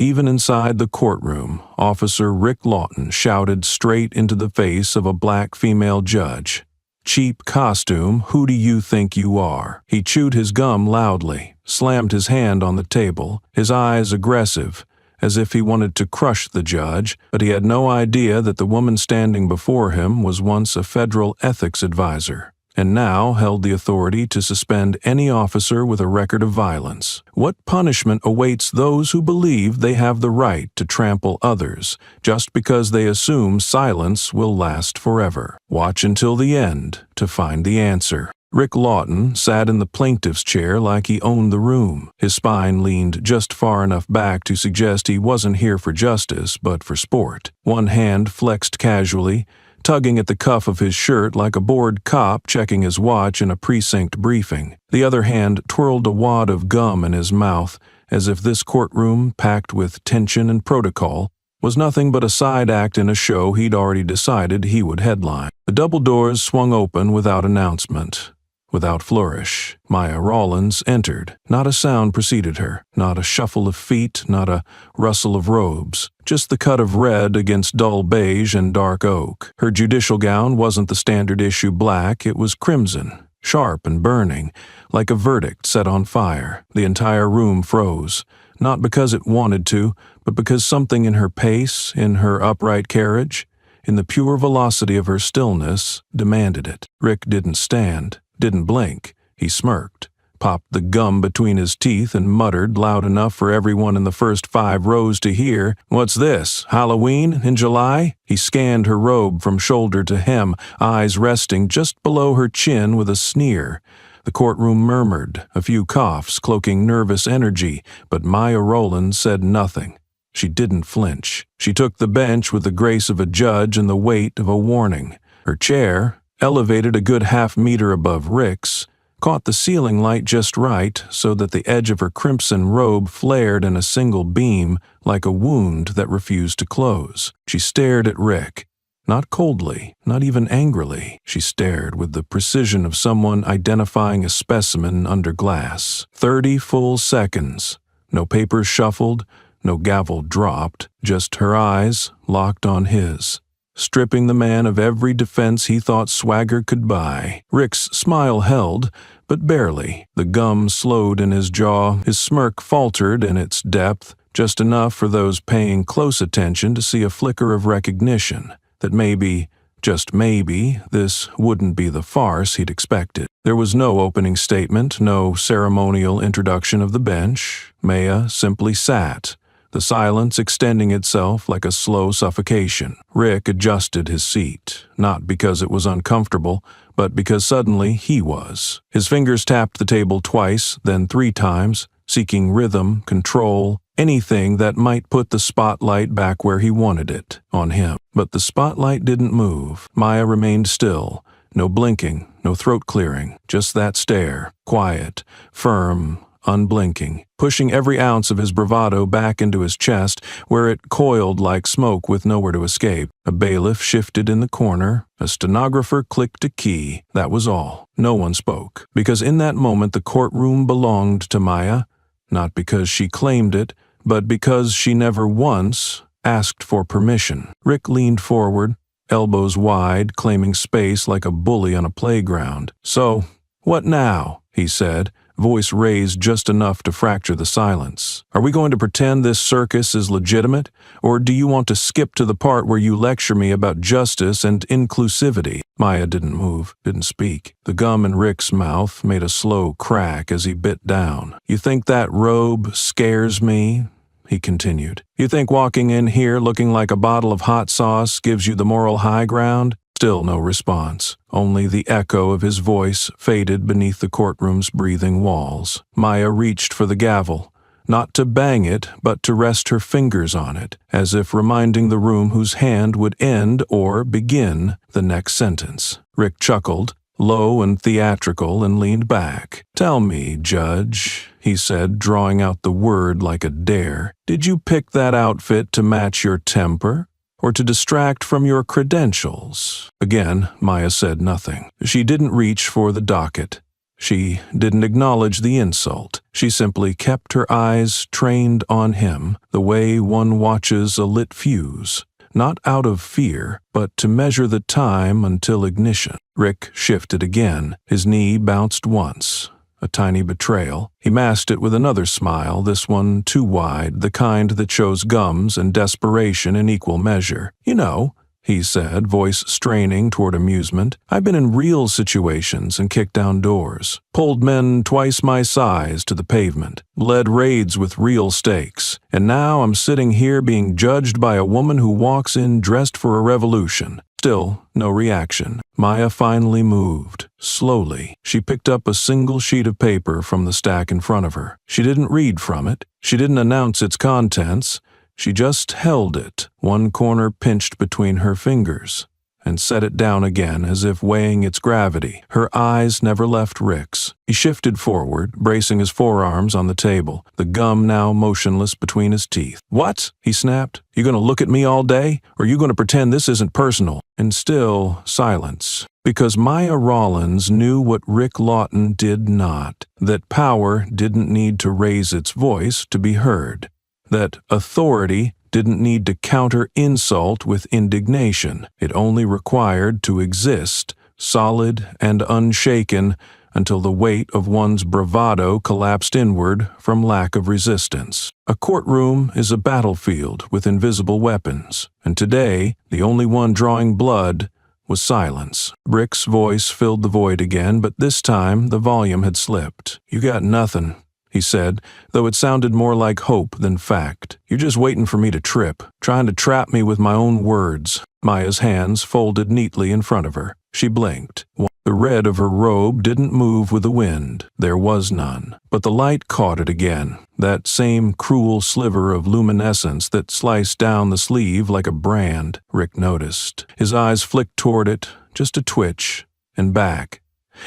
Even inside the courtroom, Officer Rick Lawton shouted straight into the face of a black female judge. "Cheap costume, who do you think you are?" He chewed his gum loudly, slammed his hand on the table, his eyes aggressive, as if he wanted to crush the judge, but he had no idea that the woman standing before him was once a federal ethics advisor, and now held the authority to suspend any officer with a record of violence. What punishment awaits those who believe they have the right to trample others, just because they assume silence will last forever? Watch until the end to find the answer. Rick Lawton sat in the plaintiff's chair like he owned the room. His spine leaned just far enough back to suggest he wasn't here for justice, but for sport. One hand flexed casually, tugging at the cuff of his shirt like a bored cop checking his watch in a precinct briefing. The other hand twirled a wad of gum in his mouth, as if this courtroom, packed with tension and protocol, was nothing but a side act in a show he'd already decided he would headline. The double doors swung open without announcement. Without flourish, Maya Rawlins entered. Not a sound preceded her, not a shuffle of feet, not a rustle of robes, just the cut of red against dull beige and dark oak. Her judicial gown wasn't the standard issue black, it was crimson, sharp and burning, like a verdict set on fire. The entire room froze, not because it wanted to, but because something in her pace, in her upright carriage, in the pure velocity of her stillness, demanded it. Rick didn't stand. Didn't blink. He smirked, popped the gum between his teeth, and muttered loud enough for everyone in the first 5 rows to hear, "What's this, Halloween in July?" He scanned her robe from shoulder to hem, eyes resting just below her chin with a sneer. The courtroom murmured, a few coughs cloaking nervous energy, but Maya Rowland said nothing. She didn't flinch. She took the bench with the grace of a judge and the weight of a warning. Her chair, elevated a good half-meter above Rick's, caught the ceiling light just right so that the edge of her crimson robe flared in a single beam like a wound that refused to close. She stared at Rick. Not coldly, not even angrily. She stared with the precision of someone identifying a specimen under glass. 30 full seconds. No papers shuffled, no gavel dropped, just her eyes locked on his, stripping the man of every defense he thought swagger could buy. Rick's smile held, but barely. The gum slowed in his jaw, his smirk faltered in its depth, just enough for those paying close attention to see a flicker of recognition, that maybe, just maybe, this wouldn't be the farce he'd expected. There was no opening statement, no ceremonial introduction of the bench. Maya simply sat, the silence extending itself like a slow suffocation. Rick adjusted his seat, not because it was uncomfortable, but because suddenly he was. His fingers tapped the table twice, then 3 times, seeking rhythm, control, anything that might put the spotlight back where he wanted it, on him. But the spotlight didn't move. Maya remained still. No blinking, no throat clearing, just that stare, quiet, firm, unblinking, pushing every ounce of his bravado back into his chest, where it coiled like smoke with nowhere to escape. A bailiff shifted in the corner. A stenographer clicked a key. That was all. No one spoke, because in that moment the courtroom belonged to Maya, not because she claimed it, but because she never once asked for permission. Rick leaned forward, elbows wide, claiming space like a bully on a playground. "So, what now?" he said, voice raised just enough to fracture the silence. "Are we going to pretend this circus is legitimate, or do you want to skip to the part where you lecture me about justice and inclusivity?" Maya didn't move, didn't speak. The gum in Rick's mouth made a slow crack as he bit down. "You think that robe scares me?" he continued. "You think walking in here looking like a bottle of hot sauce gives you the moral high ground?" Still no response. Only the echo of his voice faded beneath the courtroom's breathing walls. Maya reached for the gavel, not to bang it, but to rest her fingers on it, as if reminding the room whose hand would end or begin the next sentence. Rick chuckled, low and theatrical, and leaned back. "Tell me, Judge," he said, drawing out the word like a dare, "did you pick that outfit to match your temper, or to distract from your credentials?" Again, Maya said nothing. She didn't reach for the docket. She didn't acknowledge the insult. She simply kept her eyes trained on him the way one watches a lit fuse, not out of fear, but to measure the time until ignition. Rick shifted again. His knee bounced once. A tiny betrayal. He masked it with another smile, this one too wide, the kind that shows gums and desperation in equal measure. "You know," he said, voice straining toward amusement, "I've been in real situations and kicked down doors, pulled men twice my size to the pavement, led raids with real stakes, and now I'm sitting here being judged by a woman who walks in dressed for a revolution." Still, no reaction. Maya finally moved. Slowly, she picked up a single sheet of paper from the stack in front of her. She didn't read from it. She didn't announce its contents. She just held it, one corner pinched between her fingers, and set it down again as if weighing its gravity. Her eyes never left Rick's. He shifted forward, bracing his forearms on the table, the gum now motionless between his teeth. "What?" he snapped. "You gonna look at me all day? Or you gonna pretend this isn't personal?" And still silence. Because Maya Rollins knew what Rick Lawton did not, that power didn't need to raise its voice to be heard, that authority didn't need to counter insult with indignation. It only required to exist, solid and unshaken, until the weight of one's bravado collapsed inward from lack of resistance. A courtroom is a battlefield with invisible weapons, and today, the only one drawing blood was silence. Rick's voice filled the void again, but this time the volume had slipped. "You got nothing," he said, though it sounded more like hope than fact. "You're just waiting for me to trip, trying to trap me with my own words." Maya's hands folded neatly in front of her. She blinked. The red of her robe didn't move with the wind. There was none. But the light caught it again, that same cruel sliver of luminescence that sliced down the sleeve like a brand. Rick noticed. His eyes flicked toward it, just a twitch, and back.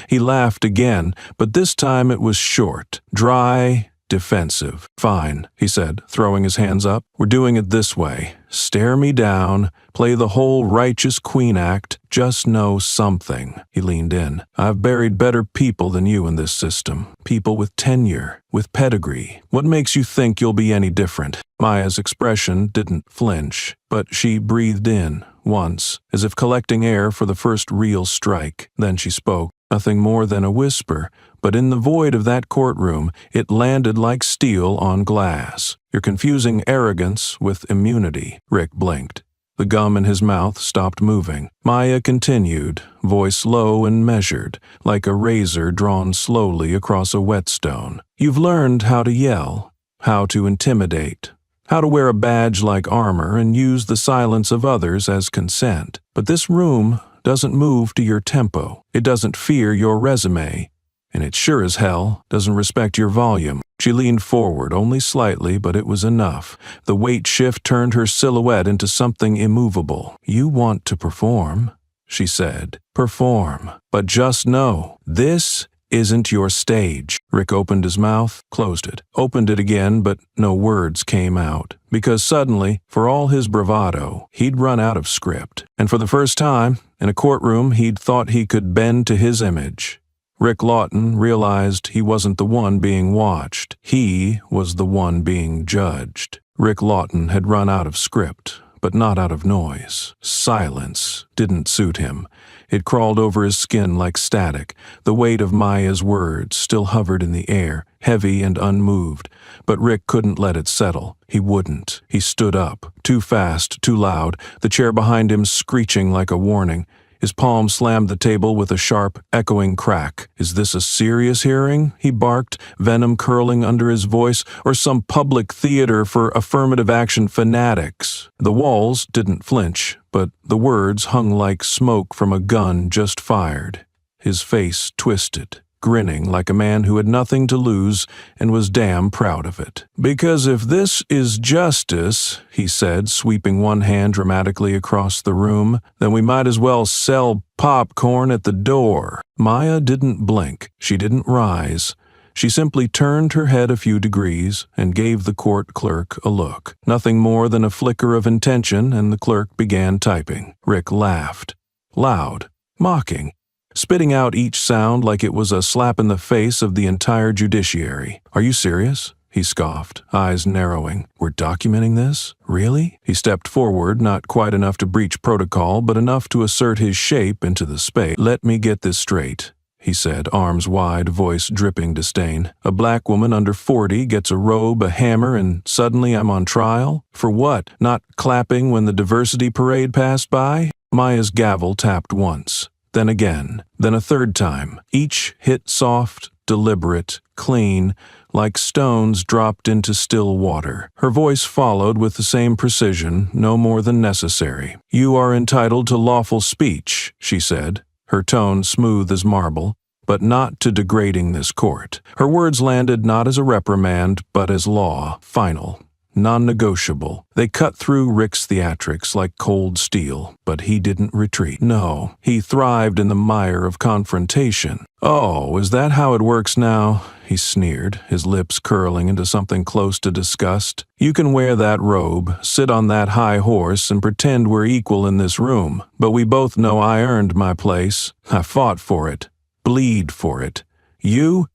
He laughed again, but this time it was short, dry, defensive. "Fine," he said, throwing his hands up. "We're doing it this way. Stare me down, play the whole righteous queen act, just know something." He leaned in. "I've buried better people than you in this system. People with tenure, with pedigree. What makes you think you'll be any different?" Maya's expression didn't flinch, but she breathed in, once, as if collecting air for the first real strike. Then she spoke. Nothing more than a whisper, but in the void of that courtroom, it landed like steel on glass. "You're confusing arrogance with immunity." Rick blinked. The gum in his mouth stopped moving. Maya continued, voice low and measured, like a razor drawn slowly across a whetstone. "You've learned how to yell, how to intimidate, how to wear a badge like armor and use the silence of others as consent. But this room doesn't move to your tempo. It doesn't fear your resume. And it sure as hell doesn't respect your volume." She leaned forward only slightly, but it was enough. The weight shift turned her silhouette into something immovable. "You want to perform," she said. "Perform. But just know, this isn't your stage." Rick opened his mouth, closed it, opened it again, but no words came out. Because suddenly, for all his bravado, he'd run out of script. And for the first time, in a courtroom he'd thought he could bend to his image. Rick Lawton realized he wasn't the one being watched. He was the one being judged. Rick Lawton had run out of script, but not out of noise. Silence didn't suit him. It crawled over his skin like static. The weight of Maya's words still hovered in the air, heavy and unmoved. But Rick couldn't let it settle. He wouldn't. He stood up, too fast, too loud, the chair behind him screeching like a warning. His palm slammed the table with a sharp, echoing crack. "Is this a serious hearing?" he barked, venom curling under his voice, "or some public theater for affirmative action fanatics?" The walls didn't flinch, but the words hung like smoke from a gun just fired. His face twisted, grinning like a man who had nothing to lose and was damn proud of it. "Because if this is justice," he said, sweeping one hand dramatically across the room, "then we might as well sell popcorn at the door." Maya didn't blink. She didn't rise. She simply turned her head a few degrees and gave the court clerk a look. Nothing more than a flicker of intention, and the clerk began typing. Rick laughed. Loud. Mocking. spitting out each sound like it was a slap in the face of the entire judiciary. "Are you serious?" he scoffed, eyes narrowing. "We're documenting this? Really?" He stepped forward, not quite enough to breach protocol, but enough to assert his shape into the space. "Let me get this straight," he said, arms wide, voice dripping disdain. "A black woman under 40 gets a robe, a hammer, and suddenly I'm on trial? For what? Not clapping when the diversity parade passed by?" Maya's gavel tapped once, then again, then a third time. Each hit soft, deliberate, clean, like stones dropped into still water. Her voice followed with the same precision, no more than necessary. "You are entitled to lawful speech," she said, her tone smooth as marble, "but not to degrading this court." Her words landed not as a reprimand, but as law, final, non-negotiable. They cut through Rick's theatrics like cold steel, but he didn't retreat. No, he thrived in the mire of confrontation. "Oh, is that how it works now?" he sneered, his lips curling into something close to disgust. "You can wear that robe, sit on that high horse, and pretend we're equal in this room, but we both know I earned my place. I fought for it, bleed for it. You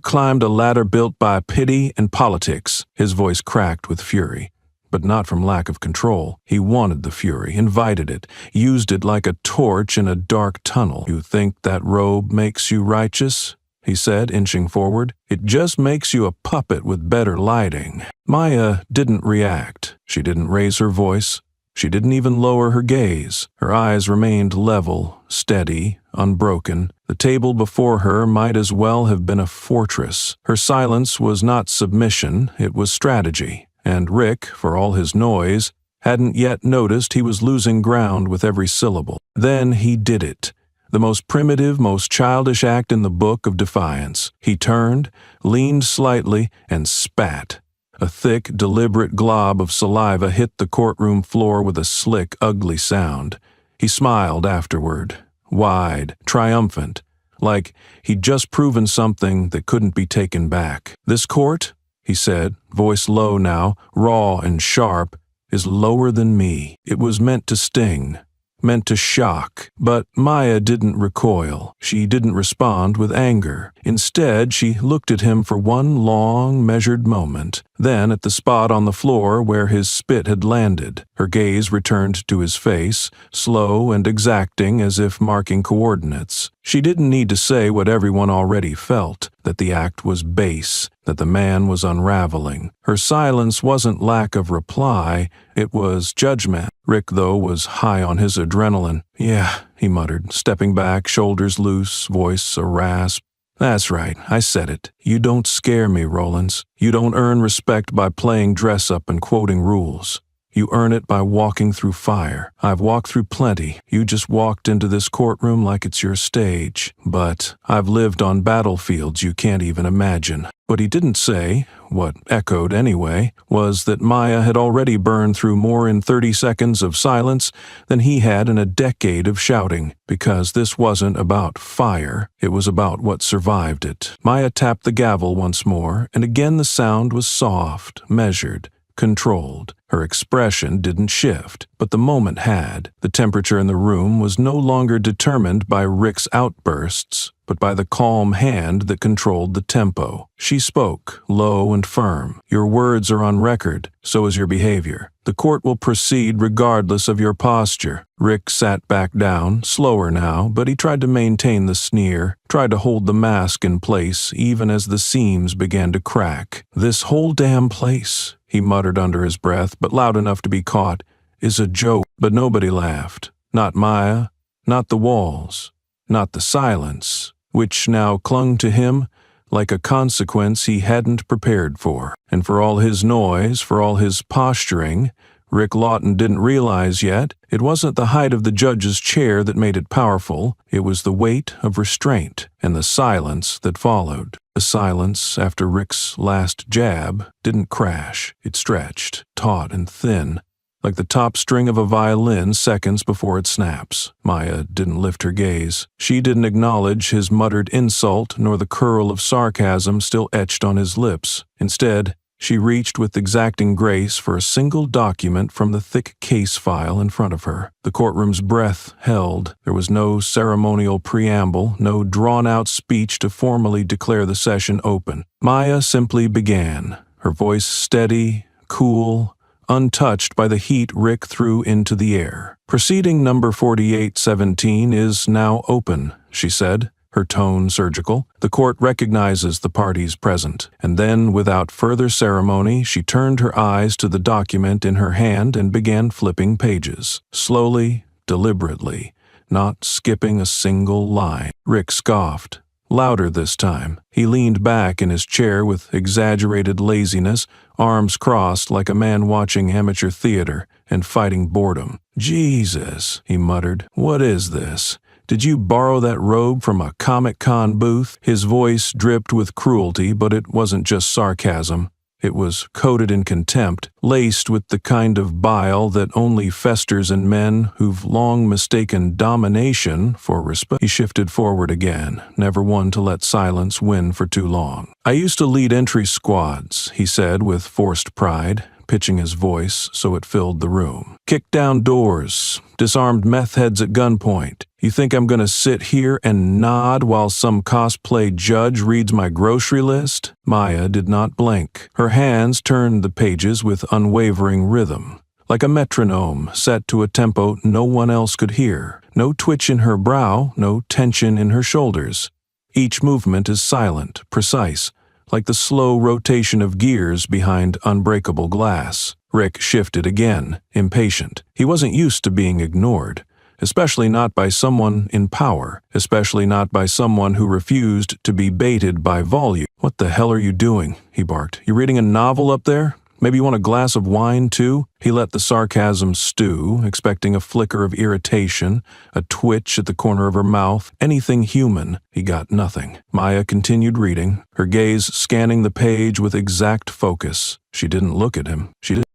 climbed a ladder built by pity and politics." His voice cracked with fury, but not from lack of control. He wanted the fury, invited it, used it like a torch in a dark tunnel. "You think that robe makes you righteous?" he said, inching forward. "It just makes you a puppet with better lighting." Maya didn't react. She didn't raise her voice. She didn't even lower her gaze. Her eyes remained level, steady, unbroken. The table before her might as well have been a fortress. Her silence was not submission, it was strategy. And Rick, for all his noise, hadn't yet noticed he was losing ground with every syllable. Then he did it. The most primitive, most childish act in the book of defiance. He turned, leaned slightly, and spat. A thick, deliberate glob of saliva hit the courtroom floor with a slick, ugly sound. He smiled afterward, wide, triumphant, like he'd just proven something that couldn't be taken back. "This court," he said, voice low now, raw and sharp, "is lower than me." It was meant to sting, meant to shock, but Maya didn't recoil. She didn't respond with anger. Instead, she looked at him for one long, measured moment, then at the spot on the floor where his spit had landed. Her gaze returned to his face, slow and exacting as if marking coordinates. She didn't need to say what everyone already felt, that the act was base, that the man was unraveling. Her silence wasn't lack of reply, it was judgment. Rick, though, was high on his adrenaline. "Yeah," he muttered, stepping back, shoulders loose, voice a rasp. "That's right, I said it. You don't scare me, Rollins. You don't earn respect by playing dress-up and quoting rules. You earn it by walking through fire. I've walked through plenty. You just walked into this courtroom like it's your stage. But I've lived on battlefields you can't even imagine." What he didn't say, what echoed anyway, was that Maya had already burned through more in 30 seconds of silence than he had in a decade of shouting, because this wasn't about fire, it was about what survived it. Maya tapped the gavel once more, and again the sound was soft, measured, controlled. Her expression didn't shift, but the moment had. The temperature in the room was no longer determined by Rick's outbursts, but by the calm hand that controlled the tempo. She spoke, low and firm. "Your words are on record, so is your behavior. The court will proceed regardless of your posture." Rick sat back down, slower now, but he tried to maintain the sneer, tried to hold the mask in place even as the seams began to crack. "This whole damn place," he muttered under his breath, but loud enough to be caught, "is a joke." But nobody laughed. Not Maya, not the walls, not the silence, which now clung to him like a consequence he hadn't prepared for. And for all his noise, for all his posturing, Rick Lawton didn't realize yet, it wasn't the height of the judge's chair that made it powerful, it was the weight of restraint and the silence that followed. The silence after Rick's last jab didn't crash, it stretched, taut and thin, like the top string of a violin seconds before it snaps. Maya didn't lift her gaze. She didn't acknowledge his muttered insult nor the curl of sarcasm still etched on his lips. Instead, She reached with exacting grace for a single document from the thick case file in front of her. The courtroom's breath held. There was no ceremonial preamble, no drawn-out speech to formally declare the session open. Maya simply began, her voice steady, cool, untouched by the heat Rick threw into the air. "Proceeding number 4817 is now open," she said, her tone surgical. "The court recognizes the parties present." And then, without further ceremony, she turned her eyes to the document in her hand and began flipping pages. Slowly, deliberately, not skipping a single line. Rick scoffed. Louder this time. He leaned back in his chair with exaggerated laziness, arms crossed like a man watching amateur theater and fighting boredom. "Jesus," he muttered. "What is this? Did you borrow that robe from a Comic-Con booth?" His voice dripped with cruelty, but it wasn't just sarcasm. It was coated in contempt, laced with the kind of bile that only festers in men who've long mistaken domination for respect. He shifted forward again, never one to let silence win for too long. "I used to lead entry squads," he said with forced pride, pitching his voice so it filled the room. "Kicked down doors, disarmed meth heads at gunpoint. You think I'm gonna sit here and nod while some cosplay judge reads my grocery list?" Maya did not blink. Her hands turned the pages with unwavering rhythm, like a metronome set to a tempo no one else could hear. No twitch in her brow, no tension in her shoulders. Each movement is silent, precise, like the slow rotation of gears behind unbreakable glass. Rick shifted again, impatient. He wasn't used to being ignored, especially not by someone in power, especially not by someone who refused to be baited by volume. "What the hell are you doing?" he barked. "You reading a novel up there? Maybe you want a glass of wine, too?" He let the sarcasm stew, expecting a flicker of irritation, a twitch at the corner of her mouth, anything human. He got nothing. Maya continued reading, her gaze scanning the page with exact focus. She didn't look at him.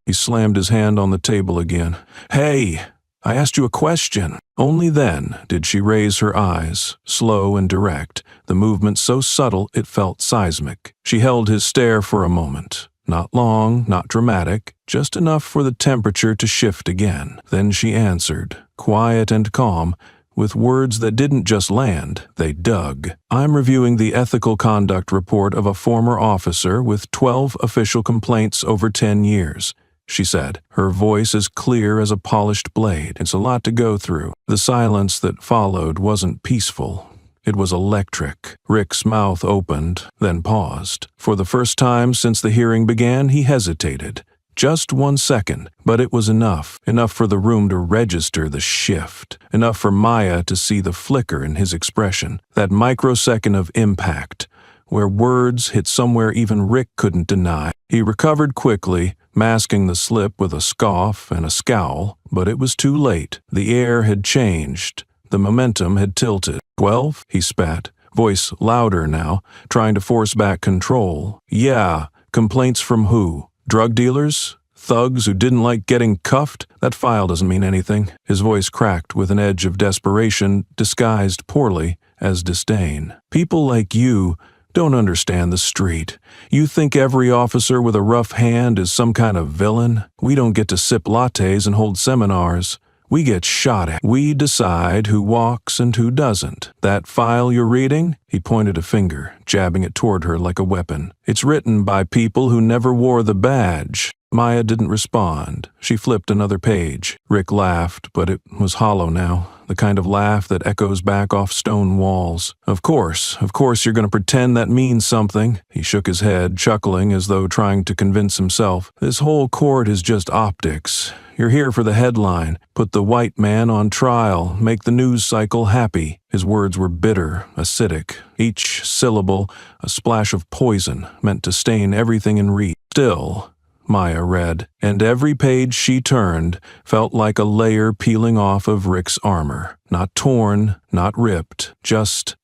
He slammed his hand on the table again. "Hey! I asked you a question." Only then did she raise her eyes, slow and direct, the movement so subtle it felt seismic. She held his stare for a moment. Not long, not dramatic, just enough for the temperature to shift again. Then she answered, quiet and calm, with words that didn't just land, they dug. "I'm reviewing the ethical conduct report of a former officer with 12 official complaints over 10 years. She said, her voice as clear as a polished blade. "It's a lot to go through." The silence that followed wasn't peaceful. It was electric. Rick's mouth opened, then paused. For the first time since the hearing began, he hesitated. Just 1 second, but it was enough. Enough for the room to register the shift. Enough for Maya to see the flicker in his expression. That microsecond of impact, where words hit somewhere even Rick couldn't deny. He recovered quickly, masking the slip with a scoff and a scowl, but it was too late. The air had changed. The momentum had tilted. 12? He spat, voice louder now, trying to force back control. "Yeah, complaints from who? Drug dealers? Thugs who didn't like getting cuffed? That file doesn't mean anything." His voice cracked with an edge of desperation, disguised poorly as disdain. "People like you don't understand the street. You think every officer with a rough hand is some kind of villain? We don't get to sip lattes and hold seminars. We get shot at. We decide who walks and who doesn't. That file you're reading?" He pointed a finger, jabbing it toward her like a weapon. "It's written by people who never wore the badge." Maya didn't respond. She flipped another page. Rick laughed, but it was hollow now, the kind of laugh that echoes back off stone walls. Of course you're going to pretend that means something." He shook his head, chuckling as though trying to convince himself. "This whole court is just optics. You're here for the headline, put the white man on trial, make the news cycle happy." His words were bitter, acidic, each syllable a splash of poison meant to stain everything in reach. "Still," Maya read, and every page she turned felt like a layer peeling off of Rick's armor. Not torn, not ripped, just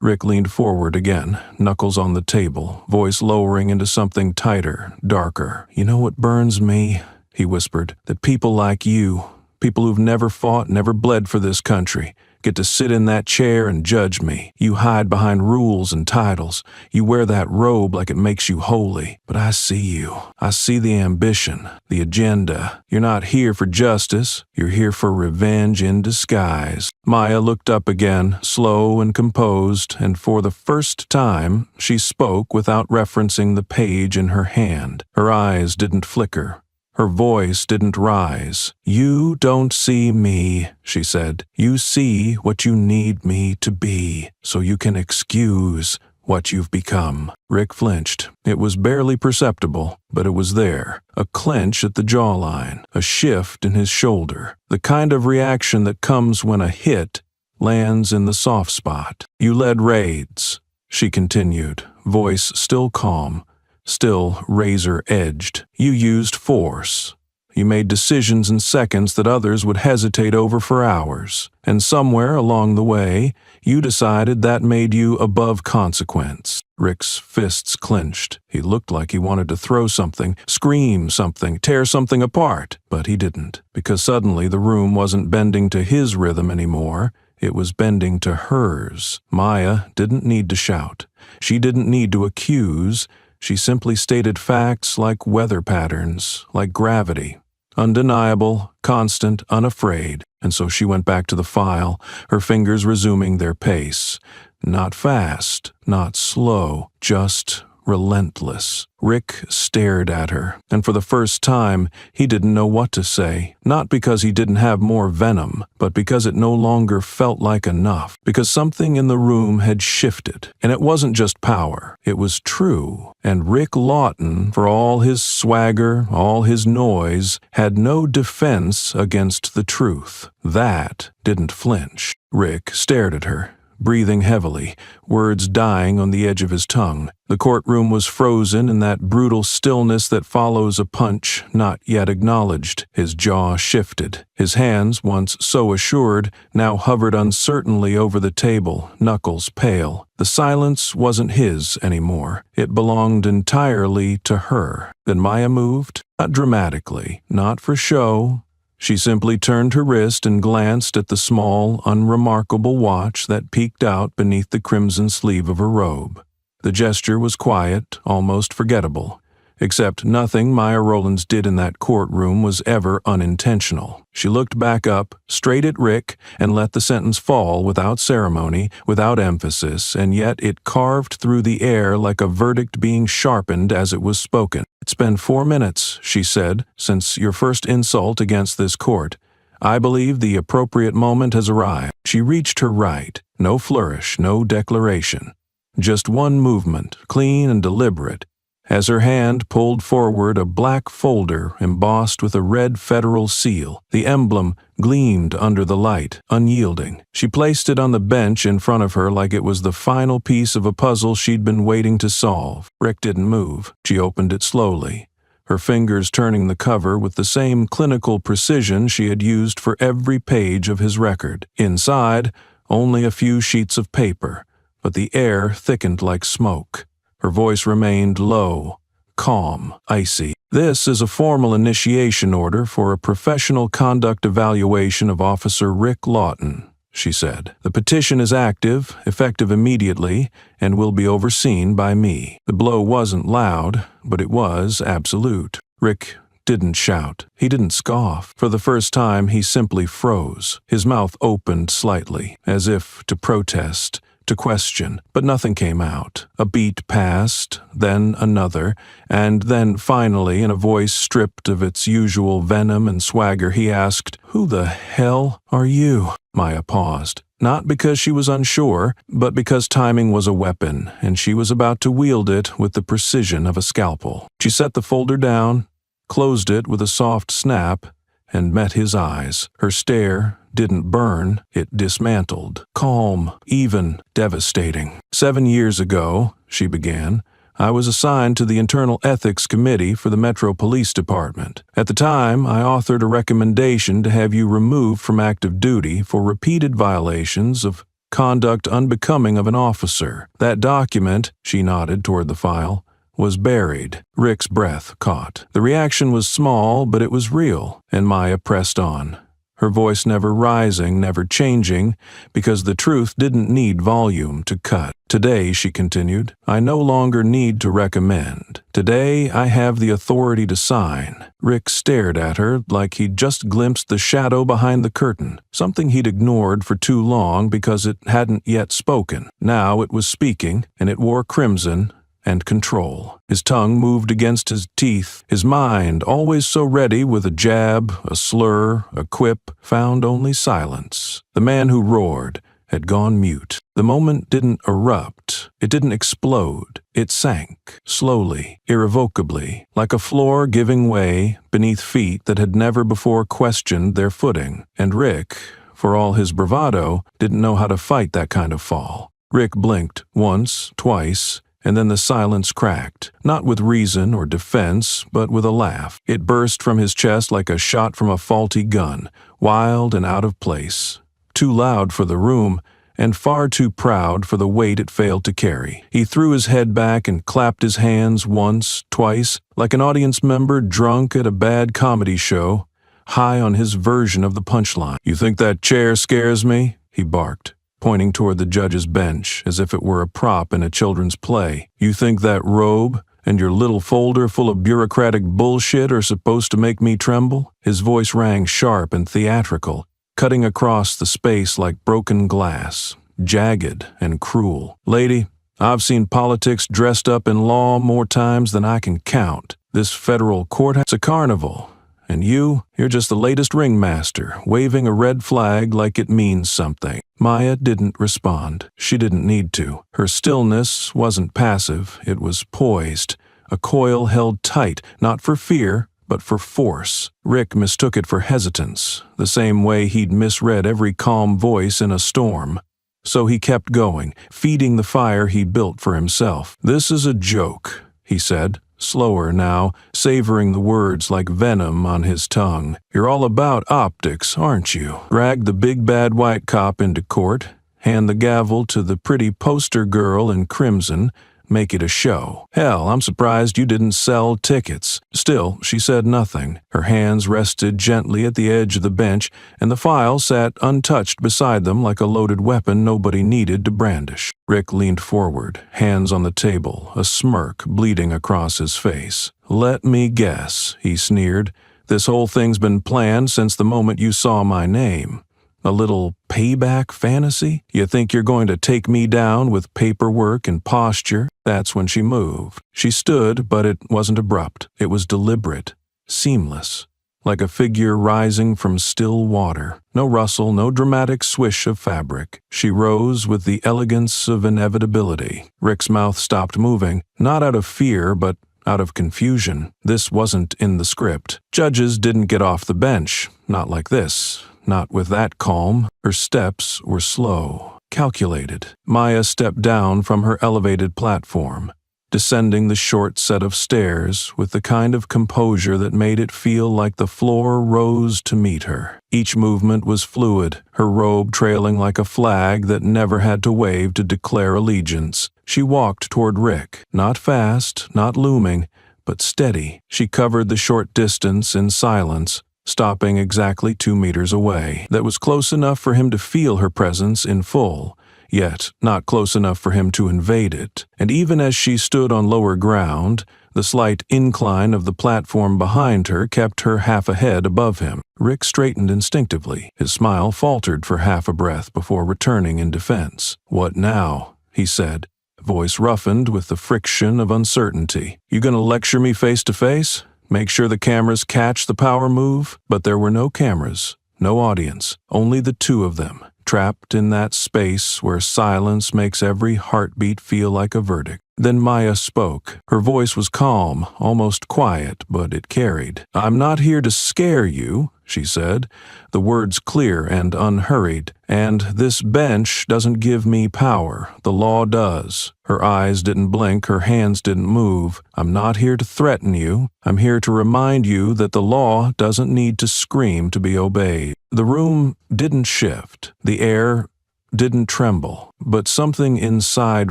Rick leaned forward again, knuckles on the table, voice lowering into something tighter, darker. "You know what burns me?" he whispered. "That people like you, people who've never fought, never bled for this country, get to sit in that chair and judge me. You hide behind rules and titles. You wear that robe like it makes you holy. But I see you. I see the ambition, the agenda. You're not here for justice. You're here for revenge in disguise." Maya looked up again, slow and composed, and for the first time, she spoke without referencing the page in her hand. Her eyes didn't flicker. Her voice didn't rise. "You don't see me," she said. "You see what you need me to be, so you can excuse what you've become." Rick flinched. It was barely perceptible, but it was there. A clench at the jawline, a shift in his shoulder, the kind of reaction that comes when a hit lands in the soft spot. "You led raids," she continued, voice still calm, still razor-edged. "You used force. You made decisions in seconds that others would hesitate over for hours. And somewhere along the way, you decided that made you above consequence." Rick's fists clenched. He looked like he wanted to throw something, scream something, tear something apart. But he didn't, because suddenly the room wasn't bending to his rhythm anymore. It was bending to hers. Maya didn't need to shout. She didn't need to accuse. She simply stated facts like weather patterns, like gravity. Undeniable, constant, unafraid. And so she went back to the file, her fingers resuming their pace. Not fast, not slow, just relentless. Rick stared at her, and for the first time, he didn't know what to say. Not because he didn't have more venom, but because it no longer felt like enough. Because something in the room had shifted. And it wasn't just power. It was true. And Rick Lawton, for all his swagger, all his noise, had no defense against the truth. That didn't flinch. Rick stared at her, breathing heavily, words dying on the edge of his tongue. The courtroom was frozen in that brutal stillness that follows a punch not yet acknowledged. His jaw shifted. His hands, once so assured, now hovered uncertainly over the table, knuckles pale. The silence wasn't his anymore. It belonged entirely to her. Then Maya moved, not dramatically, not for show. She simply turned her wrist and glanced at the small, unremarkable watch that peeked out beneath the crimson sleeve of her robe. The gesture was quiet, almost forgettable. Except nothing Maya Rowlands did in that courtroom was ever unintentional. She looked back up, straight at Rick, and let the sentence fall without ceremony, without emphasis, and yet it carved through the air like a verdict being sharpened as it was spoken. "It's been 4 minutes," she said, "since your first insult against this court. I believe the appropriate moment has arrived." She reached her right. No flourish, no declaration. Just one movement, clean and deliberate, as her hand pulled forward a black folder embossed with a red federal seal. The emblem gleamed under the light, unyielding. She placed it on the bench in front of her like it was the final piece of a puzzle she'd been waiting to solve. Rick didn't move. She opened it slowly, her fingers turning the cover with the same clinical precision she had used for every page of his record. Inside, only a few sheets of paper, but the air thickened like smoke. Her voice remained low, calm, icy. "This is a formal initiation order for a professional conduct evaluation of Officer Rick Lawton," she said. "The petition is active, effective immediately, and will be overseen by me." The blow wasn't loud, but it was absolute. Rick didn't shout. He didn't scoff. For the first time, he simply froze. His mouth opened slightly, as if to protest, to question, but nothing came out. A beat passed, then another, and then finally, in a voice stripped of its usual venom and swagger, he asked, "Who the hell are you?" Maya paused. Not because she was unsure, but because timing was a weapon, and she was about to wield it with the precision of a scalpel. She set the folder down, closed it with a soft snap, and met his eyes. Her stare didn't burn, it dismantled. Calm, even, devastating. 7 years ago, she began, I was assigned to the Internal Ethics Committee for the Metro Police Department. At the time, I authored a recommendation to have you removed from active duty for repeated violations of conduct unbecoming of an officer. That document, she nodded toward the file, was buried. Rick's breath caught. The reaction was small, but it was real, and Maya pressed on. her voice never rising, never changing, because the truth didn't need volume to cut. Today, she continued, I no longer need to recommend. Today, I have the authority to sign. Rick stared at her like he'd just glimpsed the shadow behind the curtain, something he'd ignored for too long because it hadn't yet spoken. Now it was speaking, and it wore crimson and control. His tongue moved against his teeth. His mind, always so ready with a jab, a slur, a quip, found only silence. The man who roared had gone mute. The moment didn't erupt. It didn't explode. It sank, slowly, irrevocably, like a floor giving way beneath feet that had never before questioned their footing. And Rick, for all his bravado, didn't know how to fight that kind of fall. Rick blinked once, twice, and then the silence cracked, not with reason or defense, but with a laugh. It burst from his chest like a shot from a faulty gun, wild and out of place. Too loud for the room, and far too proud for the weight it failed to carry. He threw his head back and clapped his hands once, twice, like an audience member drunk at a bad comedy show, high on his version of the punchline. You think that chair scares me? He barked, pointing toward the judge's bench as if it were a prop in a children's play. You think that robe and your little folder full of bureaucratic bullshit are supposed to make me tremble? His voice rang sharp and theatrical, cutting across the space like broken glass, jagged and cruel. Lady, I've seen politics dressed up in law more times than I can count. This federal courthouse, a carnival. And you're just the latest ringmaster, waving a red flag like it means something. Maya didn't respond. She didn't need to. Her stillness wasn't passive, it was poised, a coil held tight, not for fear, but for force. Rick mistook it for hesitance, the same way he'd misread every calm voice in a storm. So he kept going, feeding the fire he built for himself. This is a joke, he said. Slower now, savoring the words like venom on his tongue. You're all about optics, aren't you? Drag the big bad white cop into court, hand the gavel to the pretty poster girl in crimson, make it a show. Hell, I'm surprised you didn't sell tickets. Still, she said nothing. Her hands rested gently at the edge of the bench, and the file sat untouched beside them like a loaded weapon nobody needed to brandish. Rick leaned forward, hands on the table, a smirk bleeding across his face. Let me guess, he sneered. This whole thing's been planned since the moment you saw my name. A little payback fantasy? You think you're going to take me down with paperwork and posture? That's when she moved. She stood, but it wasn't abrupt. It was deliberate, seamless, like a figure rising from still water. No rustle, no dramatic swish of fabric. She rose with the elegance of inevitability. Rick's mouth stopped moving, not out of fear, but out of confusion. This wasn't in the script. Judges didn't get off the bench. Not like this. Not with that calm. Her steps were slow, calculated. Maya stepped down from her elevated platform, descending the short set of stairs with the kind of composure that made it feel like the floor rose to meet her. Each movement was fluid, her robe trailing like a flag that never had to wave to declare allegiance. She walked toward Rick, not fast, not looming, but steady. She covered the short distance in silence, stopping exactly 2 meters away. That was close enough for him to feel her presence in full, yet not close enough for him to invade it. And even as she stood on lower ground, the slight incline of the platform behind her kept her half a head above him. Rick straightened instinctively. His smile faltered for half a breath before returning in defense. What now? He said, voice roughened with the friction of uncertainty. You gonna lecture me face to face? Make sure the cameras catch the power move? But there were no cameras, no audience, only the two of them, trapped in that space where silence makes every heartbeat feel like a verdict. Then Maya spoke. Her voice was calm, almost quiet, but it carried. I'm not here to scare you, she said, the words clear and unhurried. And this bench doesn't give me power. The law does. Her eyes didn't blink, her hands didn't move. I'm not here to threaten you. I'm here to remind you that the law doesn't need to scream to be obeyed. The room didn't shift. The air didn't tremble, but something inside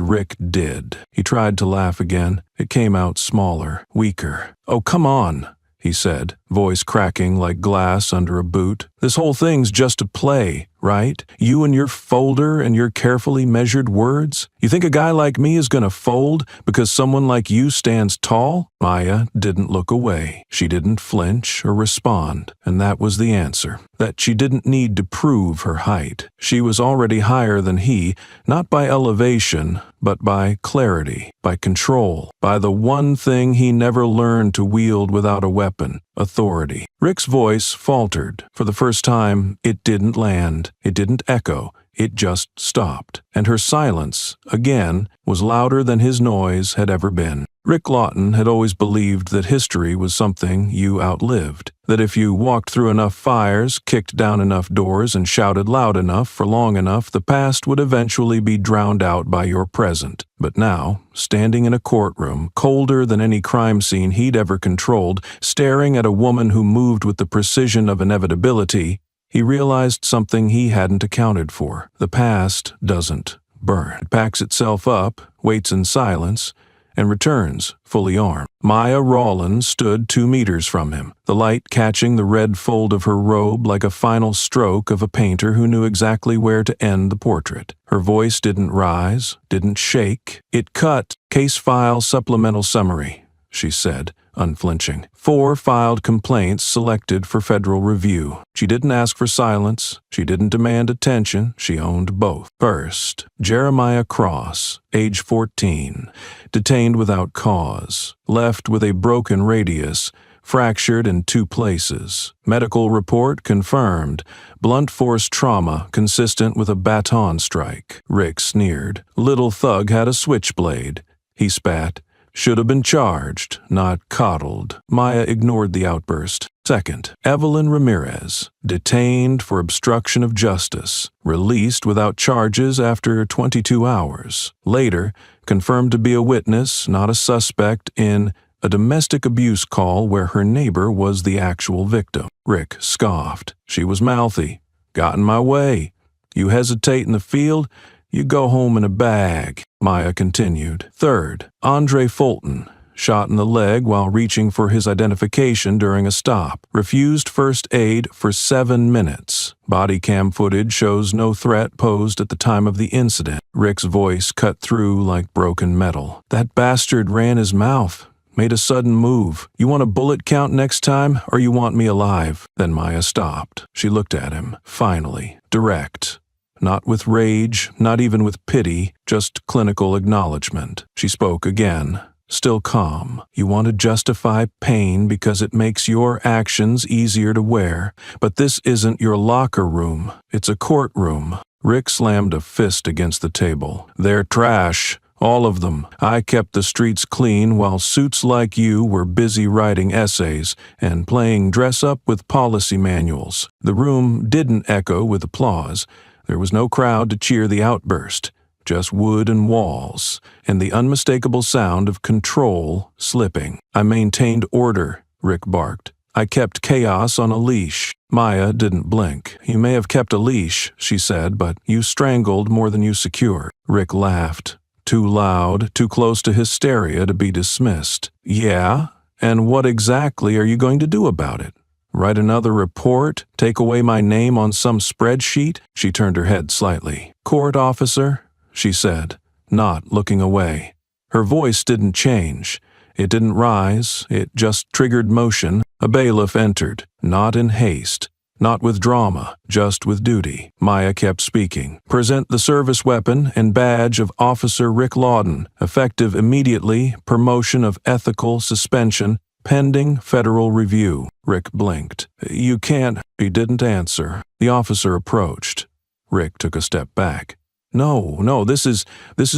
Rick did. He tried to laugh again. It came out smaller, weaker. Oh, come on, he said, voice cracking like glass under a boot. This whole thing's just a play, right? You and your folder and your carefully measured words? You think a guy like me is gonna fold because someone like you stands tall? Maya didn't look away. She didn't flinch or respond, and that was the answer. That she didn't need to prove her height. She was already higher than he, not by elevation, but by clarity, by control, by the one thing he never learned to wield without a weapon, authority. Rick's voice faltered. For the first time, it didn't land. It didn't echo. It just stopped. And her silence, again, was louder than his noise had ever been. Rick Lawton had always believed that history was something you outlived, that if you walked through enough fires, kicked down enough doors, and shouted loud enough for long enough, the past would eventually be drowned out by your present. But now, standing in a courtroom, colder than any crime scene he'd ever controlled, staring at a woman who moved with the precision of inevitability, he realized something he hadn't accounted for. The past doesn't burn. It packs itself up, waits in silence, and returns, fully armed. Maya Rawlins stood 2 meters from him, the light catching the red fold of her robe like a final stroke of a painter who knew exactly where to end the portrait. Her voice didn't rise, didn't shake. It cut. "Case file supplemental summary," she said, unflinching. 4 filed complaints selected for federal review. She didn't ask for silence. She didn't demand attention. She owned both. First, Jeremiah Cross, age 14, detained without cause, left with a broken radius, fractured in 2 places. Medical report confirmed. Blunt force trauma consistent with a baton strike. Rick sneered. Little thug had a switchblade. He spat. Should have been charged, not coddled. Maya ignored the outburst. Second, Evelyn Ramirez, detained for obstruction of justice, released without charges after 22 hours. Later, confirmed to be a witness, not a suspect, in a domestic abuse call where her neighbor was the actual victim. Rick scoffed. She was mouthy. Got in my way. You hesitate in the field, you go home in a bag. Maya continued. Third, Andre Fulton, shot in the leg while reaching for his identification during a stop. Refused first aid for 7 minutes. Body cam footage shows no threat posed at the time of the incident. Rick's voice cut through like broken metal. That bastard ran his mouth. Made a sudden move. You want a bullet count next time, or you want me alive? Then Maya stopped. She looked at him, finally, direct. Not with rage, not even with pity, just clinical acknowledgement. She spoke again, still calm. You want to justify pain because it makes your actions easier to wear, but this isn't your locker room. It's a courtroom. Rick slammed a fist against the table. They're trash. All of them. I kept the streets clean while suits like you were busy writing essays and playing dress-up with policy manuals. The room didn't echo with applause. There was no crowd to cheer the outburst, just wood and walls, and the unmistakable sound of control slipping. I maintained order, Rick barked. I kept chaos on a leash. Maya didn't blink. You may have kept a leash, she said, but you strangled more than you secured. Rick laughed. Too loud, too close to hysteria to be dismissed. Yeah? And what exactly are you going to do about it? Write another report? Take away my name on some spreadsheet? She turned her head slightly. Court officer? She said, not looking away. Her voice didn't change. It didn't rise. It just triggered motion. A bailiff entered, not in haste. Not with drama, just with duty. Maya kept speaking. Present the service weapon and badge of Officer Rick Lawton, effective immediately, promotion of ethical suspension, pending federal review. Rick blinked. You can't. He didn't answer. The officer approached. Rick took a step back. No, this is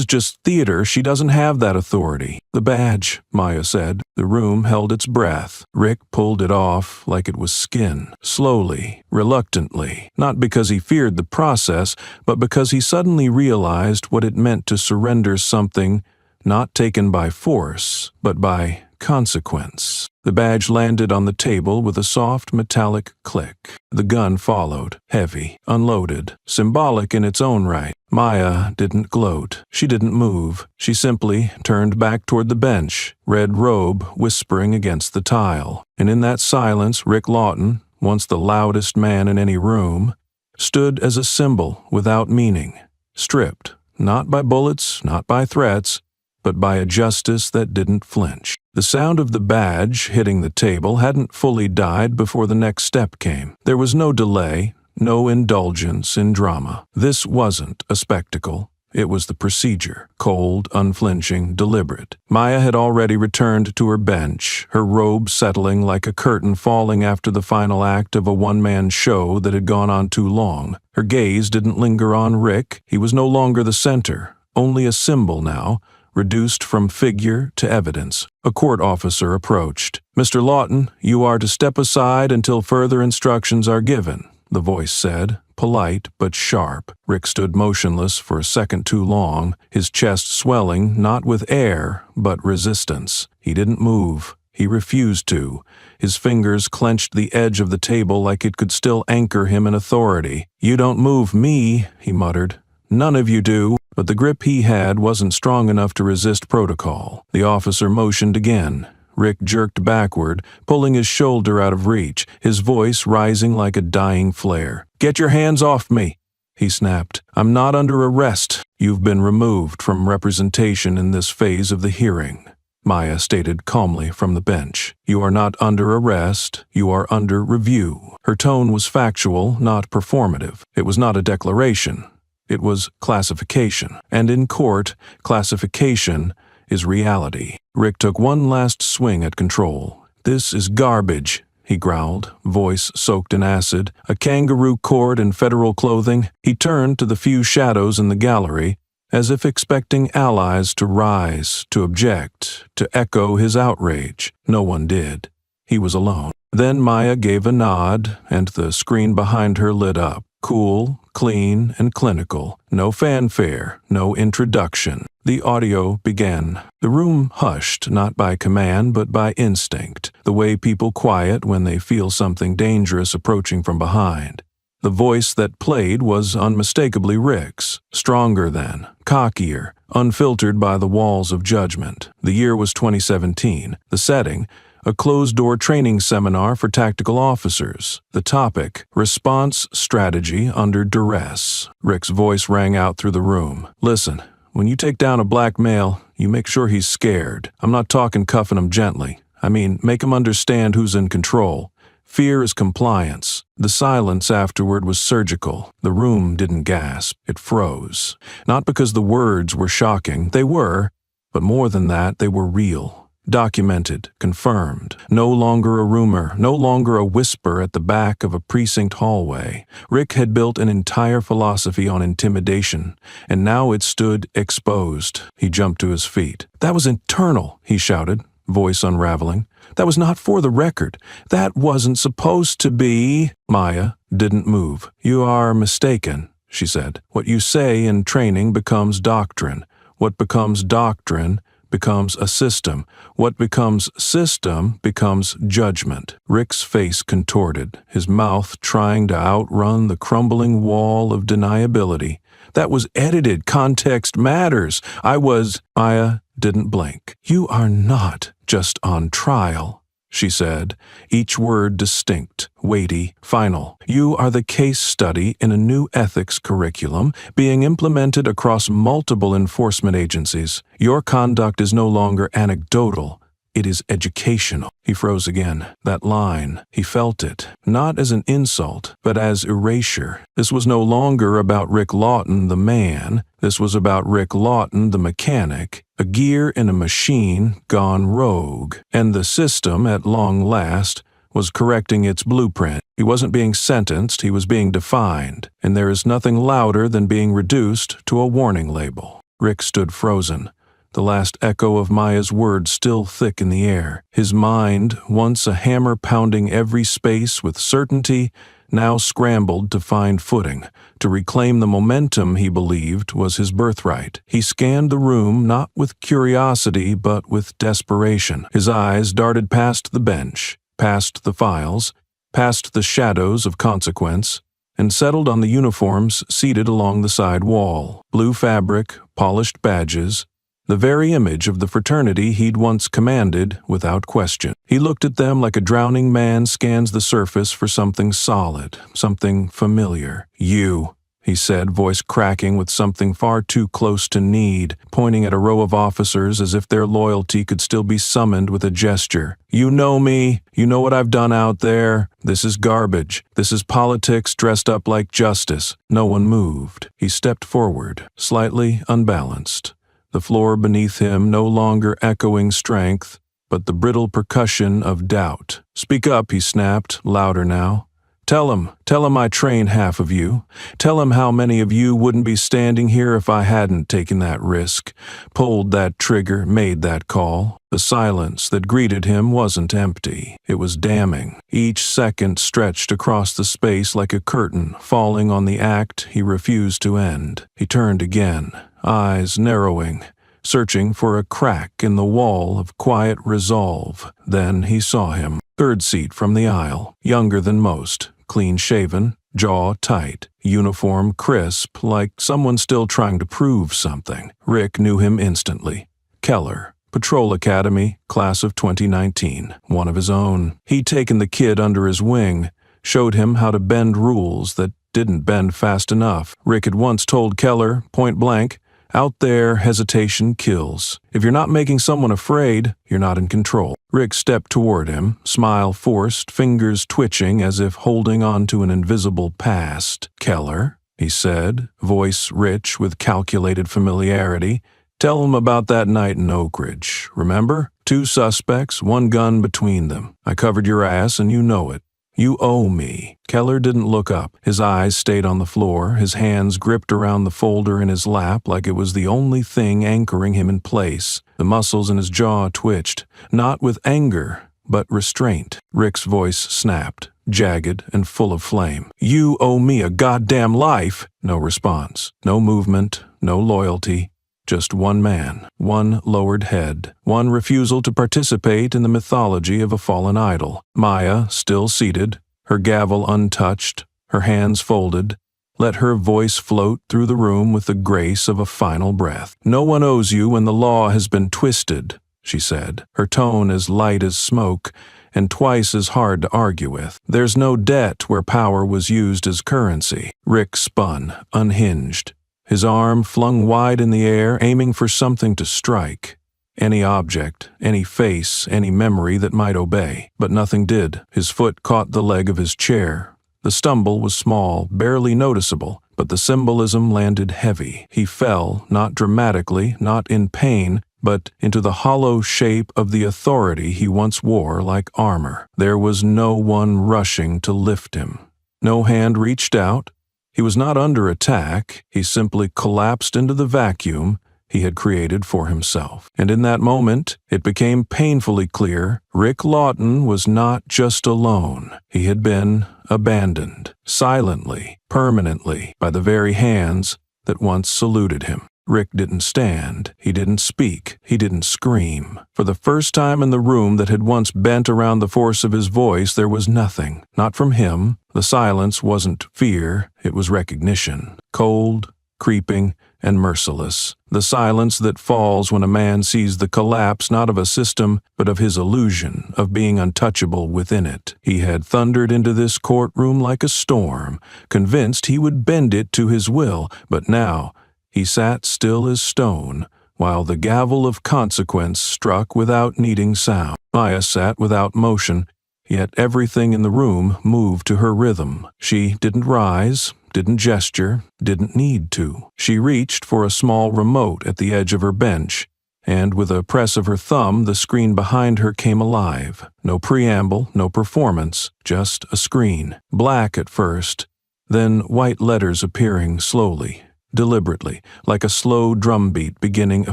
just theater. She doesn't have that authority. The badge, Maya said. The room held its breath. Rick pulled it off like it was skin, slowly, reluctantly, not because he feared the process, but because he suddenly realized what it meant to surrender something not taken by force, but by consequence. The badge landed on the table with a soft metallic click. The gun followed, heavy, unloaded, symbolic in its own right. Maya didn't gloat. She didn't move. She simply turned back toward the bench, red robe whispering against the tile. And in that silence, Rick Lawton once the loudest man in any room, stood as a symbol without meaning, stripped, not by bullets, not by threats, but by a justice that didn't flinch. The sound of the badge hitting the table hadn't fully died before the next step came. There was no delay, no indulgence in drama. This wasn't a spectacle. It was the procedure, cold, unflinching, deliberate. Maya had already returned to her bench, her robe settling like a curtain falling after the final act of a one-man show that had gone on too long. Her gaze didn't linger on Rick. He was no longer the center, only a symbol now, reduced from figure to evidence. A court officer approached. "Mr. Lawton, you are to step aside until further instructions are given," the voice said, polite but sharp. Rick stood motionless for a second too long, his chest swelling not with air but resistance. He didn't move. He refused to. His fingers clenched the edge of the table like it could still anchor him in authority. "You don't move me," he muttered. "None of you do." But the grip he had wasn't strong enough to resist protocol. The officer motioned again. Rick jerked backward, pulling his shoulder out of reach, his voice rising like a dying flare. "Get your hands off me," he snapped. "I'm not under arrest. You've been removed from representation in this phase of the hearing," Maya stated calmly from the bench. "You are not under arrest. You are under review." Her tone was factual, not performative. It was not a declaration. It was classification. And in court, classification is reality. Rick took one last swing at control. "This is garbage," he growled, voice soaked in acid, a kangaroo court in federal clothing. He turned to the few shadows in the gallery, as if expecting allies to rise, to object, to echo his outrage. No one did. He was alone. Then Maya gave a nod, and the screen behind her lit up. Cool, clean, and clinical. No fanfare, no introduction. The audio began. The room hushed, not by command, but by instinct, the way people quiet when they feel something dangerous approaching from behind. The voice that played was unmistakably Rick's, stronger than, cockier, unfiltered by the walls of judgment. The year was 2017. The setting, a closed-door training seminar for tactical officers. The topic, response strategy under duress. Rick's voice rang out through the room. "Listen, when you take down a black male, you make sure he's scared. I'm not talking cuffing him gently. I mean, make him understand who's in control. Fear is compliance." The silence afterward was surgical. The room didn't gasp. It froze. Not because the words were shocking. They were, but more than that, they were real. Documented, confirmed. No longer a rumor, no longer a whisper at the back of a precinct hallway. Rick had built an entire philosophy on intimidation, and now it stood exposed. He jumped to his feet. "That was internal," he shouted, voice unraveling. "That was not for the record. That wasn't supposed to be." Maya didn't move. "You are mistaken," she said. "What you say in training becomes doctrine. What becomes doctrine becomes a system. What becomes system becomes judgment." Rick's face contorted, his mouth trying to outrun the crumbling wall of deniability. "That was edited. Context matters. Maya didn't blink. "You are not just on trial," she said, each word distinct, weighty, final. "You are the case study in a new ethics curriculum being implemented across multiple enforcement agencies. Your conduct is no longer anecdotal. It is educational." He froze again. That line, he felt it, not as an insult, but as erasure. This was no longer about Rick Lawton, the man. This was about Rick Lawton, the mechanic, a gear in a machine gone rogue. And the system, at long last, was correcting its blueprint. He wasn't being sentenced, he was being defined. And there is nothing louder than being reduced to a warning label. Rick stood frozen, the last echo of Maya's words still thick in the air. His mind, once a hammer pounding every space with certainty, now scrambled to find footing, to reclaim the momentum he believed was his birthright. He scanned the room not with curiosity but with desperation. His eyes darted past the bench, past the files, past the shadows of consequence, and settled on the uniforms seated along the side wall. Blue fabric, polished badges, the very image of the fraternity he'd once commanded without question. He looked at them like a drowning man scans the surface for something solid, something familiar. "You," he said, voice cracking with something far too close to need, pointing at a row of officers as if their loyalty could still be summoned with a gesture. "You know me. You know what I've done out there. This is garbage. This is politics dressed up like justice." No one moved. He stepped forward, slightly unbalanced, the floor beneath him no longer echoing strength, but the brittle percussion of doubt. "Speak up," he snapped, louder now. Tell him I trained half of you. Tell him how many of you wouldn't be standing here if I hadn't taken that risk, pulled that trigger, made that call." The silence that greeted him wasn't empty. It was damning. Each second stretched across the space like a curtain, falling on the act he refused to end. He turned again, eyes narrowing, searching for a crack in the wall of quiet resolve. Then he saw him. Third seat from the aisle, younger than most, clean-shaven, jaw tight, uniform crisp, like someone still trying to prove something. Rick knew him instantly. Keller, Patrol Academy, class of 2019, one of his own. He'd taken the kid under his wing, showed him how to bend rules that didn't bend fast enough. Rick had once told Keller, point blank, "Out there, hesitation kills. If you're not making someone afraid, you're not in control." Rick stepped toward him, smile forced, fingers twitching as if holding on to an invisible past. "Keller," he said, voice rich with calculated familiarity. "Tell him about that night in Oak Ridge. Remember? 2 suspects, 1 gun between them. I covered your ass and you know it. You owe me." Keller didn't look up. His eyes stayed on the floor, his hands gripped around the folder in his lap like it was the only thing anchoring him in place. The muscles in his jaw twitched, not with anger, but restraint. Rick's voice snapped, jagged and full of flame. "You owe me a goddamn life!" No response, no movement, no loyalty. Just one man, one lowered head, one refusal to participate in the mythology of a fallen idol. Maya, still seated, her gavel untouched, her hands folded, let her voice float through the room with the grace of a final breath. "No one owes you when the law has been twisted," she said, her tone as light as smoke and twice as hard to argue with. "There's no debt where power was used as currency." Rick spun, unhinged, his arm flung wide in the air, aiming for something to strike. Any object, any face, any memory that might obey. But nothing did. His foot caught the leg of his chair. The stumble was small, barely noticeable, but the symbolism landed heavy. He fell, not dramatically, not in pain, but into the hollow shape of the authority he once wore like armor. There was no one rushing to lift him. No hand reached out. He was not under attack. He simply collapsed into the vacuum he had created for himself. And in that moment, it became painfully clear Rick Lawton was not just alone. He had been abandoned, silently, permanently, by the very hands that once saluted him. Rick didn't stand, he didn't speak, he didn't scream. For the first time in the room that had once bent around the force of his voice, there was nothing. Not from him. The silence wasn't fear, it was recognition. Cold, creeping, and merciless. The silence that falls when a man sees the collapse not of a system, but of his illusion, of being untouchable within it. He had thundered into this courtroom like a storm, convinced he would bend it to his will, but now he sat still as stone, while the gavel of consequence struck without needing sound. Maya sat without motion, yet everything in the room moved to her rhythm. She didn't rise, didn't gesture, didn't need to. She reached for a small remote at the edge of her bench, and with a press of her thumb, the screen behind her came alive. No preamble, no performance, just a screen. Black at first, then white letters appearing slowly, deliberately, like a slow drumbeat beginning a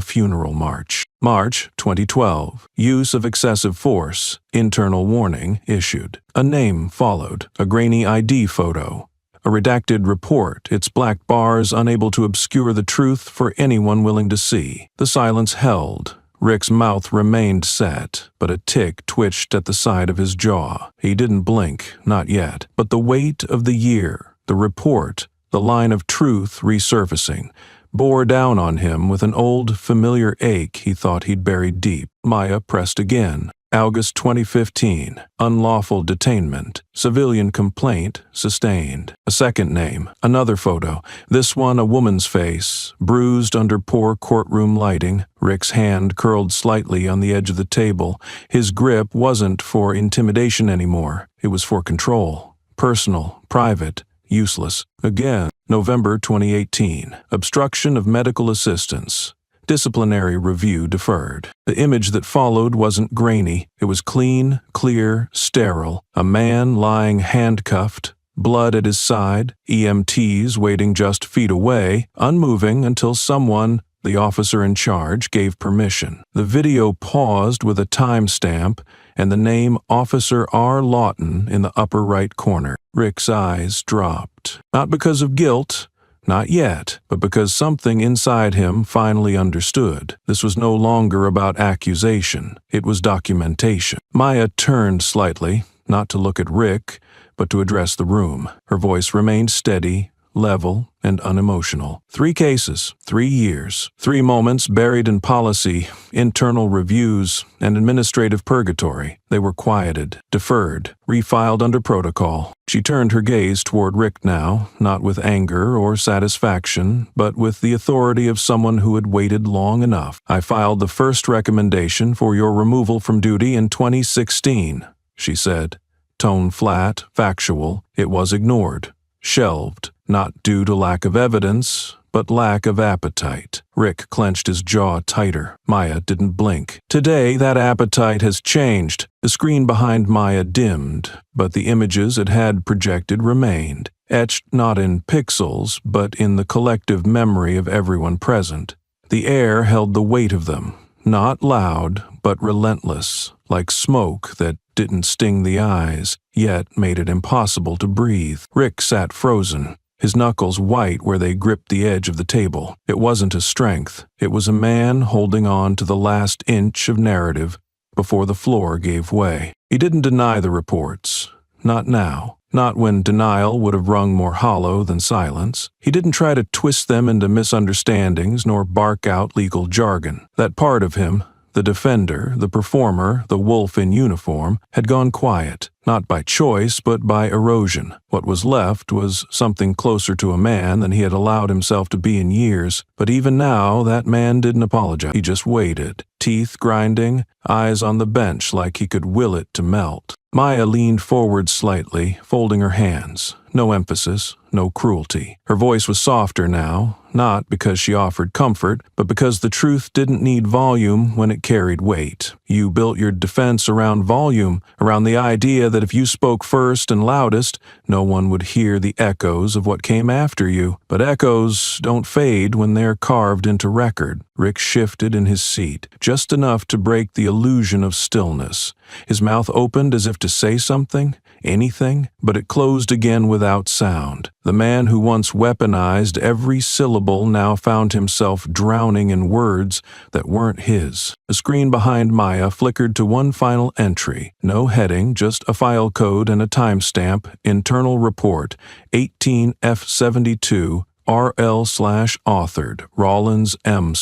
funeral march. March 2012. Use of excessive force. Internal warning issued. A name followed. A grainy ID photo. A redacted report, its black bars unable to obscure the truth for anyone willing to see. The silence held. Rick's mouth remained set, but a tick twitched at the side of his jaw. He didn't blink, not yet. But the weight of the year, the report, the line of truth resurfacing, bore down on him with an old, familiar ache he thought he'd buried deep. Maya pressed again. August 2015. Unlawful detainment. Civilian complaint sustained. A second name. Another photo. This one a woman's face, bruised under poor courtroom lighting. Rick's hand curled slightly on the edge of the table. His grip wasn't for intimidation anymore. It was for control. Personal, private, useless. Again. November 2018. Obstruction of medical assistance. Disciplinary review deferred. The image that followed wasn't grainy. It was clean, clear, sterile. A man lying handcuffed, blood at his side, EMTs waiting just feet away, unmoving until someone, the officer in charge, gave permission. The video paused with a timestamp and the name Officer R. Lawton in the upper right corner. Rick's eyes dropped. Not because of guilt, not yet, but because something inside him finally understood. This was no longer about accusation. It was documentation. Maya turned slightly, not to look at Rick, but to address the room. Her voice remained steady, level, and unemotional. 3 cases, 3 years, 3 moments buried in policy, internal reviews, and administrative purgatory. They were quieted, deferred, refiled under protocol. She turned her gaze toward Rick now, not with anger or satisfaction, but with the authority of someone who had waited long enough. I filed the first recommendation for your removal from duty in 2016, she said. Tone flat, factual. It was ignored, shelved. Not due to lack of evidence, but lack of appetite. Rick clenched his jaw tighter. Maya didn't blink. Today, that appetite has changed. The screen behind Maya dimmed, but the images it had projected remained, etched not in pixels, but in the collective memory of everyone present. The air held the weight of them, not loud, but relentless, like smoke that didn't sting the eyes, yet made it impossible to breathe. Rick sat frozen, his knuckles white where they gripped the edge of the table. It wasn't a strength. It was a man holding on to the last inch of narrative before the floor gave way. He didn't deny the reports. Not now. Not when denial would have rung more hollow than silence. He didn't try to twist them into misunderstandings nor bark out legal jargon. That part of him, the defender, the performer, the wolf in uniform, had gone quiet, not by choice but by erosion. What was left was something closer to a man than he had allowed himself to be in years, but even now that man didn't apologize. He just waited, teeth grinding, eyes on the bench like he could will it to melt. Maya leaned forward slightly, folding her hands. No emphasis, no cruelty. Her voice was softer now, not because she offered comfort, but because the truth didn't need volume when it carried weight. You built your defense around volume, around the idea that if you spoke first and loudest, no one would hear the echoes of what came after you. But echoes don't fade when they're carved into record. Rick shifted in his seat, just enough to break the illusion of stillness. His mouth opened as if to say something, anything, but it closed again without sound. The man who once weaponized every syllable now found himself drowning in words that weren't his. The screen behind Maya flickered to one final entry. No heading, just a file code and a timestamp. Internal report, 18F72, RL/authored, Rollins M/.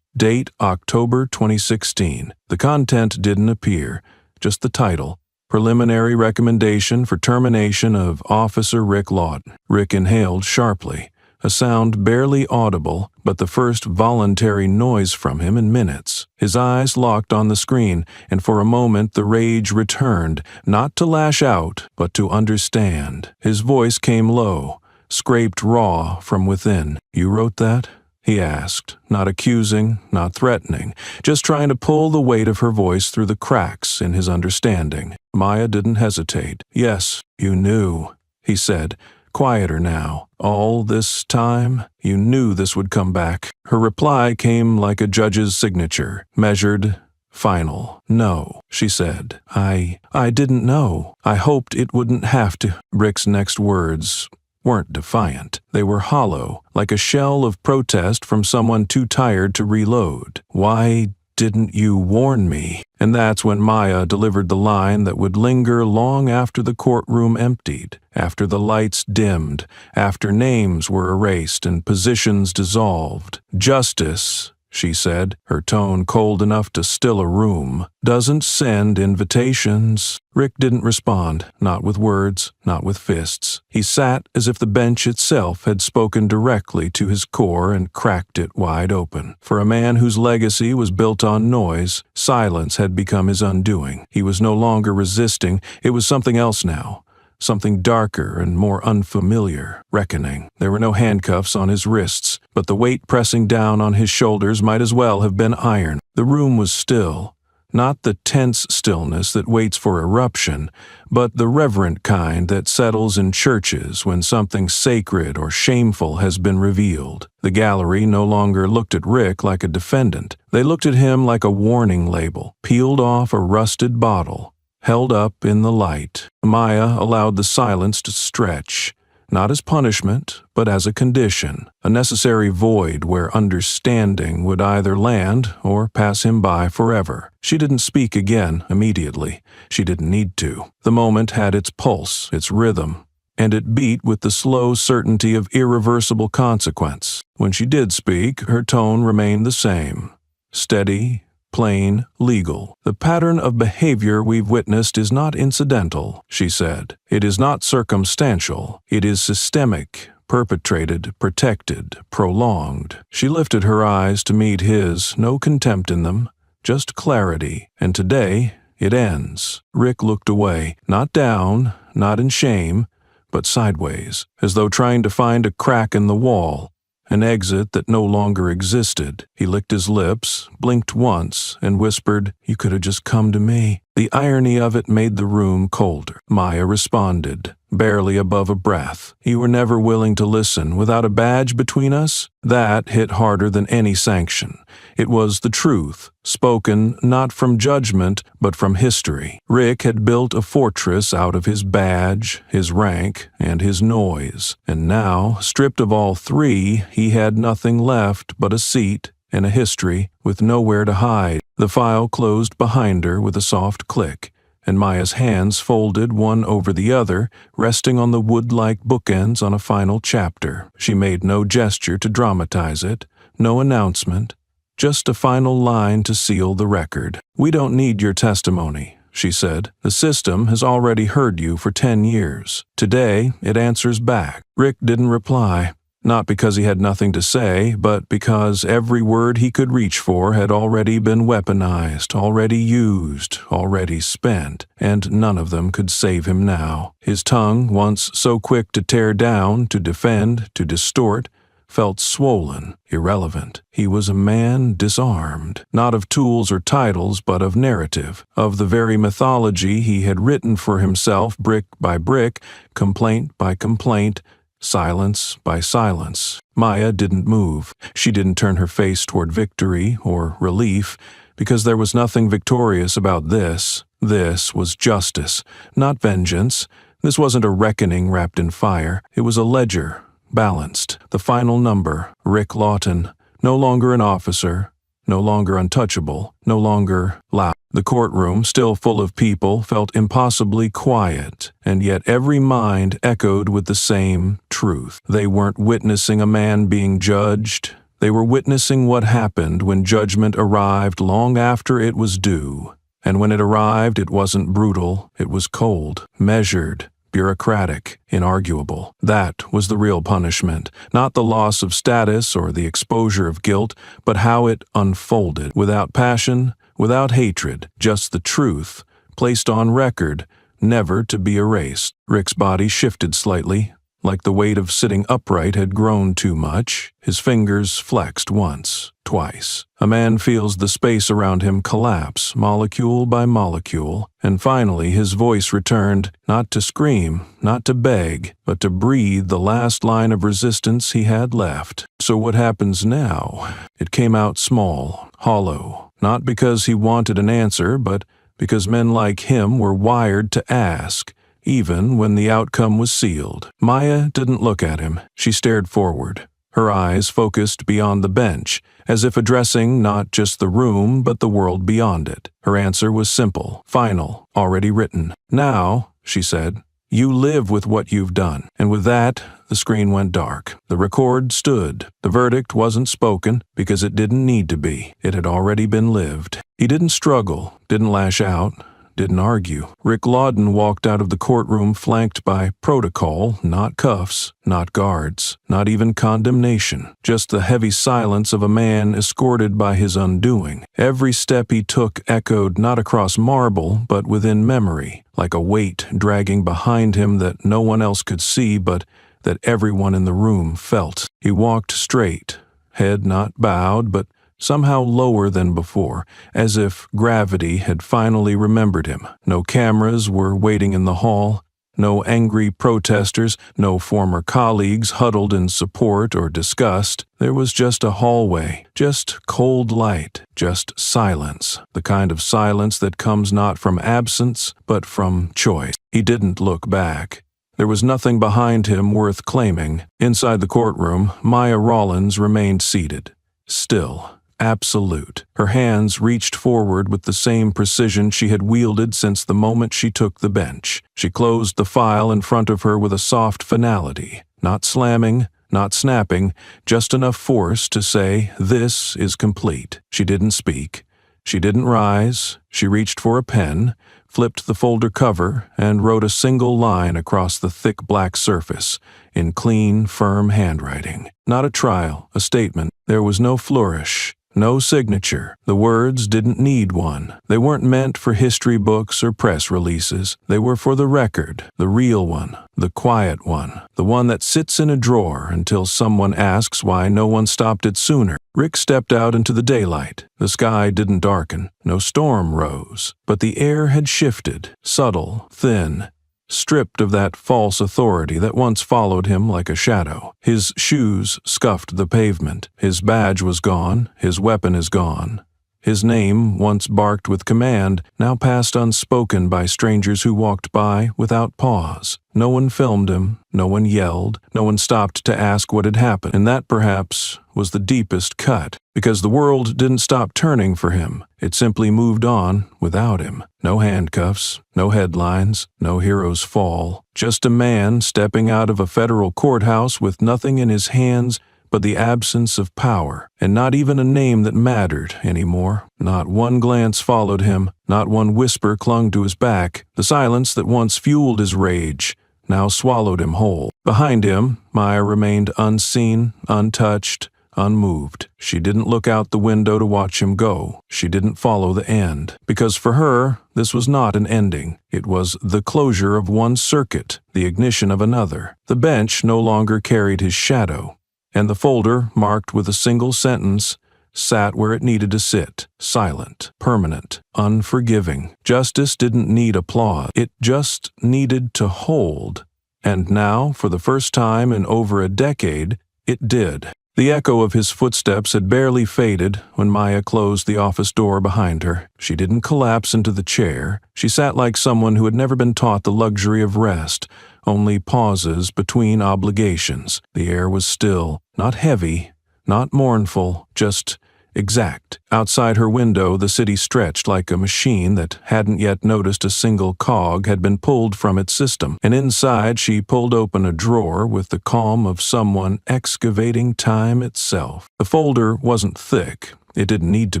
Date October 2016. The content didn't appear, just the title. Preliminary recommendation for termination of Officer Rick Lawton. Rick inhaled sharply, a sound barely audible, but the first voluntary noise from him in minutes. His eyes locked on the screen, and for a moment the rage returned, not to lash out, but to understand. His voice came low, scraped raw from within. "You wrote that?" he asked, not accusing, not threatening, just trying to pull the weight of her voice through the cracks in his understanding. Maya didn't hesitate. "Yes, you knew," he said, quieter now. "All this time, you knew this would come back." Her reply came like a judge's signature, measured, final. "No," she said. I didn't know. I hoped it wouldn't have to." Rick's next words weren't defiant. They were hollow, like a shell of protest from someone too tired to reload. "Why Didn't you warn me?" And that's when Maya delivered the line that would linger long after the courtroom emptied, after the lights dimmed, after names were erased and positions dissolved. "Justice," she said, her tone cold enough to still a room, "doesn't send invitations." Rick didn't respond, not with words, not with fists. He sat as if the bench itself had spoken directly to his core and cracked it wide open. For a man whose legacy was built on noise, silence had become his undoing. He was no longer resisting, it was something else now. Something darker and more unfamiliar, reckoning. There were no handcuffs on his wrists, but the weight pressing down on his shoulders might as well have been iron. The room was still, not the tense stillness that waits for eruption, but the reverent kind that settles in churches when something sacred or shameful has been revealed. The gallery no longer looked at Rick like a defendant. They looked at him like a warning label, peeled off a rusted bottle, held up in the light. Maya allowed the silence to stretch, not as punishment, but as a condition, a necessary void where understanding would either land or pass him by forever. She didn't speak again immediately. She didn't need to. The moment had its pulse, its rhythm, and it beat with the slow certainty of irreversible consequence. When she did speak, her tone remained the same, steady, plain, legal. "The pattern of behavior we've witnessed is not incidental," she said. "It is not circumstantial. It is systemic, perpetrated, protected, prolonged." She lifted her eyes to meet his, no contempt in them, just clarity. "And today, it ends." Rick looked away, not down, not in shame, but sideways, as though trying to find a crack in the wall. An exit that no longer existed. He licked his lips, blinked once, and whispered, "You could have just come to me." The irony of it made the room colder. Maya responded, barely above a breath. "You were never willing to listen without a badge between us?" That hit harder than any sanction. It was the truth, spoken not from judgment, but from history. Rick had built a fortress out of his badge, his rank, and his noise. And now, stripped of all three, he had nothing left but a seat and a history with nowhere to hide. The file closed behind her with a soft click, and Maya's hands folded one over the other, resting on the wood-like bookends on a final chapter. She made no gesture to dramatize it, no announcement, just a final line to seal the record. "We don't need your testimony," she said. "The system has already heard you for 10 years. Today, it answers back." Rick didn't reply. Not because he had nothing to say, but because every word he could reach for had already been weaponized, already used, already spent, and none of them could save him now. His tongue, once so quick to tear down, to defend, to distort, felt swollen, irrelevant. He was a man disarmed, not of tools or titles, but of narrative, of the very mythology he had written for himself brick by brick, complaint by complaint, silence by silence. Maya didn't move. She didn't turn her face toward victory or relief, because there was nothing victorious about this. This was justice, not vengeance. This wasn't a reckoning wrapped in fire. It was a ledger, balanced. The final number, Rick Lawton, no longer an officer, no longer untouchable, no longer loud. The courtroom, still full of people, felt impossibly quiet, and yet every mind echoed with the same truth. They weren't witnessing a man being judged. They were witnessing what happened when judgment arrived long after it was due. And when it arrived, it wasn't brutal, it was cold, measured, bureaucratic, inarguable. That was the real punishment, not the loss of status or the exposure of guilt, but how it unfolded, without passion, without hatred, just the truth, placed on record, never to be erased. Rick's body shifted slightly, like the weight of sitting upright had grown too much. His fingers flexed once, twice. A man feels the space around him collapse, molecule by molecule, and finally his voice returned, not to scream, not to beg, but to breathe the last line of resistance he had left. "So what happens now?" It came out small, hollow, not because he wanted an answer, but because men like him were wired to ask, even when the outcome was sealed. Maya didn't look at him. She stared forward, her eyes focused beyond the bench, as if addressing not just the room but the world beyond it. Her answer was simple, final, already written. "Now," she said, "you live with what you've done." And with that, the screen went dark. The record stood. The verdict wasn't spoken because it didn't need to be. It had already been lived. He didn't struggle, didn't lash out, didn't argue. Rick Lawton walked out of the courtroom flanked by protocol, not cuffs, not guards, not even condemnation, just the heavy silence of a man escorted by his undoing. Every step he took echoed not across marble, but within memory, like a weight dragging behind him that no one else could see, but that everyone in the room felt. He walked straight, head not bowed, but somehow lower than before, as if gravity had finally remembered him. No cameras were waiting in the hall, no angry protesters, no former colleagues huddled in support or disgust. There was just a hallway, just cold light, just silence, the kind of silence that comes not from absence, but from choice. He didn't look back. There was nothing behind him worth claiming. Inside the courtroom, Maya Rollins remained seated, still, absolute. Her hands reached forward with the same precision she had wielded since the moment she took the bench. She closed the file in front of her with a soft finality, not slamming, not snapping, just enough force to say, "This is complete." She didn't speak. She didn't rise. She reached for a pen, flipped the folder cover, and wrote a single line across the thick black surface, in clean, firm handwriting. Not a trial, a statement. There was no flourish, no signature. The words didn't need one. They weren't meant for history books or press releases. They were for the record, the real one, the quiet one, the one that sits in a drawer until someone asks why no one stopped it sooner. Rick stepped out into the daylight. The sky didn't darken. No storm rose. But the air had shifted, subtle, thin, stripped of that false authority that once followed him like a shadow. His shoes scuffed the pavement. His badge was gone. His weapon is gone. His name, once barked with command, now passed unspoken by strangers who walked by without pause. No one filmed him. No one yelled. No one stopped to ask what had happened. And that, perhaps, was the deepest cut, because the world didn't stop turning for him. It simply moved on without him. No handcuffs, no headlines, no hero's fall. Just a man stepping out of a federal courthouse with nothing in his hands but the absence of power, and not even a name that mattered anymore. Not one glance followed him, not one whisper clung to his back. The silence that once fueled his rage now swallowed him whole. Behind him, Maya remained unseen, untouched, unmoved. She didn't look out the window to watch him go. She didn't follow the end. Because for her, this was not an ending. It was the closure of one circuit, the ignition of another. The bench no longer carried his shadow, and the folder, marked with a single sentence, sat where it needed to sit, silent, permanent, unforgiving. Justice didn't need applause. It just needed to hold. And now, for the first time in over a decade, it did. The echo of his footsteps had barely faded when Maya closed the office door behind her. She didn't collapse into the chair. She sat like someone who had never been taught the luxury of rest, only pauses between obligations. The air was still, not heavy, not mournful, just exact. Outside her window, the city stretched like a machine that hadn't yet noticed a single cog had been pulled from its system. And inside, she pulled open a drawer with the calm of someone excavating time itself. The folder wasn't thick. It didn't need to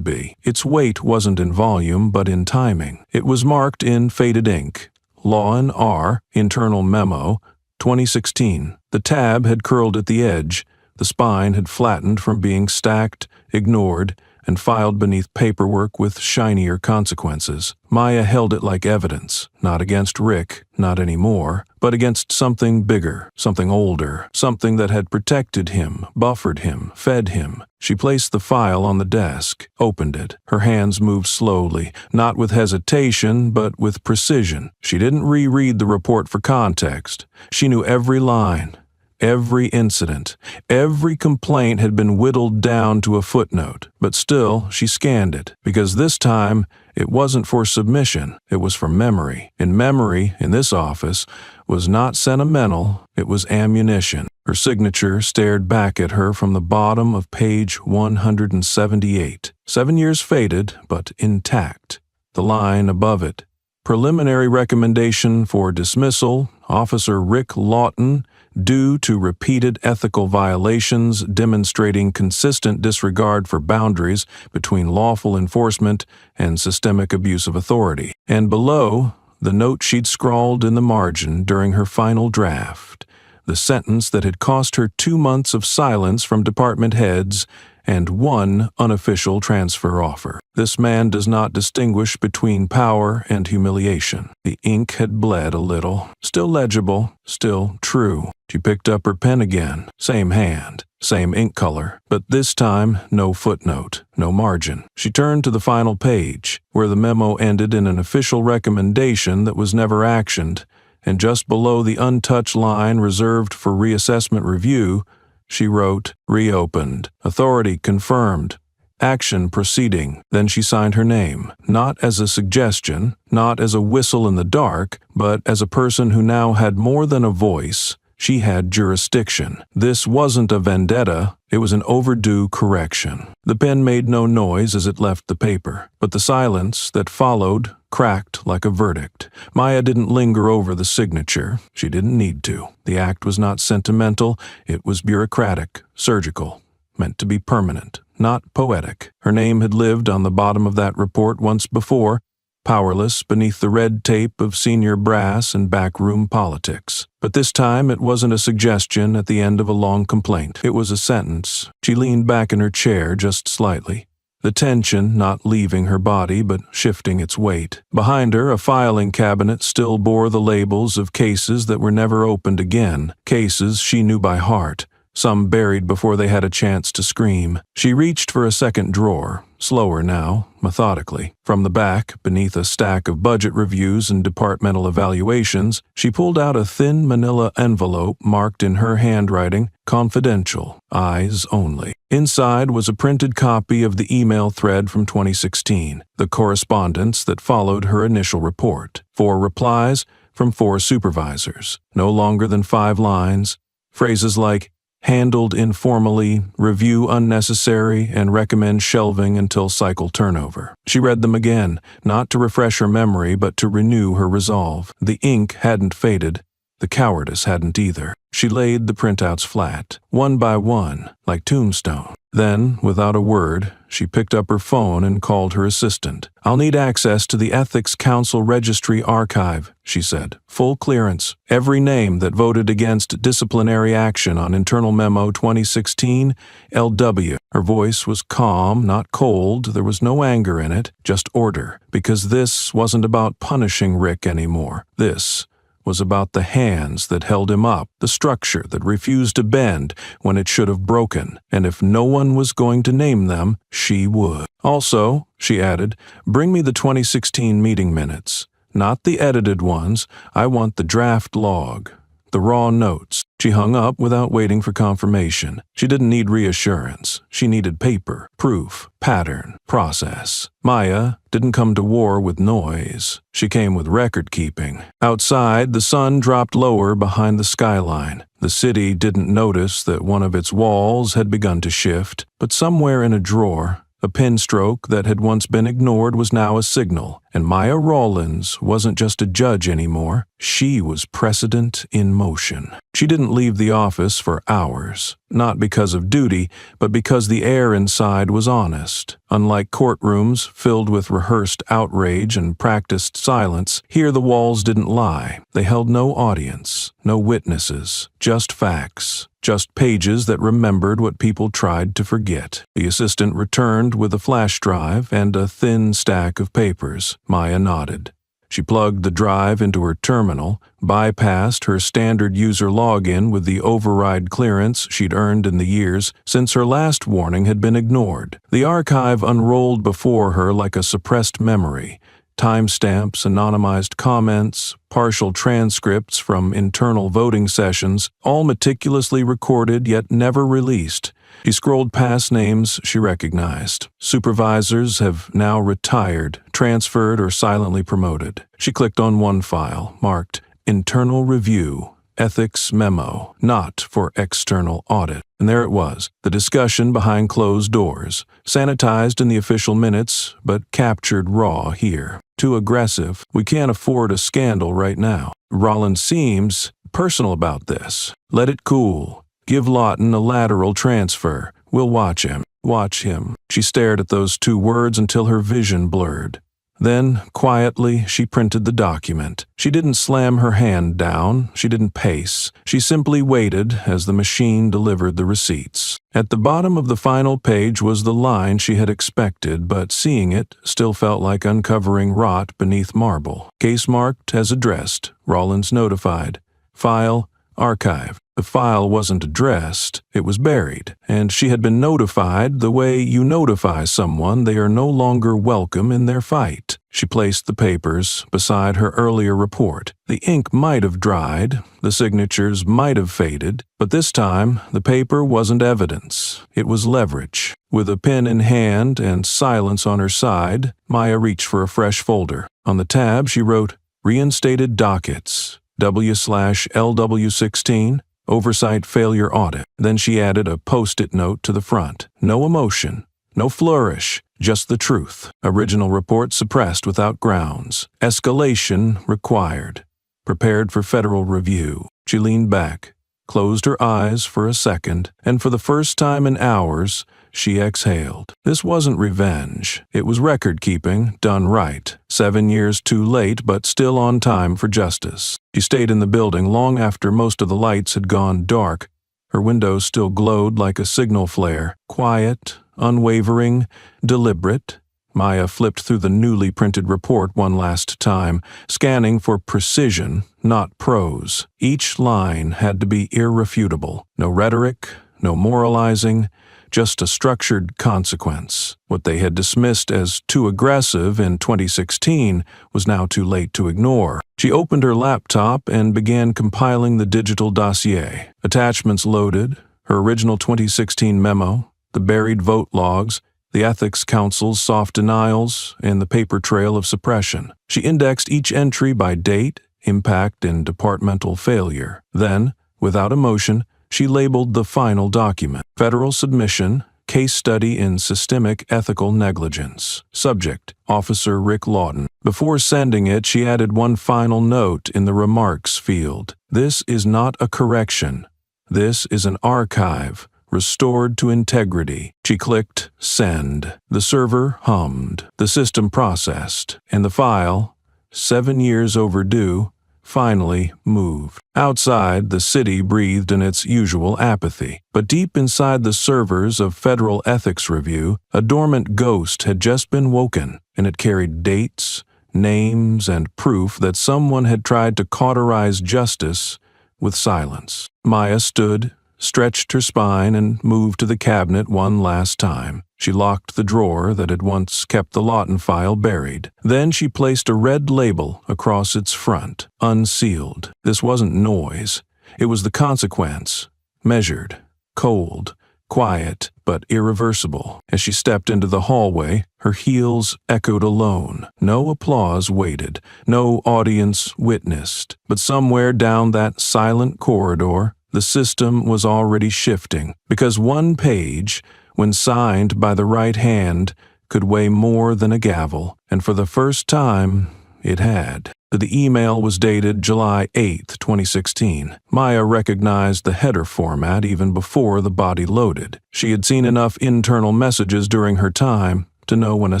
be. Its weight wasn't in volume, but in timing. It was marked in faded ink. Law and R, Internal Memo, 2016. The tab had curled at the edge. The spine had flattened from being stacked, ignored, and filed beneath paperwork with shinier consequences. Maya held it like evidence, not against Rick, not anymore, but against something bigger, something older, something that had protected him, buffered him, fed him. She placed the file on the desk, opened it. Her hands moved slowly, not with hesitation, but with precision. She didn't reread the report for context. She knew every line. Every incident, every complaint had been whittled down to a footnote, but still she scanned it, because this time It wasn't for submission, it was for memory. And memory, in this office, was not sentimental, it was ammunition. Her signature stared back at her from the bottom of page 178. 7 years faded, but intact. The line above it. Preliminary recommendation for dismissal, Officer Rick Lawton, due to repeated ethical violations demonstrating consistent disregard for boundaries between lawful enforcement and systemic abuse of authority. And below, the note she'd scrawled in the margin during her final draft, the sentence that had cost her 2 months of silence from department heads and 1 unofficial transfer offer. This man does not distinguish between power and humiliation. The ink had bled a little. Still legible, still true. She picked up her pen again. Same hand, same ink color, but this time no footnote, no margin. She turned to the final page, where the memo ended in an official recommendation that was never actioned, and just below the untouched line reserved for reassessment review, she wrote, "Reopened. Authority confirmed. Action proceeding." Then she signed her name, not as a suggestion, not as a whistle in the dark, but as a person who now had more than a voice. She had jurisdiction. This wasn't a vendetta, it was an overdue correction. The pen made no noise as it left the paper, but the silence that followed cracked like a verdict. Maya didn't linger over the signature. She didn't need to. The act was not sentimental, it was bureaucratic, surgical, meant to be permanent, not poetic. Her name had lived on the bottom of that report once before, powerless beneath the red tape of senior brass and backroom politics. But this time it wasn't a suggestion at the end of a long complaint. It was a sentence. She leaned back in her chair just slightly, the tension not leaving her body but shifting its weight. Behind her, a filing cabinet still bore the labels of cases that were never opened again, cases she knew by heart, some buried before they had a chance to scream. She reached for a second drawer, slower now, methodically. From the back, beneath a stack of budget reviews and departmental evaluations, she pulled out a thin manila envelope marked in her handwriting, "Confidential, eyes only." Inside was a printed copy of the email thread from 2016, the correspondence that followed her initial report. 4 replies from 4 supervisors, no longer than 5 lines. Phrases like, "handled informally, review unnecessary, and recommend shelving until cycle turnover." She read them again, not to refresh her memory but to renew her resolve. The ink hadn't faded. The cowardice hadn't either. She laid the printouts flat, one by one, like tombstone. Then, without a word, she picked up her phone and called her assistant. "I'll need access to the Ethics Council Registry Archive," she said. "Full clearance. Every name that voted against disciplinary action on Internal Memo 2016, LW." Her voice was calm, not cold. There was no anger in it, just order. Because this wasn't about punishing Rick anymore. This was about the hands that held him up, the structure that refused to bend when it should have broken, and if no one was going to name them, she would. "Also," she added, "bring me the 2016 meeting minutes. Not the edited ones, I want the draft log, the raw notes." She hung up without waiting for confirmation. She didn't need reassurance. She needed paper, proof, pattern, process. Maya didn't come to war with noise. She came with record-keeping. Outside, the sun dropped lower behind the skyline. The city didn't notice that one of its walls had begun to shift, but somewhere in a drawer, a pen stroke that had once been ignored was now a signal, and Maya Rawlins wasn't just a judge anymore. She was precedent in motion. She didn't leave the office for hours, not because of duty, but because the air inside was honest. Unlike courtrooms filled with rehearsed outrage and practiced silence, here the walls didn't lie. They held no audience, no witnesses, just facts. Just pages that remembered what people tried to forget. The assistant returned with a flash drive and a thin stack of papers. Maya nodded. She plugged the drive into her terminal, bypassed her standard user login with the override clearance she'd earned in the years since her last warning had been ignored. The archive unrolled before her like a suppressed memory, timestamps, anonymized comments, partial transcripts from internal voting sessions, all meticulously recorded yet never released. She scrolled past names she recognized. Supervisors have now retired, transferred, or silently promoted. She clicked on one file, marked Internal Review, Ethics Memo, not for external audit. And there it was, the discussion behind closed doors, sanitized in the official minutes, but captured raw here. Too aggressive. We can't afford a scandal right now. Rollins seems personal about this. Let it cool. Give Lawton a lateral transfer. We'll watch him. Watch him. She stared at those two words until her vision blurred. Then, quietly, she printed the document. She didn't slam her hand down. She didn't pace. She simply waited as the machine delivered the receipts. At the bottom of the final page was the line she had expected, but seeing it still felt like uncovering rot beneath marble. Case marked as addressed. Rollins notified. File, archive. The file wasn't addressed, it was buried, and she had been notified the way you notify someone they are no longer welcome in their fight. She placed the papers beside her earlier report. The ink might have dried, the signatures might have faded, but this time the paper wasn't evidence, it was leverage. With a pen in hand and silence on her side, Maya reached for a fresh folder. On the tab she wrote, Reinstated Dockets, W/LW16, Oversight Failure Audit. Then she added a post-it note to the front. No emotion, no flourish, just the truth. Original report suppressed without grounds. Escalation required. Prepared for federal review. She leaned back, closed her eyes for a second, and for the first time in hours, she exhaled. This wasn't revenge. It was record-keeping, done right. 7 years too late, but still on time for justice. She stayed in the building long after most of the lights had gone dark. Her windows still glowed like a signal flare. Quiet, unwavering, deliberate. Maya flipped through the newly printed report one last time, scanning for precision, not prose. Each line had to be irrefutable. No rhetoric, no moralizing, just a structured consequence. What they had dismissed as too aggressive in 2016 was now too late to ignore. She opened her laptop and began compiling the digital dossier. Attachments loaded, her original 2016 memo, the buried vote logs, the Ethics Council's soft denials, and the paper trail of suppression. She indexed each entry by date, impact, and departmental failure. Then, without emotion, she labeled the final document. Federal Submission, Case Study in Systemic Ethical Negligence. Subject, Officer Rick Lawton. Before sending it, she added one final note in the remarks field. This is not a correction. This is an archive, restored to integrity. She clicked Send. The server hummed. The system processed. And the file, 7 years overdue, finally moved. Outside, the city breathed in its usual apathy. But deep inside the servers of Federal Ethics Review, a dormant ghost had just been woken, and it carried dates, names, and proof that someone had tried to cauterize justice with silence. Maya stood, stretched her spine, and moved to the cabinet one last time. She locked the drawer that had once kept the Lawton file buried. Then she placed a red label across its front, unsealed. This wasn't noise. It was the consequence. Measured, cold, quiet, but irreversible. As she stepped into the hallway, her heels echoed alone. No applause waited. No audience witnessed. But somewhere down that silent corridor, the system was already shifting, because one page, when signed by the right hand, could weigh more than a gavel, and for the first time, it had. The email was dated July 8, 2016. Maya recognized the header format even before the body loaded. She had seen enough internal messages during her time to know when a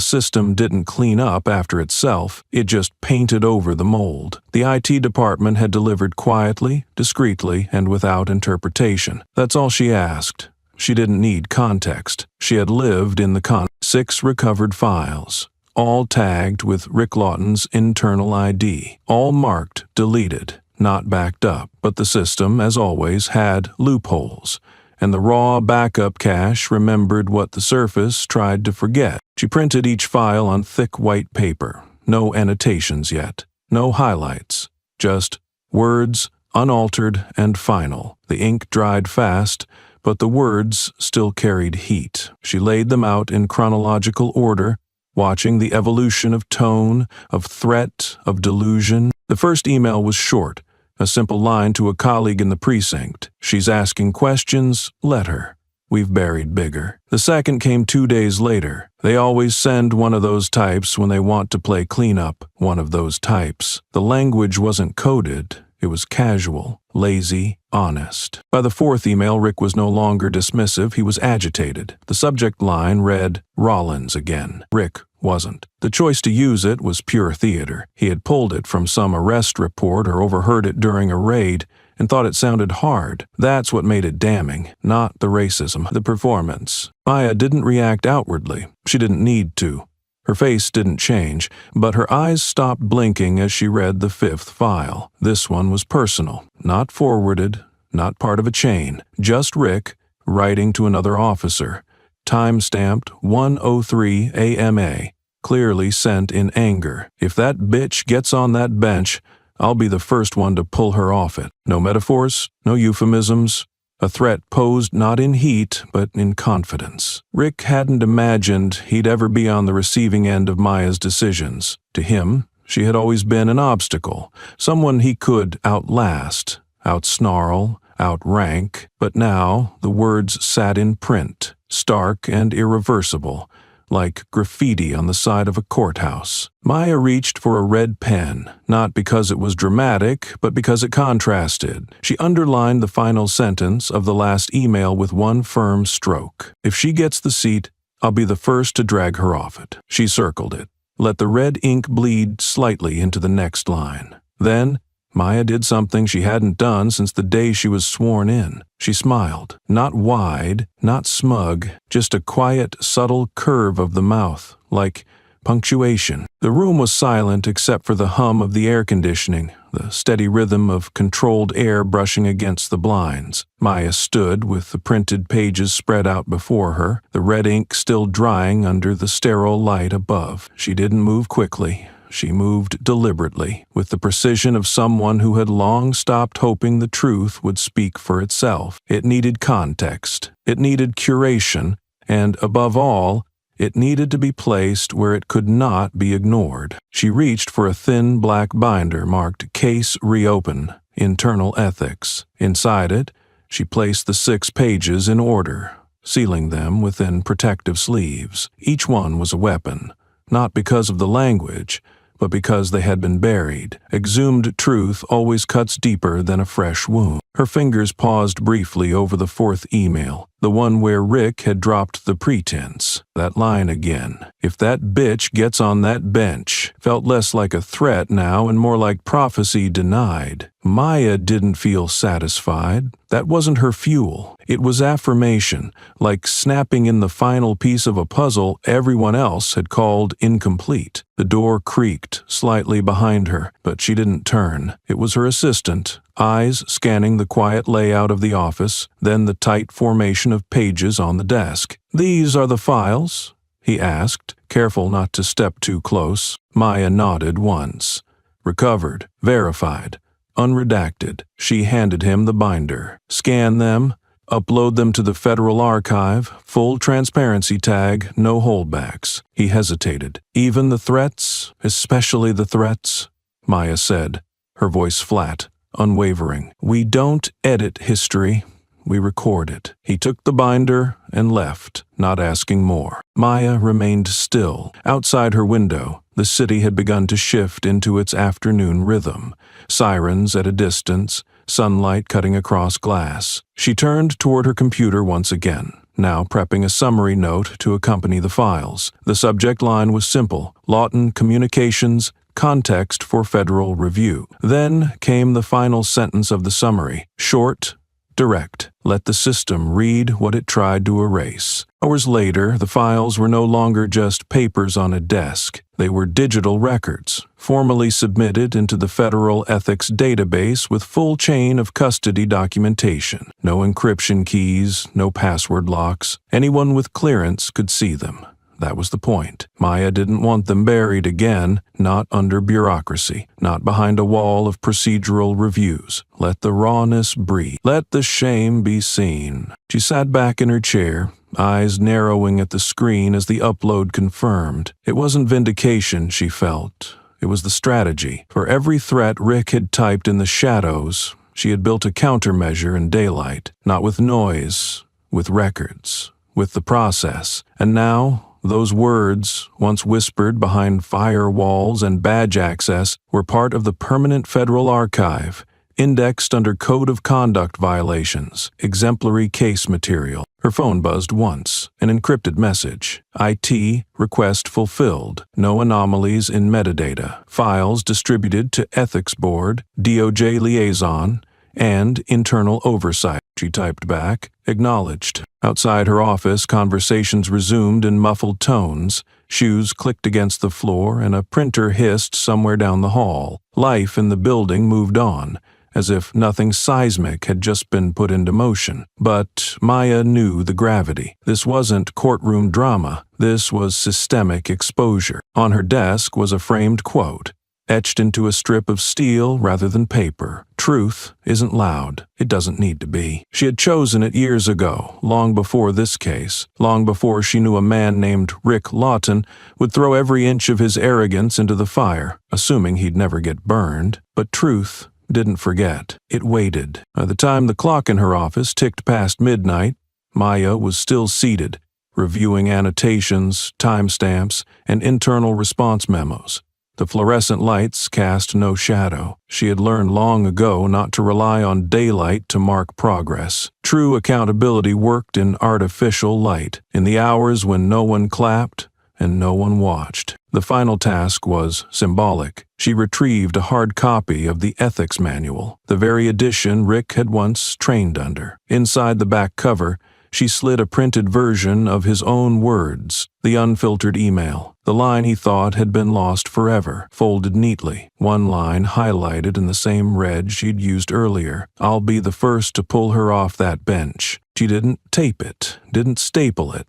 system didn't clean up after itself, it just painted over the mold. The IT department had delivered quietly, discreetly, and without interpretation. That's all she asked. She didn't need context. She had lived in the 6 recovered files, all tagged with Rick Lawton's internal ID, all marked deleted, not backed up. But the system, as always, had loopholes, and the raw backup cache remembered what the surface tried to forget. She printed each file on thick white paper, No annotations yet. No highlights. Just words, unaltered and final. The ink dried fast, but the words still carried heat. She laid them out in chronological order, watching the evolution of tone, of threat, of delusion. The first email was short, a simple line to a colleague in the precinct. She's asking questions, let her. We've buried bigger. The second came 2 days later. They always send one of those types when they want to play cleanup, one of those types. The language wasn't coded. It was casual, lazy, honest. By the fourth email, Rick was no longer dismissive, he was agitated. The subject line read, Rollins again. Rick wasn't. The choice to use it was pure theater. He had pulled it from some arrest report or overheard it during a raid and thought it sounded hard. That's what made it damning, not the racism, the performance. Maya didn't react outwardly. She didn't need to. Her face didn't change, but her eyes stopped blinking as she read the fifth file. This one was personal, not forwarded, not part of a chain. Just Rick, writing to another officer. Time-stamped 1:03 AMA, clearly sent in anger. If that bitch gets on that bench, I'll be the first one to pull her off it. No metaphors, no euphemisms. A threat posed not in heat, but in confidence. Rick hadn't imagined he'd ever be on the receiving end of Maya's decisions. To him, she had always been an obstacle, someone he could outlast, outsnarl, outrank. But now the words sat in print, stark and irreversible, like graffiti on the side of a courthouse. Maya reached for a red pen, not because it was dramatic, but because it contrasted. She underlined the final sentence of the last email with one firm stroke. If she gets the seat, I'll be the first to drag her off it. She circled it. Let the red ink bleed slightly into the next line. Then, Maya did something she hadn't done since the day she was sworn in. She smiled. Not wide, not smug, just a quiet, subtle curve of the mouth, like punctuation. The room was silent except for the hum of the air conditioning, the steady rhythm of controlled air brushing against the blinds. Maya stood with the printed pages spread out before her, the red ink still drying under the sterile light above. She didn't move quickly. She moved deliberately, with the precision of someone who had long stopped hoping the truth would speak for itself. It needed context, it needed curation, and above all, it needed to be placed where it could not be ignored. She reached for a thin black binder marked Case Reopen, Internal Ethics. Inside it, she placed the 6 pages in order, sealing them within protective sleeves. Each one was a weapon, not because of the language, but because they had been buried. Exhumed truth always cuts deeper than a fresh wound. Her fingers paused briefly over the fourth email, the one where Rick had dropped the pretense. That line again. If that bitch gets on that bench, felt less like a threat now and more like prophecy denied. Maya didn't feel satisfied. That wasn't her fuel. It was affirmation, like snapping in the final piece of a puzzle everyone else had called incomplete. The door creaked slightly behind her, but she didn't turn. It was her assistant, eyes scanning the quiet layout of the office, then the tight formation of pages on the desk. "These are the files?" he asked, careful not to step too close. Maya nodded once. Recovered, verified, unredacted. She handed him the binder. "Scan them, upload them to the Federal Archive, full transparency tag, no holdbacks." He hesitated. "Even the threats, especially the threats?" Maya said, her voice flat, unwavering. "We don't edit history, we record it." He took the binder and left, not asking more. Maya remained still. Outside her window, the city had begun to shift into its afternoon rhythm. Sirens at a distance, sunlight cutting across glass. She turned toward her computer once again, now prepping a summary note to accompany the files. The subject line was simple: Lawton Communications, context for federal review. Then came the final sentence of the summary. Short, direct. Let the system read what it tried to erase. Hours later, the files were no longer just papers on a desk. They were digital records, formally submitted into the Federal Ethics Database with full chain of custody documentation. No encryption keys, no password locks. Anyone with clearance could see them. That was the point. Maya didn't want them buried again, not under bureaucracy, not behind a wall of procedural reviews. Let the rawness breathe. Let the shame be seen. She sat back in her chair, eyes narrowing at the screen as the upload confirmed. It wasn't vindication she felt. It was the strategy. For every threat Rick had typed in the shadows, she had built a countermeasure in daylight, not with noise, with records, with the process. And now, those words, once whispered behind firewalls and badge access, were part of the permanent federal archive, indexed under Code of Conduct violations, exemplary case material. Her phone buzzed once, an encrypted message. IT, request fulfilled. No anomalies in metadata. Files distributed to Ethics Board, DOJ Liaison, and Internal Oversight. She typed back, acknowledged. Outside her office, conversations resumed in muffled tones. Shoes clicked against the floor, and a printer hissed somewhere down the hall. Life in the building moved on, as if nothing seismic had just been put into motion. But Maya knew the gravity. This wasn't courtroom drama. This was systemic exposure. On her desk was a framed quote, etched into a strip of steel rather than paper. Truth isn't loud. It doesn't need to be. She had chosen it years ago, long before this case, long before she knew a man named Rick Lawton would throw every inch of his arrogance into the fire, assuming he'd never get burned. But truth didn't forget. It waited. By the time the clock in her office ticked past midnight, Maya was still seated, reviewing annotations, timestamps, and internal response memos. The fluorescent lights cast no shadow. She had learned long ago not to rely on daylight to mark progress. True accountability worked in artificial light, in the hours when no one clapped and no one watched. The final task was symbolic. She retrieved a hard copy of the ethics manual, the very edition Rick had once trained under. Inside the back cover, she slid a printed version of his own words, the unfiltered email, the line he thought had been lost forever, folded neatly, one line highlighted in the same red she'd used earlier. I'll be the first to pull her off that bench. She didn't tape it, didn't staple it,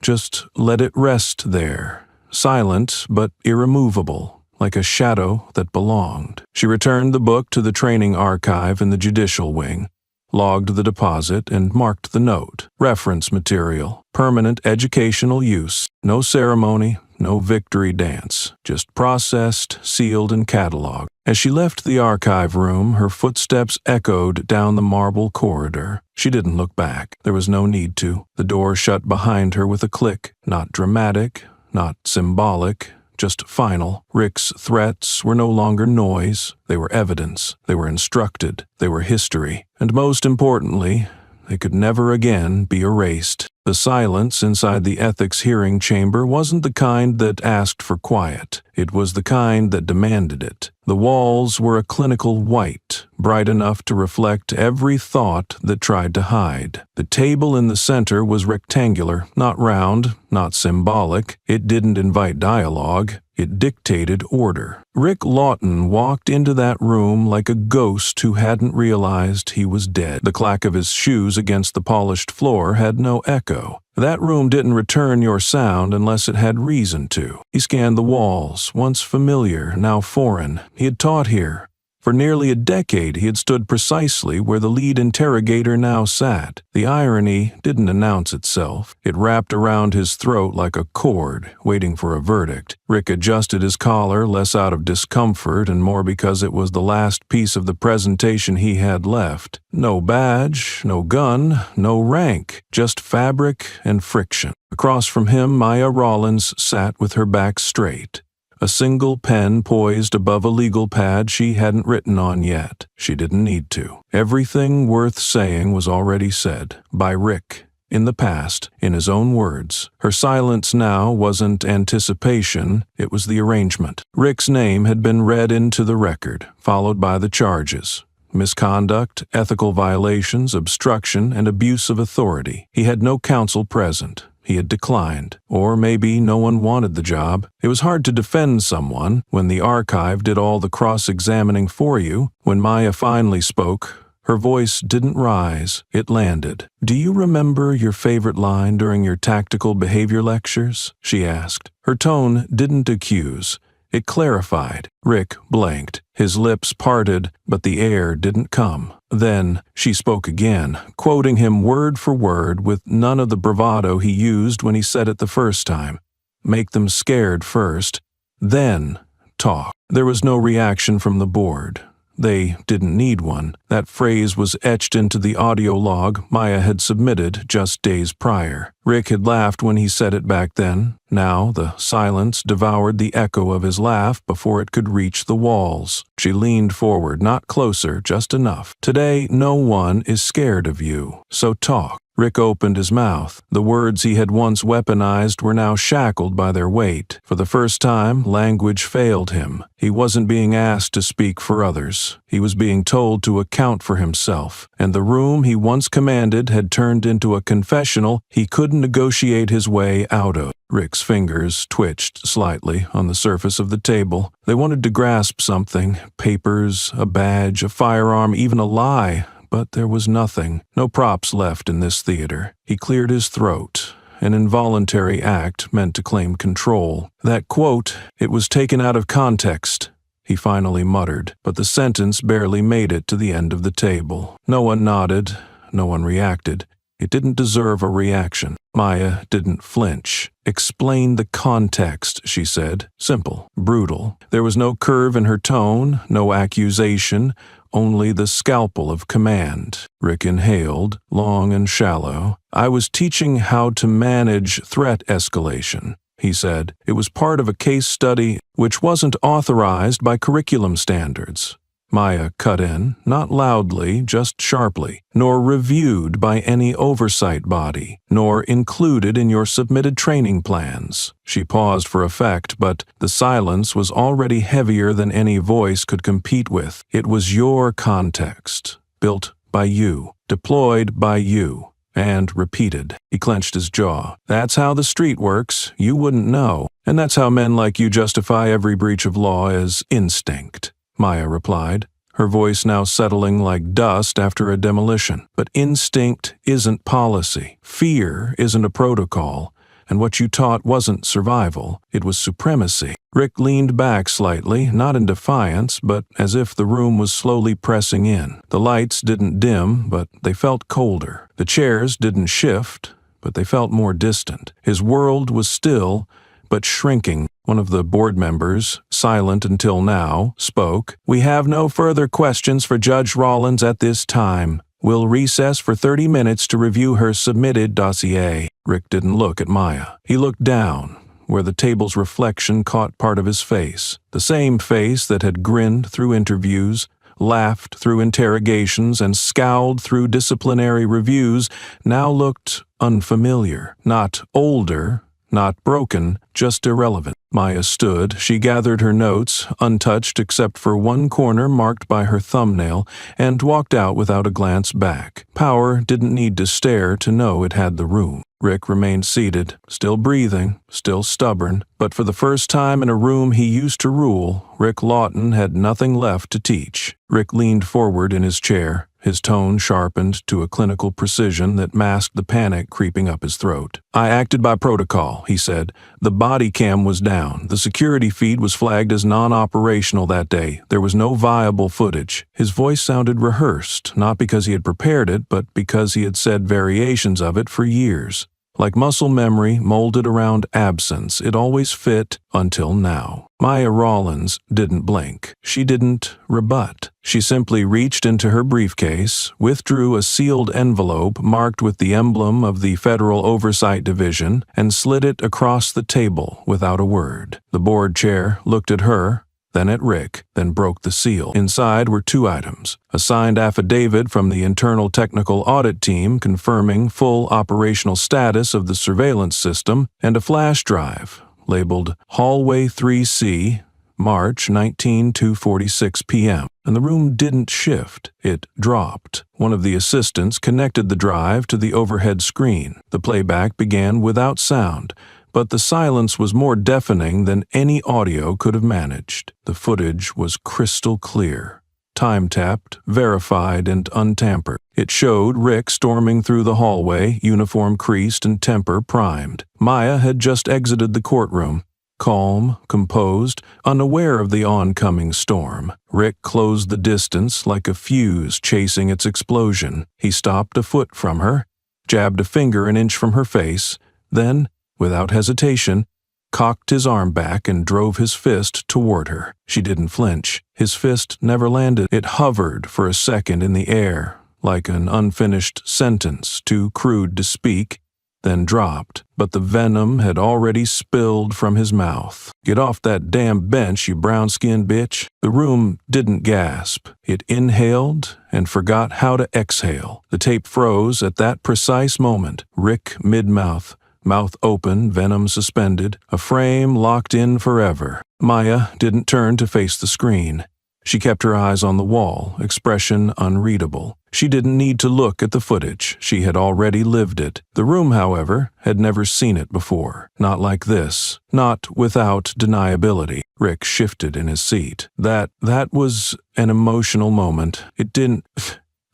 just let it rest there, silent but irremovable, like a shadow that belonged. She returned the book to the training archive in the judicial wing, logged the deposit, and marked the note. Reference material, permanent educational use, no ceremony, no victory dance, just processed, sealed, and cataloged. As she left the archive room, her footsteps echoed down the marble corridor. She didn't look back. There was no need to. The door shut behind her with a click, not dramatic, not symbolic, just final. Rick's threats were no longer noise. They were evidence. They were instructed. They were history. And most importantly, they could never again be erased. The silence inside the ethics hearing chamber wasn't the kind that asked for quiet. It was the kind that demanded it. The walls were a clinical white, bright enough to reflect every thought that tried to hide. The table in the center was rectangular, not round, not symbolic. It didn't invite dialogue. It dictated order. Rick Lawton walked into that room like a ghost who hadn't realized he was dead. The clack of his shoes against the polished floor had no echo. That room didn't return your sound unless it had reason to. He scanned the walls, once familiar, now foreign. He had taught here. For nearly a decade, he had stood precisely where the lead interrogator now sat. The irony didn't announce itself. It wrapped around his throat like a cord, waiting for a verdict. Rick adjusted his collar, less out of discomfort and more because it was the last piece of the presentation he had left. No badge, no gun, no rank, just fabric and friction. Across from him, Maya Rollins sat with her back straight. A single pen poised above a legal pad she hadn't written on yet. She didn't need to. Everything worth saying was already said, by Rick, in the past, in his own words. Her silence now wasn't anticipation, it was the arrangement. Rick's name had been read into the record, followed by the charges. Misconduct, ethical violations, obstruction, and abuse of authority. He had no counsel present. He had declined, or maybe no one wanted the job. It was hard to defend someone when the archive did all the cross-examining for you. When Maya finally spoke, Her voice didn't rise, it landed. "Do you remember your favorite line during your tactical behavior lectures?" she asked. Her tone didn't accuse. It clarified. Rick blanked. His lips parted, but the air didn't come. Then she spoke again, quoting him word for word with none of the bravado he used when he said it the first time. "Make them scared first, then talk." There was no reaction from the board. They didn't need one. That phrase was etched into the audio log Maya had submitted just days prior. Rick had laughed when he said it back then. Now the silence devoured the echo of his laugh before it could reach the walls. She leaned forward, not closer, just enough. "Today, no one is scared of you, so talk." Rick opened his mouth. The words he had once weaponized were now shackled by their weight. For the first time, language failed him. He wasn't being asked to speak for others. He was being told to account for himself. And the room he once commanded had turned into a confessional he couldn't negotiate his way out of. Rick's fingers twitched slightly on the surface of the table. They wanted to grasp something: papers, a badge, a firearm, even a lie. But there was nothing, no props left in this theater. He cleared his throat, an involuntary act meant to claim control. That quote, it was taken out of context, he finally muttered, but the sentence barely made it to the end of the table. No one nodded, no one reacted. It didn't deserve a reaction. Maya didn't flinch. "Explain the context," she said. Simple, brutal. There was no curve in her tone, no accusation, only the scalpel of command. Rick inhaled, long and shallow. "I was teaching how to manage threat escalation," he said. "It was part of a case study which wasn't authorized by curriculum standards." Maya cut in, not loudly, just sharply. "Nor reviewed by any oversight body, nor included in your submitted training plans." She paused for effect, but the silence was already heavier than any voice could compete with. "It was your context, built by you, deployed by you, and repeated." He clenched his jaw. "That's how the street works. You wouldn't know. And that's how men like you justify every breach of law as instinct." Maya replied, her voice now settling like dust after a demolition. "But instinct isn't policy. Fear isn't a protocol. And what you taught wasn't survival, it was supremacy." Rick leaned back slightly, not in defiance, but as if the room was slowly pressing in. The lights didn't dim, but they felt colder. The chairs didn't shift, but they felt more distant. His world was still, but shrinking. One of the board members, silent until now, spoke. "We have no further questions for Judge Rollins at this time. We'll recess for 30 minutes to review her submitted dossier." Rick didn't look at Maya. He looked down, where the table's reflection caught part of his face. The same face that had grinned through interviews, laughed through interrogations, and scowled through disciplinary reviews now looked unfamiliar. Not older, not broken, just irrelevant. Maya stood. She gathered her notes, untouched except for one corner marked by her thumbnail, and walked out without a glance back. Power didn't need to stare to know it had the room. Rick remained seated, still breathing, still stubborn, but for the first time in a room he used to rule, Rick Lawton had nothing left to teach. Rick leaned forward in his chair, his tone sharpened to a clinical precision that masked the panic creeping up his throat. "I acted by protocol," he said. "The body cam was down. The security feed was flagged as non-operational that day. There was no viable footage." His voice sounded rehearsed, not because he had prepared it, but because he had said variations of it for years. Like muscle memory molded around absence, it always fit until now. Maya Rollins didn't blink. She didn't rebut. She simply reached into her briefcase, withdrew a sealed envelope marked with the emblem of the Federal Oversight Division, and slid it across the table without a word. The board chair looked at her, then at Rick, then broke the seal. Inside were 2 items: a signed affidavit from the internal technical audit team confirming full operational status of the surveillance system, and a flash drive labeled Hallway 3C, March 19, 2:46 p.m. And the room didn't shift, it dropped. One of the assistants connected the drive to the overhead screen. The playback began without sound, but the silence was more deafening than any audio could have managed. The footage was crystal clear. time-tapped, verified, and untampered. It showed Rick storming through the hallway, uniform creased and temper primed. Maya had just exited the courtroom, calm, composed, unaware of the oncoming storm. Rick closed the distance like a fuse chasing its explosion. He stopped a foot from her, jabbed a finger an inch from her face, then, without hesitation, cocked his arm back and drove his fist toward her. She didn't flinch. His fist never landed. It hovered for a second in the air, like an unfinished sentence too crude to speak, then dropped. But the venom had already spilled from his mouth. "Get off that damn bench, you brown-skinned bitch." The room didn't gasp. It inhaled and forgot how to exhale. The tape froze at that precise moment. Rick mid-mouth, mouth open, venom suspended, a frame locked in forever. Maya didn't turn to face the screen. She kept her eyes on the wall, expression unreadable. She didn't need to look at the footage. She had already lived it. The room, however, had never seen it before. Not like this. Not without deniability. Rick shifted in his seat. That was an emotional moment. It didn't...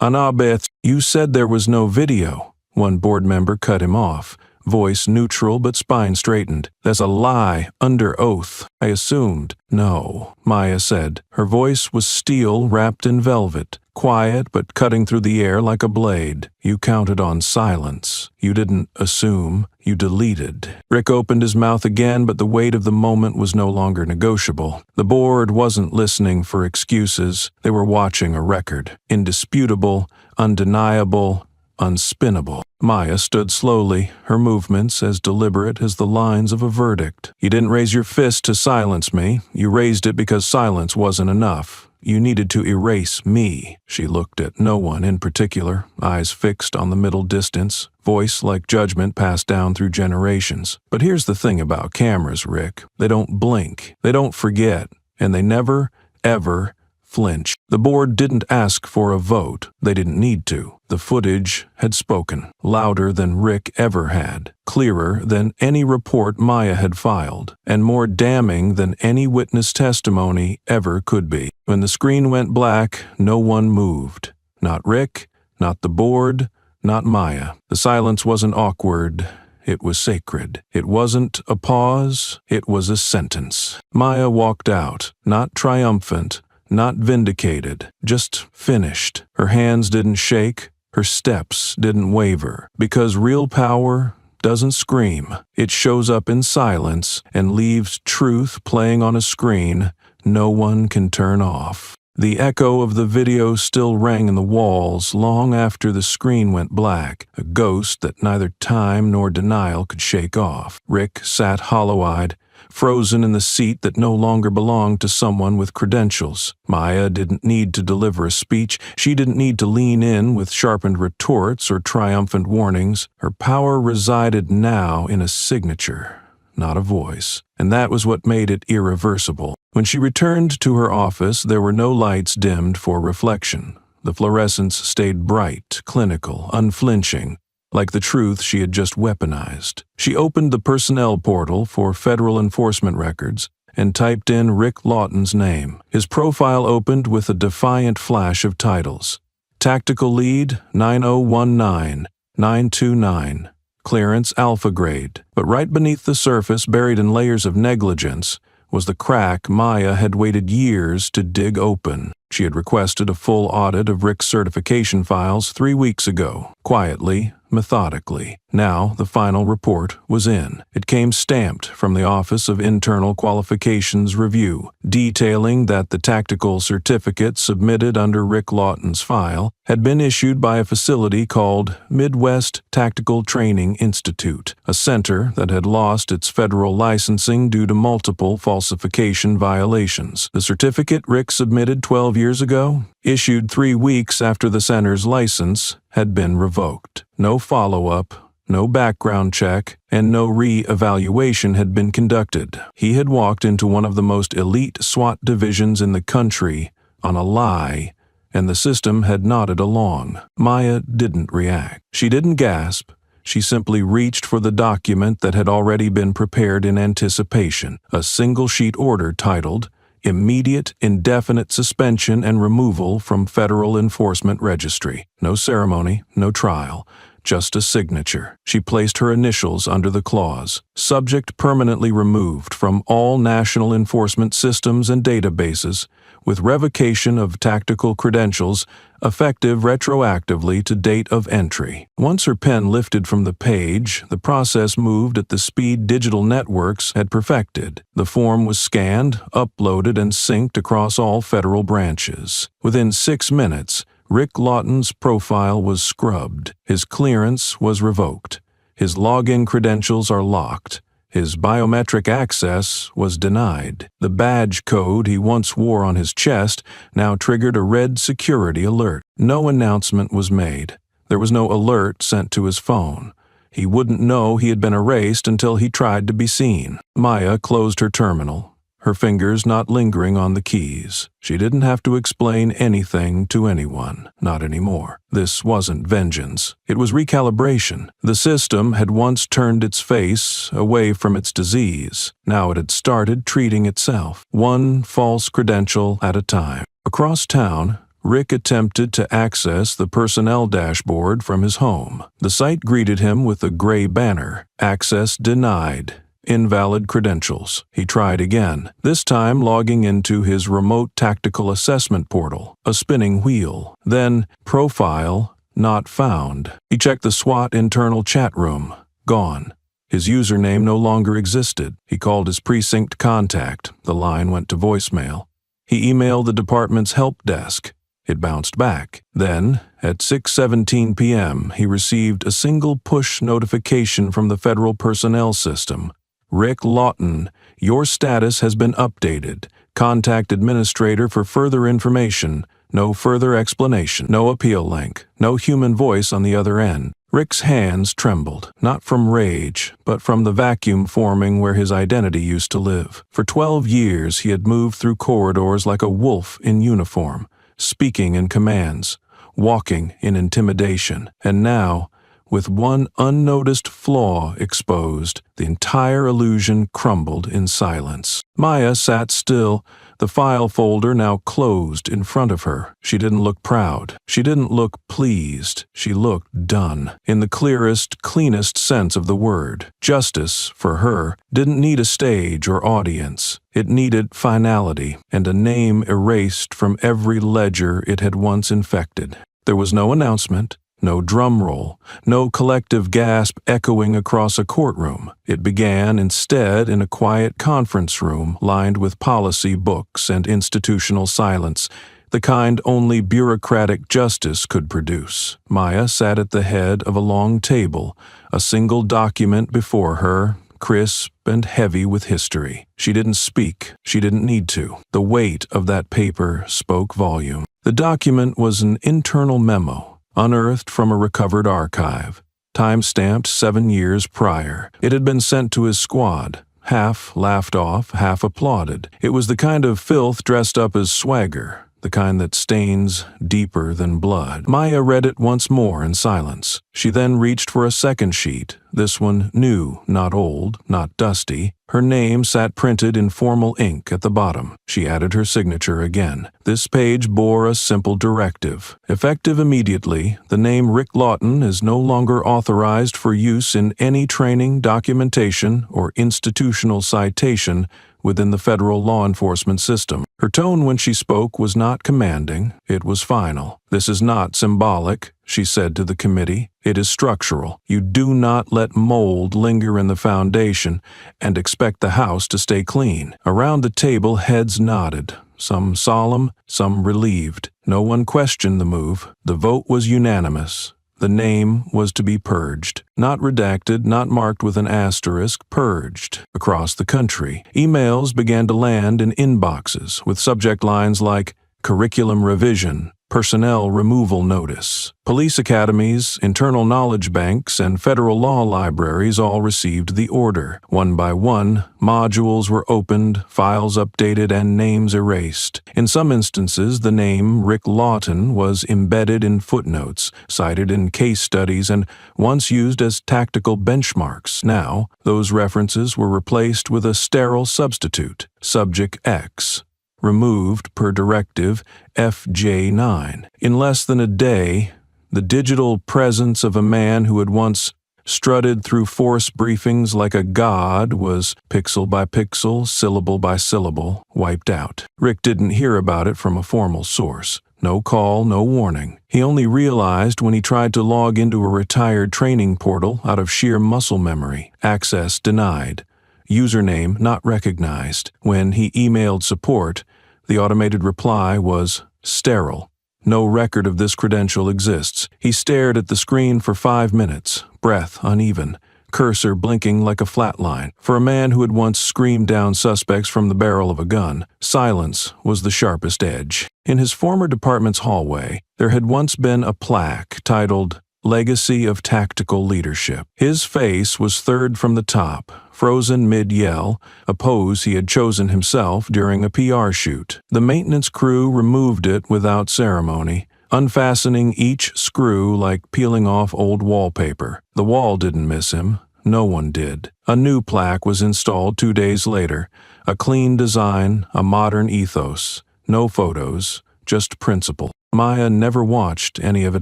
Annabeth, you said there was no video. One board member cut him off. Voice neutral but spine straightened. "That's a lie, under oath. I assumed." "No," Maya said. Her voice was steel wrapped in velvet, quiet but cutting through the air like a blade. "You counted on silence. You didn't assume. You deleted." Rick opened his mouth again, but the weight of the moment was no longer negotiable. The board wasn't listening for excuses. They were watching a record. Indisputable, undeniable, unspinnable. Maya stood slowly, her movements as deliberate as the lines of a verdict. "You didn't raise your fist to silence me. You raised it because silence wasn't enough. You needed to erase me." She looked at no one in particular, eyes fixed on the middle distance, voice like judgment passed down through generations. But here's the thing about cameras, Rick. They don't blink. They don't forget. And they never, ever flinch. The board didn't ask for a vote. They didn't need to. The footage had spoken, louder than Rick ever had, clearer than any report Maya had filed, and more damning than any witness testimony ever could be. When the screen went black, no one moved. Not Rick, not the board, not Maya. The silence wasn't awkward. It was sacred. It wasn't a pause. It was a sentence. Maya walked out, not triumphant, not vindicated, just finished. Her hands didn't shake, her steps didn't waver, because real power doesn't scream. It shows up in silence and leaves truth playing on a screen no one can turn off. The echo of the video still rang in the walls long after the screen went black, a ghost that neither time nor denial could shake off. Rick sat hollow-eyed, frozen in the seat that no longer belonged to someone with credentials. Maya didn't need to deliver a speech. She didn't need to lean in with sharpened retorts or triumphant warnings. Her power resided now in a signature, not a voice. And that was what made it irreversible. When she returned to her office, there were no lights dimmed for reflection. The fluorescence stayed bright, clinical, unflinching, like the truth she had just weaponized. She opened the personnel portal for federal enforcement records and typed in Rick Lawton's name. His profile opened with a defiant flash of titles. Tactical Lead 9019-929. Clearance Alpha Grade. But right beneath the surface, buried in layers of negligence, was the crack Maya had waited years to dig open. She had requested a full audit of Rick's certification files 3 weeks ago, quietly, methodically. Now the final report was in. It came stamped from the Office of Internal Qualifications Review, detailing that the tactical certificate submitted under Rick Lawton's file had been issued by a facility called Midwest Tactical Training Institute, a center that had lost its federal licensing due to multiple falsification violations. The certificate Rick submitted 12 years ago, issued 3 weeks after the center's license, had been revoked. No follow-up, no background check, and no re-evaluation had been conducted. He had walked into one of the most elite SWAT divisions in the country on a lie, and the system had nodded along. Maya didn't react. She didn't gasp. She simply reached for the document that had already been prepared in anticipation, a single-sheet order titled, immediate, indefinite suspension and removal from Federal Enforcement Registry. No ceremony, no trial. Just a signature. She placed her initials under the clause. Subject permanently removed from all national enforcement systems and databases, with revocation of tactical credentials, effective retroactively to date of entry. Once her pen lifted from the page, the process moved at the speed digital networks had perfected. The form was scanned, uploaded, and synced across all federal branches. Within 6 minutes, Rick Lawton's profile was scrubbed. His clearance was revoked. His login credentials are locked. His biometric access was denied. The badge code he once wore on his chest now triggered a red security alert. No announcement was made. There was no alert sent to his phone. He wouldn't know he had been erased until he tried to be seen. Maya closed her terminal, her fingers not lingering on the keys. She didn't have to explain anything to anyone, not anymore. This wasn't vengeance. It was recalibration. The system had once turned its face away from its disease. Now it had started treating itself, one false credential at a time. Across town, Rick attempted to access the personnel dashboard from his home. The site greeted him with a gray banner, "Access denied. Invalid credentials." He tried again, this time logging into his remote tactical assessment portal, a spinning wheel. Then, profile not found. He checked the SWAT internal chat room. Gone. His username no longer existed. He called his precinct contact. The line went to voicemail. He emailed the department's help desk. It bounced back. Then, at 6:17 p.m., he received a single push notification from the federal personnel system. "Rick Lawton, your status has been updated. Contact administrator for further information. No further explanation. No appeal link. No human voice on the other end." Rick's hands trembled, not from rage, but from the vacuum forming where his identity used to live. For 12 years he had moved through corridors like a wolf in uniform, speaking in commands, walking in intimidation, and now, with one unnoticed flaw exposed, the entire illusion crumbled in silence. Maya sat still, the file folder now closed in front of her. She didn't look proud. She didn't look pleased. She looked done, in the clearest, cleanest sense of the word. Justice, for her, didn't need a stage or audience. It needed finality, and a name erased from every ledger it had once infected. There was no announcement, no drum roll, no collective gasp echoing across a courtroom. It began instead in a quiet conference room lined with policy books and institutional silence, the kind only bureaucratic justice could produce. Maya sat at the head of a long table, a single document before her, crisp and heavy with history. She didn't speak. She didn't need to. The weight of that paper spoke volume. The document was an internal memo, unearthed from a recovered archive, time-stamped 7 years prior. It had been sent to his squad, half laughed off, half applauded. It was the kind of filth dressed up as swagger, the kind that stains deeper than blood. Maya read it once more in silence. She then reached for a second sheet, this one new, not old, not dusty. Her name sat printed in formal ink at the bottom. She added her signature again. This page bore a simple directive. Effective immediately, the name Rick Lawton is no longer authorized for use in any training, documentation, or institutional citation within the federal law enforcement system. Her tone when she spoke was not commanding, it was final. "This is not symbolic," she said to the committee. "It is structural. You do not let mold linger in the foundation and expect the house to stay clean." Around the table, heads nodded, some solemn, some relieved. No one questioned the move. The vote was unanimous. The name was to be purged. Not redacted, not marked with an asterisk, purged. Across the country, emails began to land in inboxes with subject lines like curriculum revision, personnel removal notice. Police academies, internal knowledge banks, and federal law libraries all received the order. One by one, modules were opened, files updated, and names erased. In some instances, the name Rick Lawton was embedded in footnotes, cited in case studies, and once used as tactical benchmarks. Now, those references were replaced with a sterile substitute, Subject X. removed per directive FJ9. In less than a day, the digital presence of a man who had once strutted through force briefings like a god was, pixel by pixel, syllable by syllable, wiped out. Rick didn't hear about it from a formal source. No call, no warning. He only realized when he tried to log into a retired training portal out of sheer muscle memory. Access denied. Username not recognized. When he emailed support, the automated reply was sterile. No record of this credential exists. He stared at the screen for 5 minutes, breath uneven, cursor blinking like a flat line. For a man who had once screamed down suspects from the barrel of a gun, silence was the sharpest edge. In his former department's hallway, there had once been a plaque titled Legacy of Tactical Leadership. His face was third from the top, frozen mid-yell, a pose he had chosen himself during a PR shoot. The maintenance crew removed it without ceremony, unfastening each screw like peeling off old wallpaper. The wall didn't miss him. No one did. A new plaque was installed 2 days later, a clean design, a modern ethos. No photos, just principle. Maya never watched any of it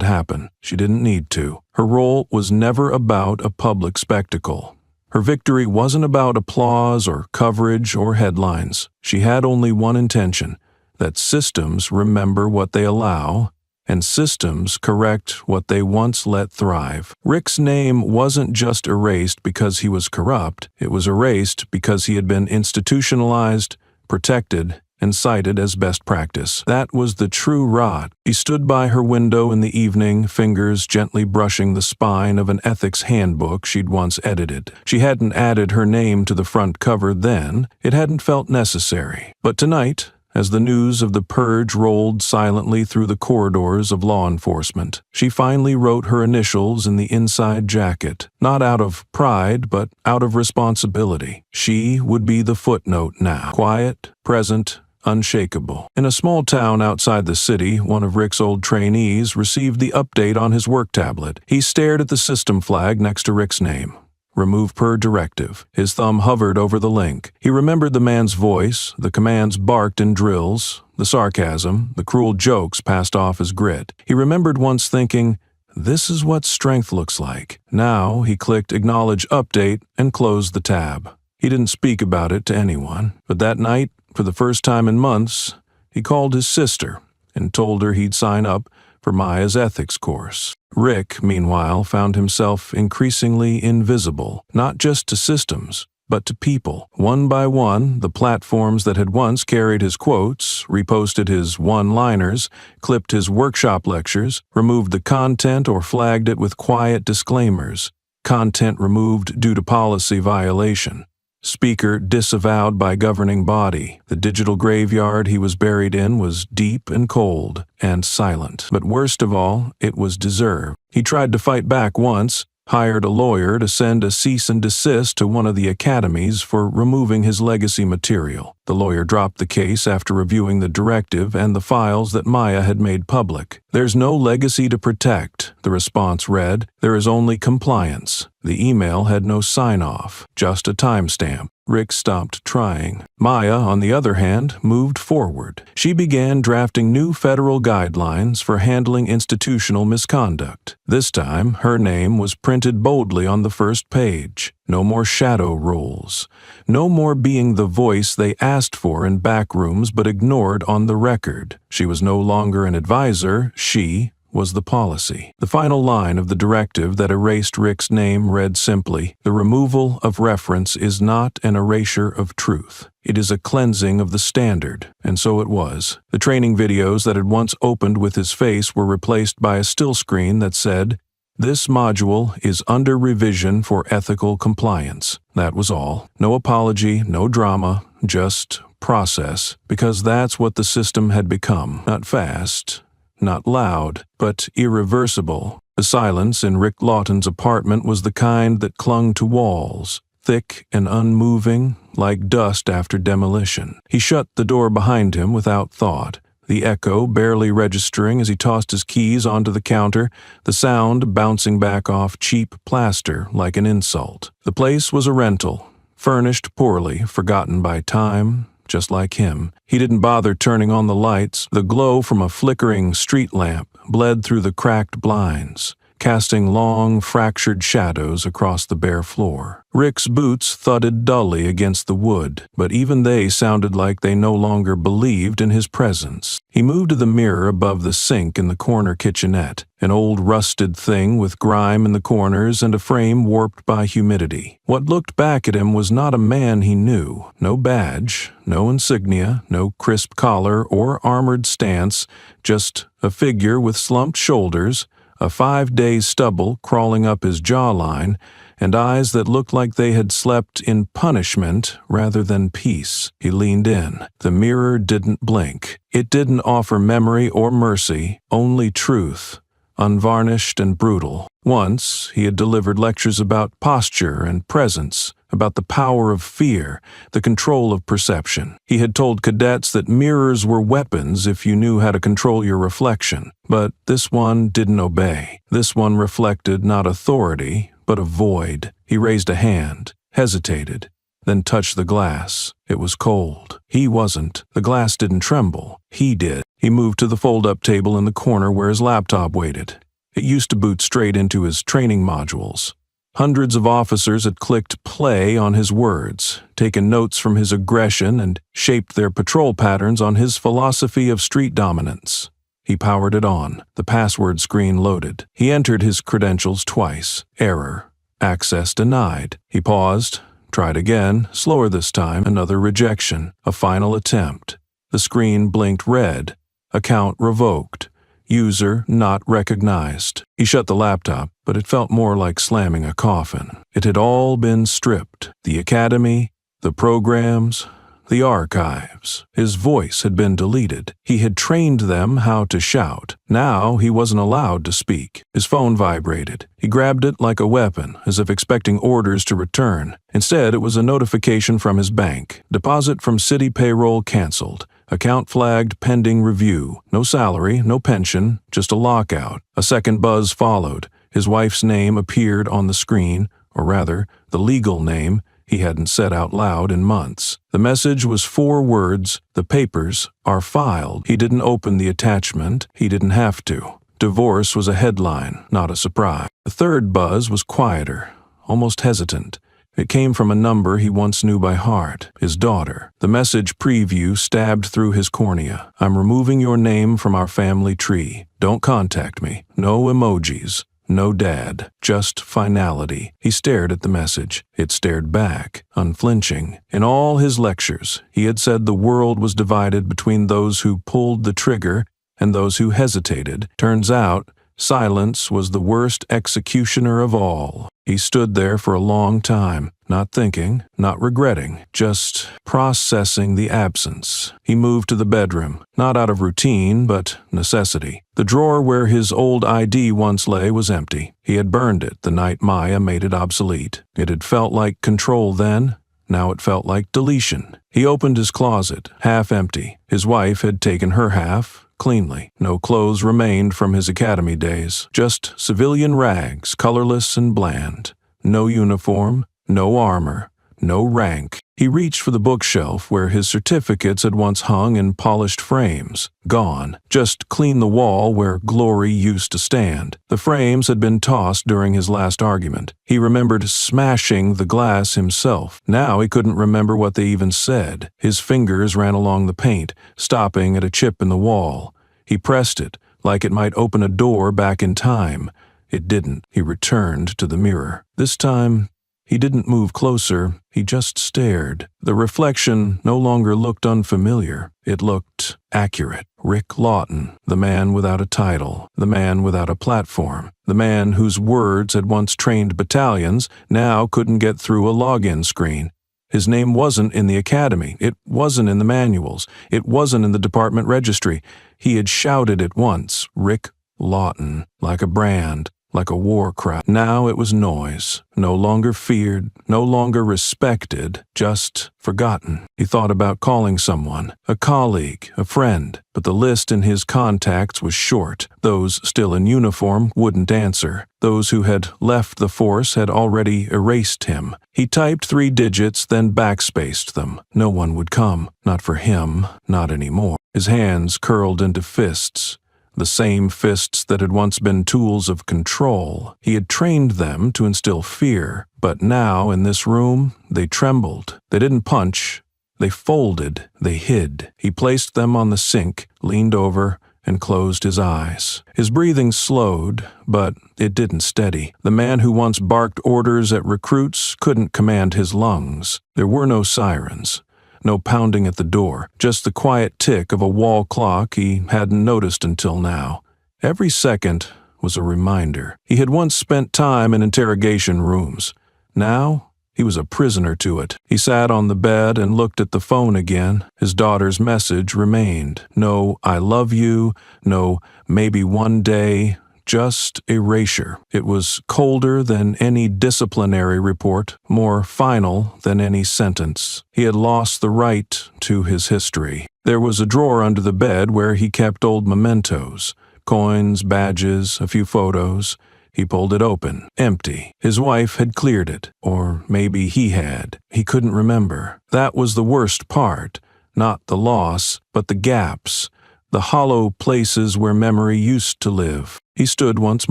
happen. She didn't need to. Her role was never about a public spectacle. Her victory wasn't about applause or coverage or headlines. She had only one intention, that systems remember what they allow, and systems correct what they once let thrive. Rick's name wasn't just erased because he was corrupt. It was erased because he had been institutionalized, protected, and cited as best practice. That was the true rot. He stood by her window in the evening, fingers gently brushing the spine of an ethics handbook she'd once edited. She hadn't added her name to the front cover then. It hadn't felt necessary. But tonight, as the news of the purge rolled silently through the corridors of law enforcement, she finally wrote her initials in the inside jacket, not out of pride, but out of responsibility. She would be the footnote now, quiet, present, unshakable. In a small town outside the city, one of Rick's old trainees received the update on his work tablet. He stared at the system flag next to Rick's name. Remove per directive. His thumb hovered over the link. He remembered the man's voice, the commands barked in drills, the sarcasm, the cruel jokes passed off as grit. He remembered once thinking, this is what strength looks like. Now he clicked Acknowledge Update and closed the tab. He didn't speak about it to anyone, but that night, for the first time in months, he called his sister and told her he'd sign up for Maya's ethics course. Rick, meanwhile, found himself increasingly invisible, not just to systems, but to people. One by one, the platforms that had once carried his quotes, reposted his one-liners, clipped his workshop lectures, removed the content or flagged it with quiet disclaimers. Content removed due to policy violation. Speaker disavowed by governing body. The digital graveyard he was buried in was deep and cold and silent. But worst of all, it was deserved. He tried to fight back once, hired a lawyer to send a cease and desist to one of the academies for removing his legacy material. The lawyer dropped the case after reviewing the directive and the files that Maya had made public. There's no legacy to protect, the response read. There is only compliance. The email had no sign-off, just a timestamp. Rick stopped trying. Maya, on the other hand, moved forward. She began drafting new federal guidelines for handling institutional misconduct. This time, her name was printed boldly on the first page. No more shadow roles. No more being the voice they asked for in back rooms but ignored on the record. She was no longer an advisor. She was the policy. The final line of the directive that erased Rick's name read simply, "The removal of reference is not an erasure of truth. It is a cleansing of the standard." And so it was. The training videos that had once opened with his face were replaced by a still screen that said, "This module is under revision for ethical compliance." That was all. No apology, no drama, just process, because that's what the system had become. Not fast, not loud, but irreversible. The silence in Rick Lawton's apartment was the kind that clung to walls, thick and unmoving, like dust after demolition. He shut the door behind him without thought, the echo barely registering as he tossed his keys onto the counter, the sound bouncing back off cheap plaster like an insult. The place was a rental, furnished poorly, forgotten by time, just like him. He didn't bother turning on the lights. The glow from a flickering street lamp bled through the cracked blinds, casting long, fractured shadows across the bare floor. Rick's boots thudded dully against the wood, but even they sounded like they no longer believed in his presence. He moved to the mirror above the sink in the corner kitchenette, an old rusted thing with grime in the corners and a frame warped by humidity. What looked back at him was not a man he knew. No badge, no insignia, no crisp collar or armored stance, just a figure with slumped shoulders, a 5-day stubble crawling up his jawline, and eyes that looked like they had slept in punishment rather than peace. He leaned in. The mirror didn't blink. It didn't offer memory or mercy, only truth, unvarnished and brutal. Once, he had delivered lectures about posture and presence, about the power of fear, the control of perception. He had told cadets that mirrors were weapons if you knew how to control your reflection. But this one didn't obey. This one reflected not authority, but a void. He raised a hand, hesitated, then touched the glass. It was cold. He wasn't. The glass didn't tremble. He did. He moved to the fold-up table in the corner where his laptop waited. It used to boot straight into his training modules. Hundreds of officers had clicked play on his words, taken notes from his aggression, and shaped their patrol patterns on his philosophy of street dominance. He powered it on. The password screen loaded. He entered his credentials twice. Error. Access denied. He paused, tried again, slower this time, another rejection. A final attempt. The screen blinked red. Account revoked. User not recognized. He shut the laptop, but it felt more like slamming a coffin. It had all been stripped. The academy, the programs, the archives. His voice had been deleted. He had trained them how to shout. Now he wasn't allowed to speak. His phone vibrated. He grabbed it like a weapon, as if expecting orders to return. Instead, it was a notification from his bank. Deposit from city payroll canceled. Account flagged pending review. No salary, no pension, just a lockout. A second buzz followed. His wife's name appeared on the screen, or rather, the legal name he hadn't said out loud in months. The message was 4 words: the papers are filed. He didn't open the attachment. He didn't have to. Divorce was a headline, not a surprise. The third buzz was quieter, almost hesitant. It came from a number he once knew by heart, his daughter. The message preview stabbed through his cornea. I'm removing your name from our family tree. Don't contact me. No emojis. No dad. Just finality. He stared at the message. It stared back, unflinching. In all his lectures, he had said the world was divided between those who pulled the trigger and those who hesitated. Turns out, silence was the worst executioner of all. He stood there for a long time, not thinking, not regretting, just processing the absence. He moved to the bedroom, not out of routine, but necessity. The drawer where his old ID once lay was empty. He had burned it the night Maya made it obsolete. It had felt like control then. Now it felt like deletion. He opened his closet, half empty. His wife had taken her half, cleanly. No clothes remained from his academy days. Just civilian rags, colorless and bland. No uniform, no armor, no rank. He reached for the bookshelf where his certificates had once hung in polished frames. Gone. Just clean the wall where glory used to stand. The frames had been tossed during his last argument. He remembered smashing the glass himself. Now he couldn't remember what they even said. His fingers ran along the paint, stopping at a chip in the wall. He pressed it, like it might open a door back in time. It didn't. He returned to the mirror. This time, he didn't move closer, he just stared. The reflection no longer looked unfamiliar. It looked accurate. Rick Lawton, the man without a title, the man without a platform, the man whose words had once trained battalions, now couldn't get through a login screen. His name wasn't in the academy. It wasn't in the manuals. It wasn't in the department registry. He had shouted it once, Rick Lawton, like a brand, like a war cry. Now it was noise, no longer feared, no longer respected, just forgotten. He thought about calling someone, a colleague, a friend, but the list in his contacts was short. Those still in uniform wouldn't answer. Those who had left the force had already erased him. He typed 3 digits, then backspaced them. No one would come. Not for him, not anymore. His hands curled into fists. The same fists that had once been tools of control. He had trained them to instill fear, but now in this room, they trembled. They didn't punch. They folded. They hid. He placed them on the sink, leaned over, and closed his eyes. His breathing slowed, but it didn't steady. The man who once barked orders at recruits couldn't command his lungs. There were no sirens. No pounding at the door, just the quiet tick of a wall clock he hadn't noticed until now. Every second was a reminder. He had once spent time in interrogation rooms. Now, he was a prisoner to it. He sat on the bed and looked at the phone again. His daughter's message remained. No, I love you. No, maybe one day. Just erasure. It was colder than any disciplinary report, more final than any sentence. He had lost the right to his history. There was a drawer under the bed where he kept old mementos, coins, badges, a few photos. He pulled it open, empty. His wife had cleared it, or maybe he had. He couldn't remember. That was the worst part, not the loss, but the gaps, the hollow places where memory used to live. He stood once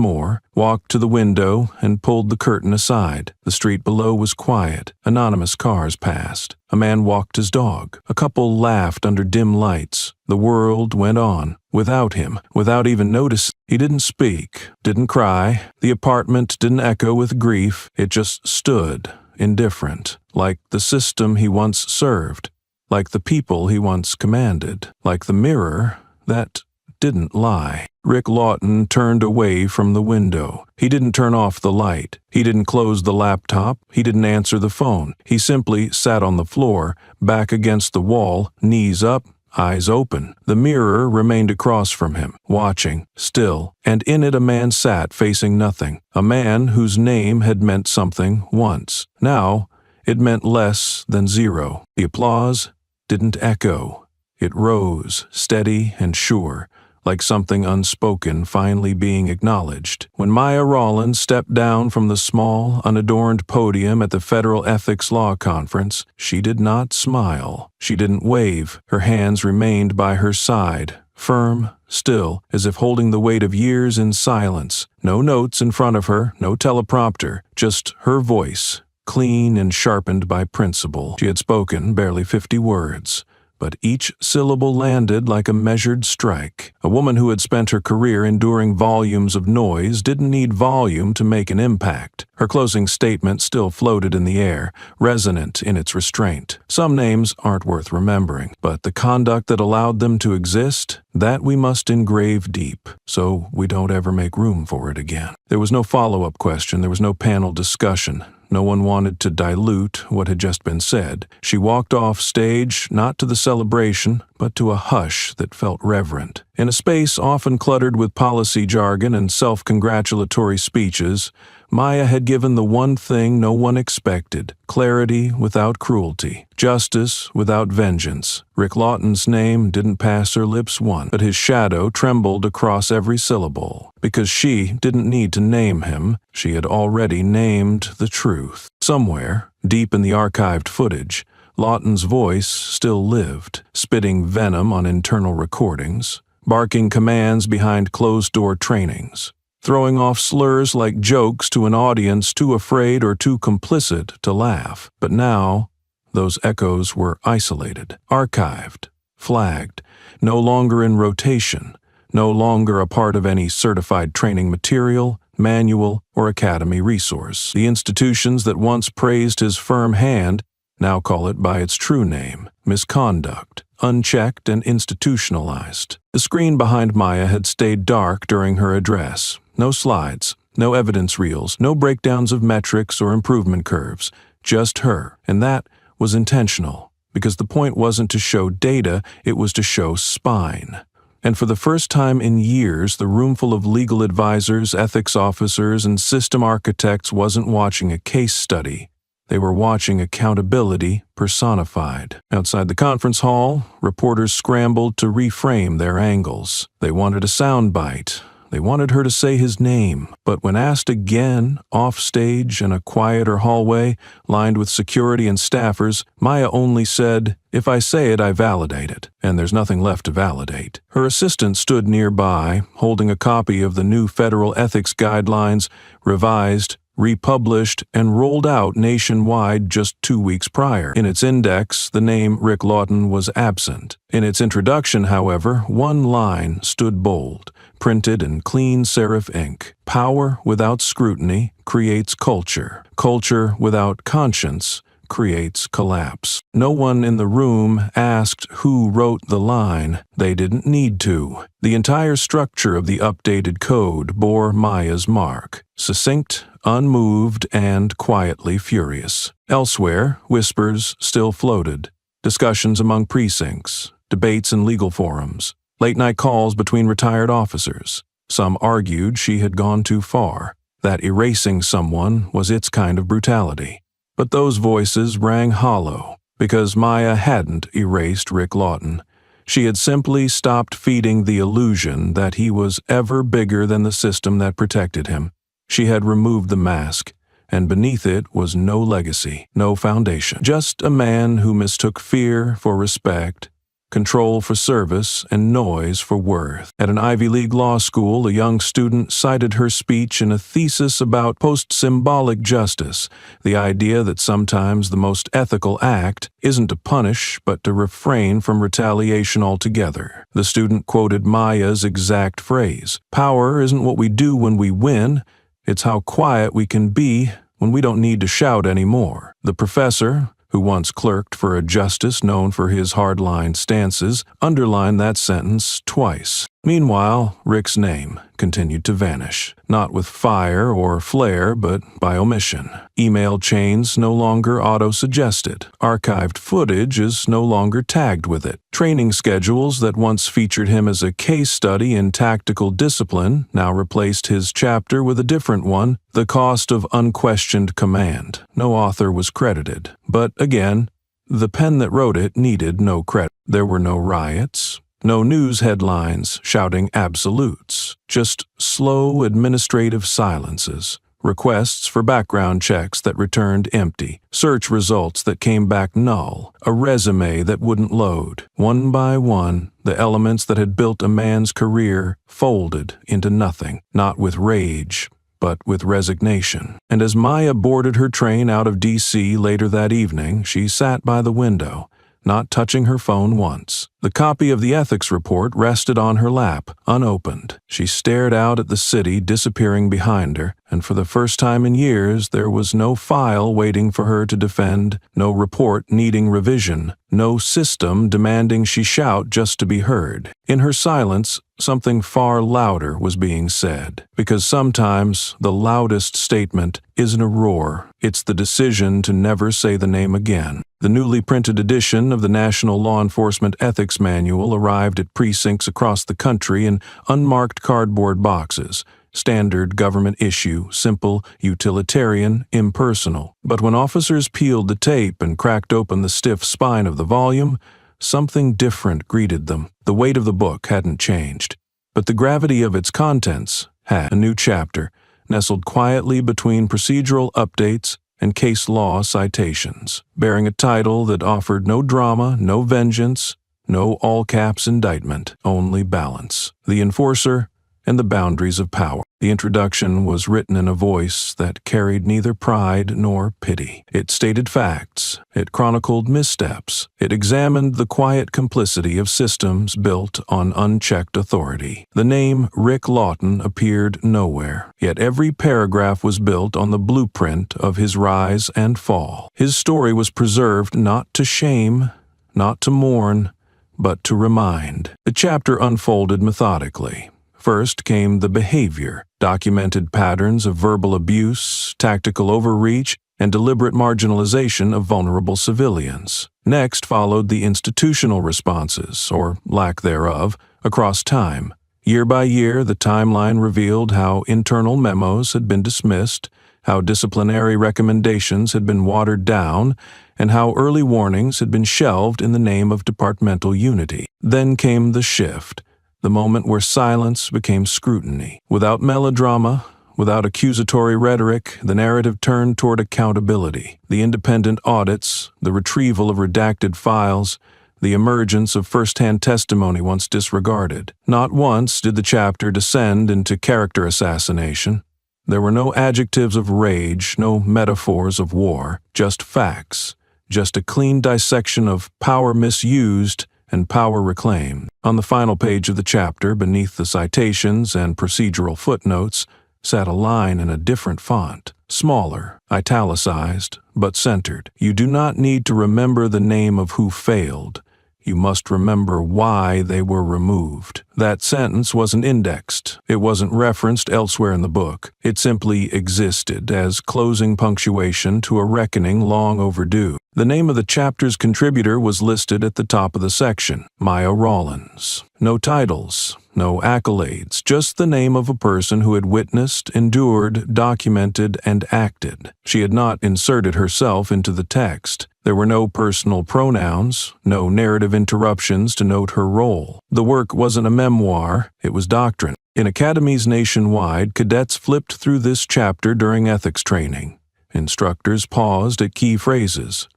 more, walked to the window, and pulled the curtain aside. The street below was quiet. Anonymous cars passed. A man walked his dog. A couple laughed under dim lights. The world went on. Without him, without even noticing. He didn't speak, didn't cry. The apartment didn't echo with grief. It just stood, indifferent, like the system he once served, like the people he once commanded, like the mirror that didn't lie. Rick Lawton turned away from the window. He didn't turn off the light. He didn't close the laptop. He didn't answer the phone. He simply sat on the floor, back against the wall, knees up, eyes open. The mirror remained across from him, watching, still, and in it a man sat facing nothing. A man whose name had meant something once. Now, it meant less than zero. The applause didn't echo. It rose, steady and sure, like something unspoken finally being acknowledged. When Maya Rollins stepped down from the small, unadorned podium at the Federal Ethics Law Conference, she did not smile. She didn't wave. Her hands remained by her side, firm, still, as if holding the weight of years in silence. No notes in front of her, no teleprompter, just her voice, clean and sharpened by principle. She had spoken barely 50 words. But each syllable landed like a measured strike. A woman who had spent her career enduring volumes of noise didn't need volume to make an impact. Her closing statement still floated in the air, resonant in its restraint. Some names aren't worth remembering, but the conduct that allowed them to exist, that we must engrave deep, so we don't ever make room for it again. There was no follow-up question, there was no panel discussion. No one wanted to dilute what had just been said. She walked off stage, not to the celebration, but to a hush that felt reverent. In a space often cluttered with policy jargon and self-congratulatory speeches, Maya had given the one thing no one expected: clarity without cruelty, justice without vengeance. Rick Lawton's name didn't pass her lips once, but his shadow trembled across every syllable. Because she didn't need to name him, she had already named the truth. Somewhere, deep in the archived footage, Lawton's voice still lived, spitting venom on internal recordings, barking commands behind closed-door trainings, throwing off slurs like jokes to an audience too afraid or too complicit to laugh. But now, those echoes were isolated, archived, flagged, no longer in rotation, no longer a part of any certified training material, manual, or academy resource. The institutions that once praised his firm hand now call it by its true name: misconduct, unchecked and institutionalized. The screen behind Maya had stayed dark during her address. No slides, no evidence reels, no breakdowns of metrics or improvement curves, just her. And that was intentional, because the point wasn't to show data, it was to show spine. And for the first time in years, the roomful of legal advisors, ethics officers, and system architects wasn't watching a case study. They were watching accountability personified. Outside the conference hall, reporters scrambled to reframe their angles. They wanted a soundbite. They wanted her to say his name, but when asked again, off-stage in a quieter hallway, lined with security and staffers, Maya only said, "If I say it, I validate it," and there's nothing left to validate. Her assistant stood nearby, holding a copy of the new federal ethics guidelines, revised, republished, and rolled out nationwide just 2 weeks prior. In its index, the name Rick Lawton was absent. In its introduction, however, one line stood bold, printed in clean serif ink. Power without scrutiny creates culture. Culture without conscience creates collapse. No one in the room asked who wrote the line. They didn't need to. The entire structure of the updated code bore Maya's mark. Succinct, unmoved, and quietly furious. Elsewhere, whispers still floated. Discussions among precincts, debates in legal forums, late-night calls between retired officers. Some argued she had gone too far, that erasing someone was its kind of brutality. But those voices rang hollow, because Maya hadn't erased Rick Lawton. She had simply stopped feeding the illusion that he was ever bigger than the system that protected him. She had removed the mask, and beneath it was no legacy, no foundation. Just a man who mistook fear for respect, control for service, and noise for worth. At an Ivy League law school, a young student cited her speech in a thesis about post-symbolic justice, the idea that sometimes the most ethical act isn't to punish but to refrain from retaliation altogether. The student quoted Maya's exact phrase, "Power isn't what we do when we win, it's how quiet we can be when we don't need to shout anymore." The professor, who once clerked for a justice known for his hardline stances, underlined that sentence twice. Meanwhile, Rick's name continued to vanish, not with fire or flare, but by omission. Email chains no longer auto-suggested. Archived footage is no longer tagged with it. Training schedules that once featured him as a case study in tactical discipline now replaced his chapter with a different one, The Cost of Unquestioned Command. No author was credited. But again, the pen that wrote it needed no credit. There were no riots. No news headlines shouting absolutes, just slow administrative silences, requests for background checks that returned empty, search results that came back null, a resume that wouldn't load. One by one, the elements that had built a man's career folded into nothing, not with rage, but with resignation. And as Maya boarded her train out of D.C. later that evening, she sat by the window, not touching her phone once. The copy of the ethics report rested on her lap, unopened. She stared out at the city disappearing behind her, and for the first time in years there was no file waiting for her to defend, no report needing revision, no system demanding she shout just to be heard. In her silence, something far louder was being said, because sometimes the loudest statement isn't a roar, it's the decision to never say the name again. The newly printed edition of the National Law Enforcement Ethics Manual arrived at precincts across the country in unmarked cardboard boxes. Standard government issue, simple, utilitarian, impersonal. But when officers peeled the tape and cracked open the stiff spine of the volume, something different greeted them. The weight of the book hadn't changed, but the gravity of its contents had. A new chapter, nestled quietly between procedural updates and case law citations, bearing a title that offered no drama, no vengeance, no all-caps indictment, only balance. The Enforcer and the Boundaries of Power. The introduction was written in a voice that carried neither pride nor pity. It stated facts. It chronicled missteps. It examined the quiet complicity of systems built on unchecked authority. The name Rick Lawton appeared nowhere, yet every paragraph was built on the blueprint of his rise and fall. His story was preserved not to shame, not to mourn, but to remind. The chapter unfolded methodically. First came the behavior, documented patterns of verbal abuse, tactical overreach, and deliberate marginalization of vulnerable civilians. Next followed the institutional responses, or lack thereof, across time. Year by year, the timeline revealed how internal memos had been dismissed, how disciplinary recommendations had been watered down, and how early warnings had been shelved in the name of departmental unity. Then came the shift, the moment where silence became scrutiny. Without melodrama, without accusatory rhetoric, the narrative turned toward accountability. The independent audits, the retrieval of redacted files, the emergence of first-hand testimony once disregarded. Not once did the chapter descend into character assassination. There were no adjectives of rage, no metaphors of war, just facts, just a clean dissection of power misused and power reclaimed. On the final page of the chapter, beneath the citations and procedural footnotes, sat a line in a different font, smaller, italicized, but centered. You do not need to remember the name of who failed. You must remember why they were removed. That sentence wasn't indexed. It wasn't referenced elsewhere in the book. It simply existed as closing punctuation to a reckoning long overdue. The name of the chapter's contributor was listed at the top of the section, Maya Rollins. No titles, no accolades, just the name of a person who had witnessed, endured, documented, and acted. She had not inserted herself into the text. There were no personal pronouns, no narrative interruptions to note her role. The work wasn't a memoir, it was doctrine. In academies nationwide, cadets flipped through this chapter during ethics training. Instructors paused at key phrases.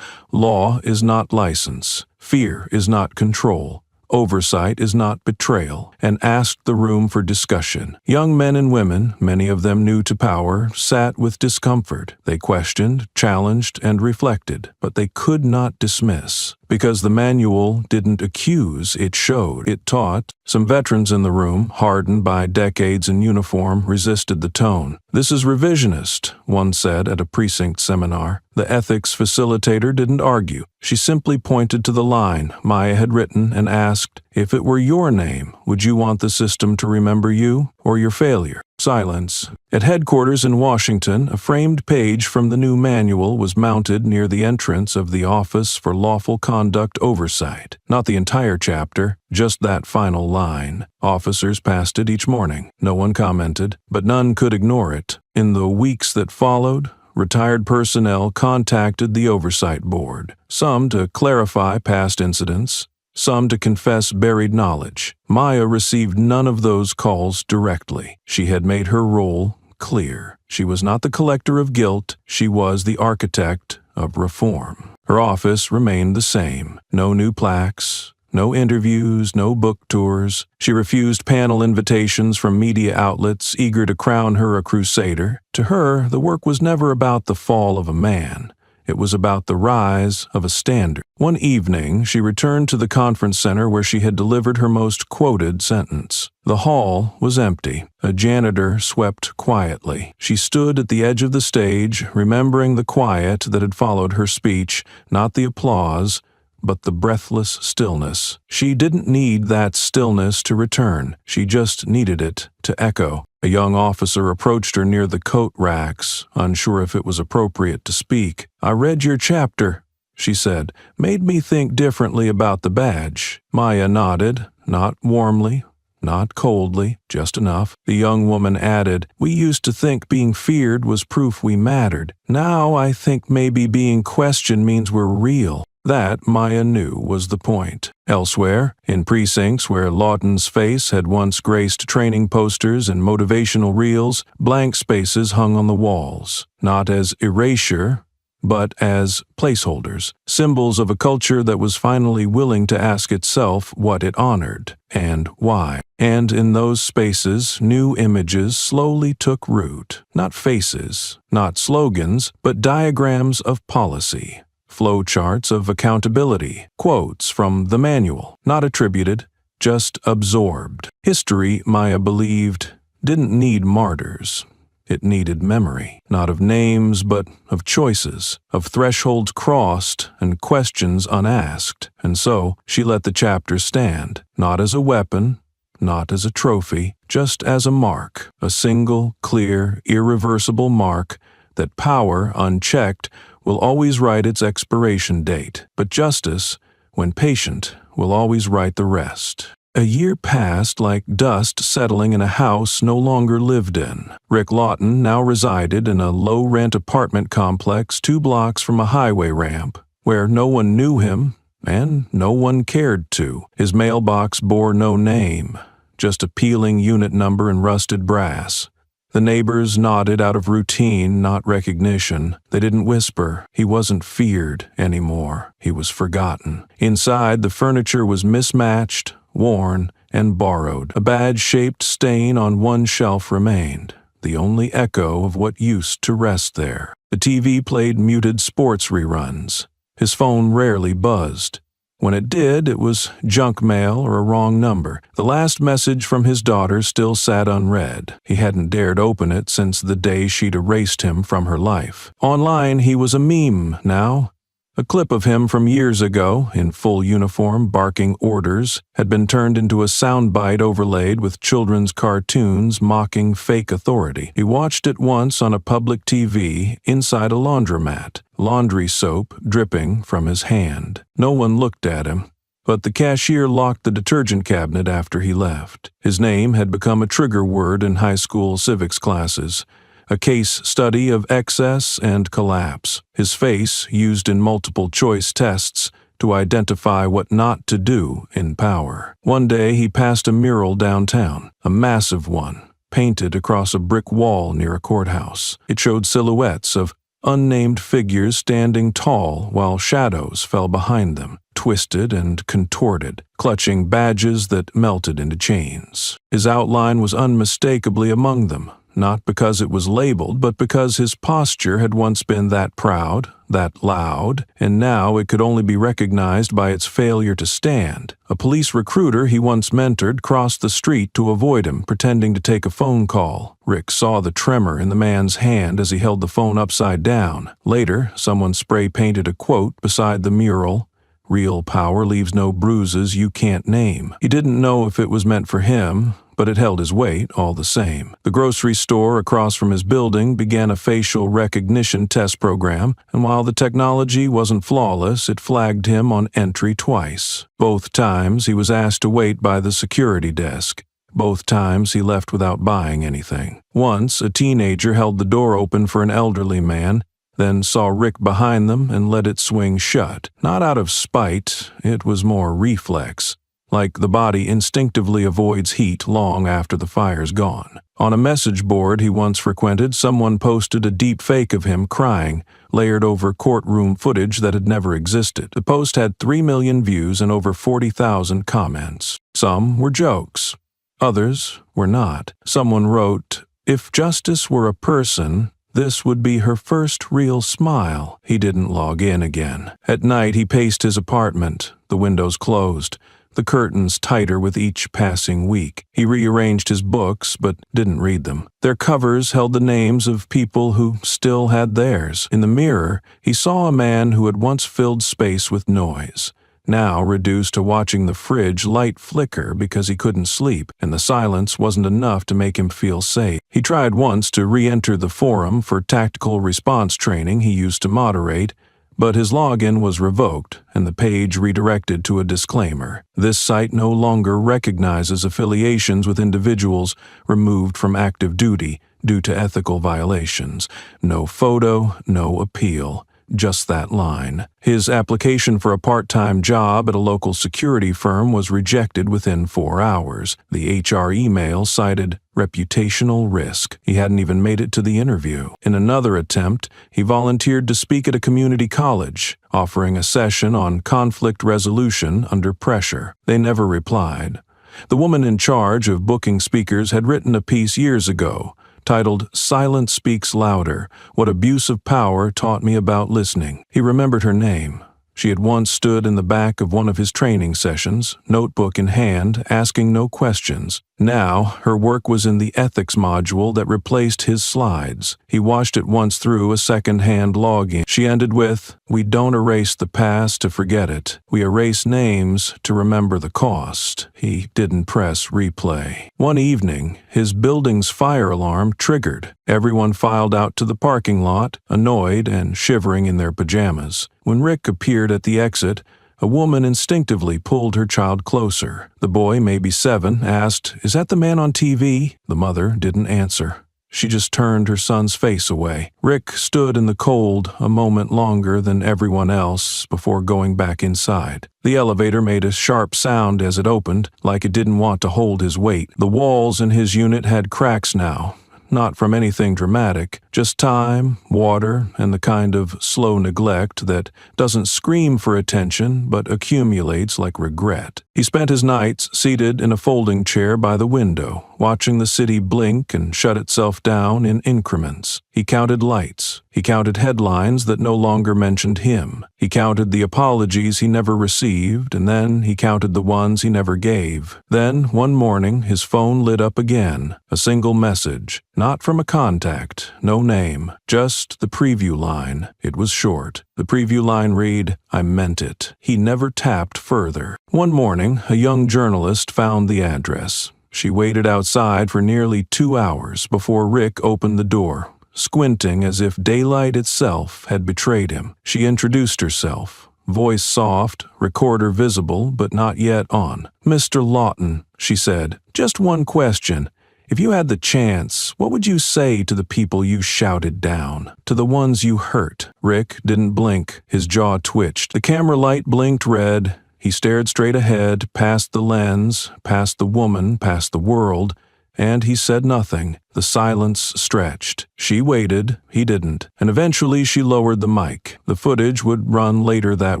Law is not license. Fear is not control. Oversight is not betrayal, and asked the room for discussion. Young men and women, many of them new to power, sat with discomfort. They questioned, challenged, and reflected, but they could not dismiss. Because the manual didn't accuse, it showed, it taught. Some veterans in the room, hardened by decades in uniform, resisted the tone. "This is revisionist," one said at a precinct seminar. The ethics facilitator didn't argue. She simply pointed to the line Maya had written and asked, "If it were your name, would you want the system to remember you or your failure?" Silence. At headquarters in Washington, a framed page from the new manual was mounted near the entrance of the Office for Lawful Conduct Oversight. Not the entire chapter, just that final line. Officers passed it each morning. No one commented, but none could ignore it. In the weeks that followed, retired personnel contacted the Oversight Board, some to clarify past incidents, some to confess buried knowledge. Maya received none of those calls directly. She had made her role clear. She was not the collector of guilt, she was the architect of reform. Her office remained the same. No new plaques, no interviews, no book tours. She refused panel invitations from media outlets eager to crown her a crusader. To her, the work was never about the fall of a man. It was about the rise of a standard. One evening, she returned to the conference center where she had delivered her most quoted sentence. The hall was empty. A janitor swept quietly. She stood at the edge of the stage, remembering the quiet that had followed her speech, not the applause, but the breathless stillness. She didn't need that stillness to return. She just needed it to echo. A young officer approached her near the coat racks, unsure if it was appropriate to speak. "I read your chapter," she said. "Made me think differently about the badge." Maya nodded, not warmly, not coldly, just enough. The young woman added, "We used to think being feared was proof we mattered. Now I think maybe being questioned means we're real." That, Maya knew, was the point. Elsewhere, in precincts where Lawton's face had once graced training posters and motivational reels, blank spaces hung on the walls, not as erasure, but as placeholders, symbols of a culture that was finally willing to ask itself what it honored and why. And in those spaces, new images slowly took root. Not faces, not slogans, but diagrams of policy. Flowcharts of accountability, quotes from the manual, not attributed, just absorbed. History, Maya believed, didn't need martyrs. It needed memory, not of names, but of choices, of thresholds crossed and questions unasked. And so she let the chapter stand, not as a weapon, not as a trophy, just as a mark, a single, clear, irreversible mark that power, unchecked, will always write its expiration date, but justice, when patient, will always write the rest. A year passed like dust settling in a house no longer lived in. Rick Lawton now resided in a low-rent apartment complex 2 blocks from a highway ramp, where no one knew him and no one cared to. His mailbox bore no name, just a peeling unit number in rusted brass. The neighbors nodded out of routine, not recognition. They didn't whisper. He wasn't feared anymore. He was forgotten. Inside, the furniture was mismatched, worn, and borrowed. A badge-shaped stain on one shelf remained, the only echo of what used to rest there. The TV played muted sports reruns. His phone rarely buzzed. When it did, it was junk mail or a wrong number. The last message from his daughter still sat unread. He hadn't dared open it since the day she'd erased him from her life. Online, he was a meme now. A clip of him from years ago, in full uniform, barking orders, had been turned into a soundbite overlaid with children's cartoons mocking fake authority. He watched it once on a public TV inside a laundromat, laundry soap dripping from his hand. No one looked at him, but the cashier locked the detergent cabinet after he left. His name had become a trigger word in high school civics classes, a case study of excess and collapse. His face used in multiple-choice tests to identify what not to do in power. One day he passed a mural downtown, a massive one, painted across a brick wall near a courthouse. It showed silhouettes of unnamed figures standing tall while shadows fell behind them, twisted and contorted, clutching badges that melted into chains. His outline was unmistakably among them, not because it was labeled, but because his posture had once been that proud, that loud, and now it could only be recognized by its failure to stand. A police recruiter he once mentored crossed the street to avoid him, pretending to take a phone call. Rick saw the tremor in the man's hand as he held the phone upside down. Later, someone spray-painted a quote beside the mural, "Real power leaves no bruises you can't name." He didn't know if it was meant for him, but it held his weight all the same. The grocery store across from his building began a facial recognition test program, and while the technology wasn't flawless, it flagged him on entry twice. Both times he was asked to wait by the security desk. Both times he left without buying anything. Once, a teenager held the door open for an elderly man, then saw Rick behind them and let it swing shut. Not out of spite, it was more reflex. Like the body instinctively avoids heat long after the fire's gone. On a message board he once frequented, someone posted a deep fake of him crying, layered over courtroom footage that had never existed. The post had 3 million views and over 40,000 comments. Some were jokes. Others were not. Someone wrote, "If justice were a person, this would be her first real smile." He didn't log in again. At night he paced his apartment, the windows closed, the curtains tighter with each passing week. He rearranged his books, but didn't read them. Their covers held the names of people who still had theirs. In the mirror, he saw a man who had once filled space with noise, now reduced to watching the fridge light flicker because he couldn't sleep, and the silence wasn't enough to make him feel safe. He tried once to re-enter the forum for tactical response training he used to moderate, but his login was revoked and the page redirected to a disclaimer. This site no longer recognizes affiliations with individuals removed from active duty due to ethical violations. No photo, no appeal. Just that line. His application for a part-time job at a local security firm was rejected within 4 hours. The HR email cited reputational risk. He hadn't even made it to the interview. In another attempt, he volunteered to speak at a community college, offering a session on conflict resolution under pressure. They never replied. The woman in charge of booking speakers had written a piece years ago, titled "Silence Speaks Louder, What Abuse of Power Taught Me About Listening." He remembered her name. She had once stood in the back of one of his training sessions, notebook in hand, asking no questions. Now, her work was in the ethics module that replaced his slides. He watched it once through a second-hand login. She ended with, "We don't erase the past to forget it. We erase names to remember the cost." He didn't press replay. One evening, his building's fire alarm triggered. Everyone filed out to the parking lot, annoyed and shivering in their pajamas. When Rick appeared at the exit, a woman instinctively pulled her child closer. The boy, maybe 7, asked, "Is that the man on TV?" The mother didn't answer. She just turned her son's face away. Rick stood in the cold a moment longer than everyone else before going back inside. The elevator made a sharp sound as it opened, like it didn't want to hold his weight. The walls in his unit had cracks now. Not from anything dramatic, just time, water, and the kind of slow neglect that doesn't scream for attention but accumulates like regret. He spent his nights seated in a folding chair by the window, watching the city blink and shut itself down in increments. He counted lights. He counted headlines that no longer mentioned him. He counted the apologies he never received, and then he counted the ones he never gave. Then, one morning, his phone lit up again. A single message. Not from a contact, no name, just the preview line. It was short. The preview line read, "I meant it." He never tapped further. One morning, a young journalist found the address. She waited outside for nearly 2 hours before Rick opened the door, squinting as if daylight itself had betrayed him. She introduced herself, voice soft, recorder visible but not yet on. "Mr. Lawton," she said, "just one question. If you had the chance, what would you say to the people you shouted down? To the ones you hurt?" Rick didn't blink. His jaw twitched. The camera light blinked red. He stared straight ahead, past the lens, past the woman, past the world, and he said nothing. The silence stretched. She waited. He didn't. And eventually she lowered the mic. The footage would run later that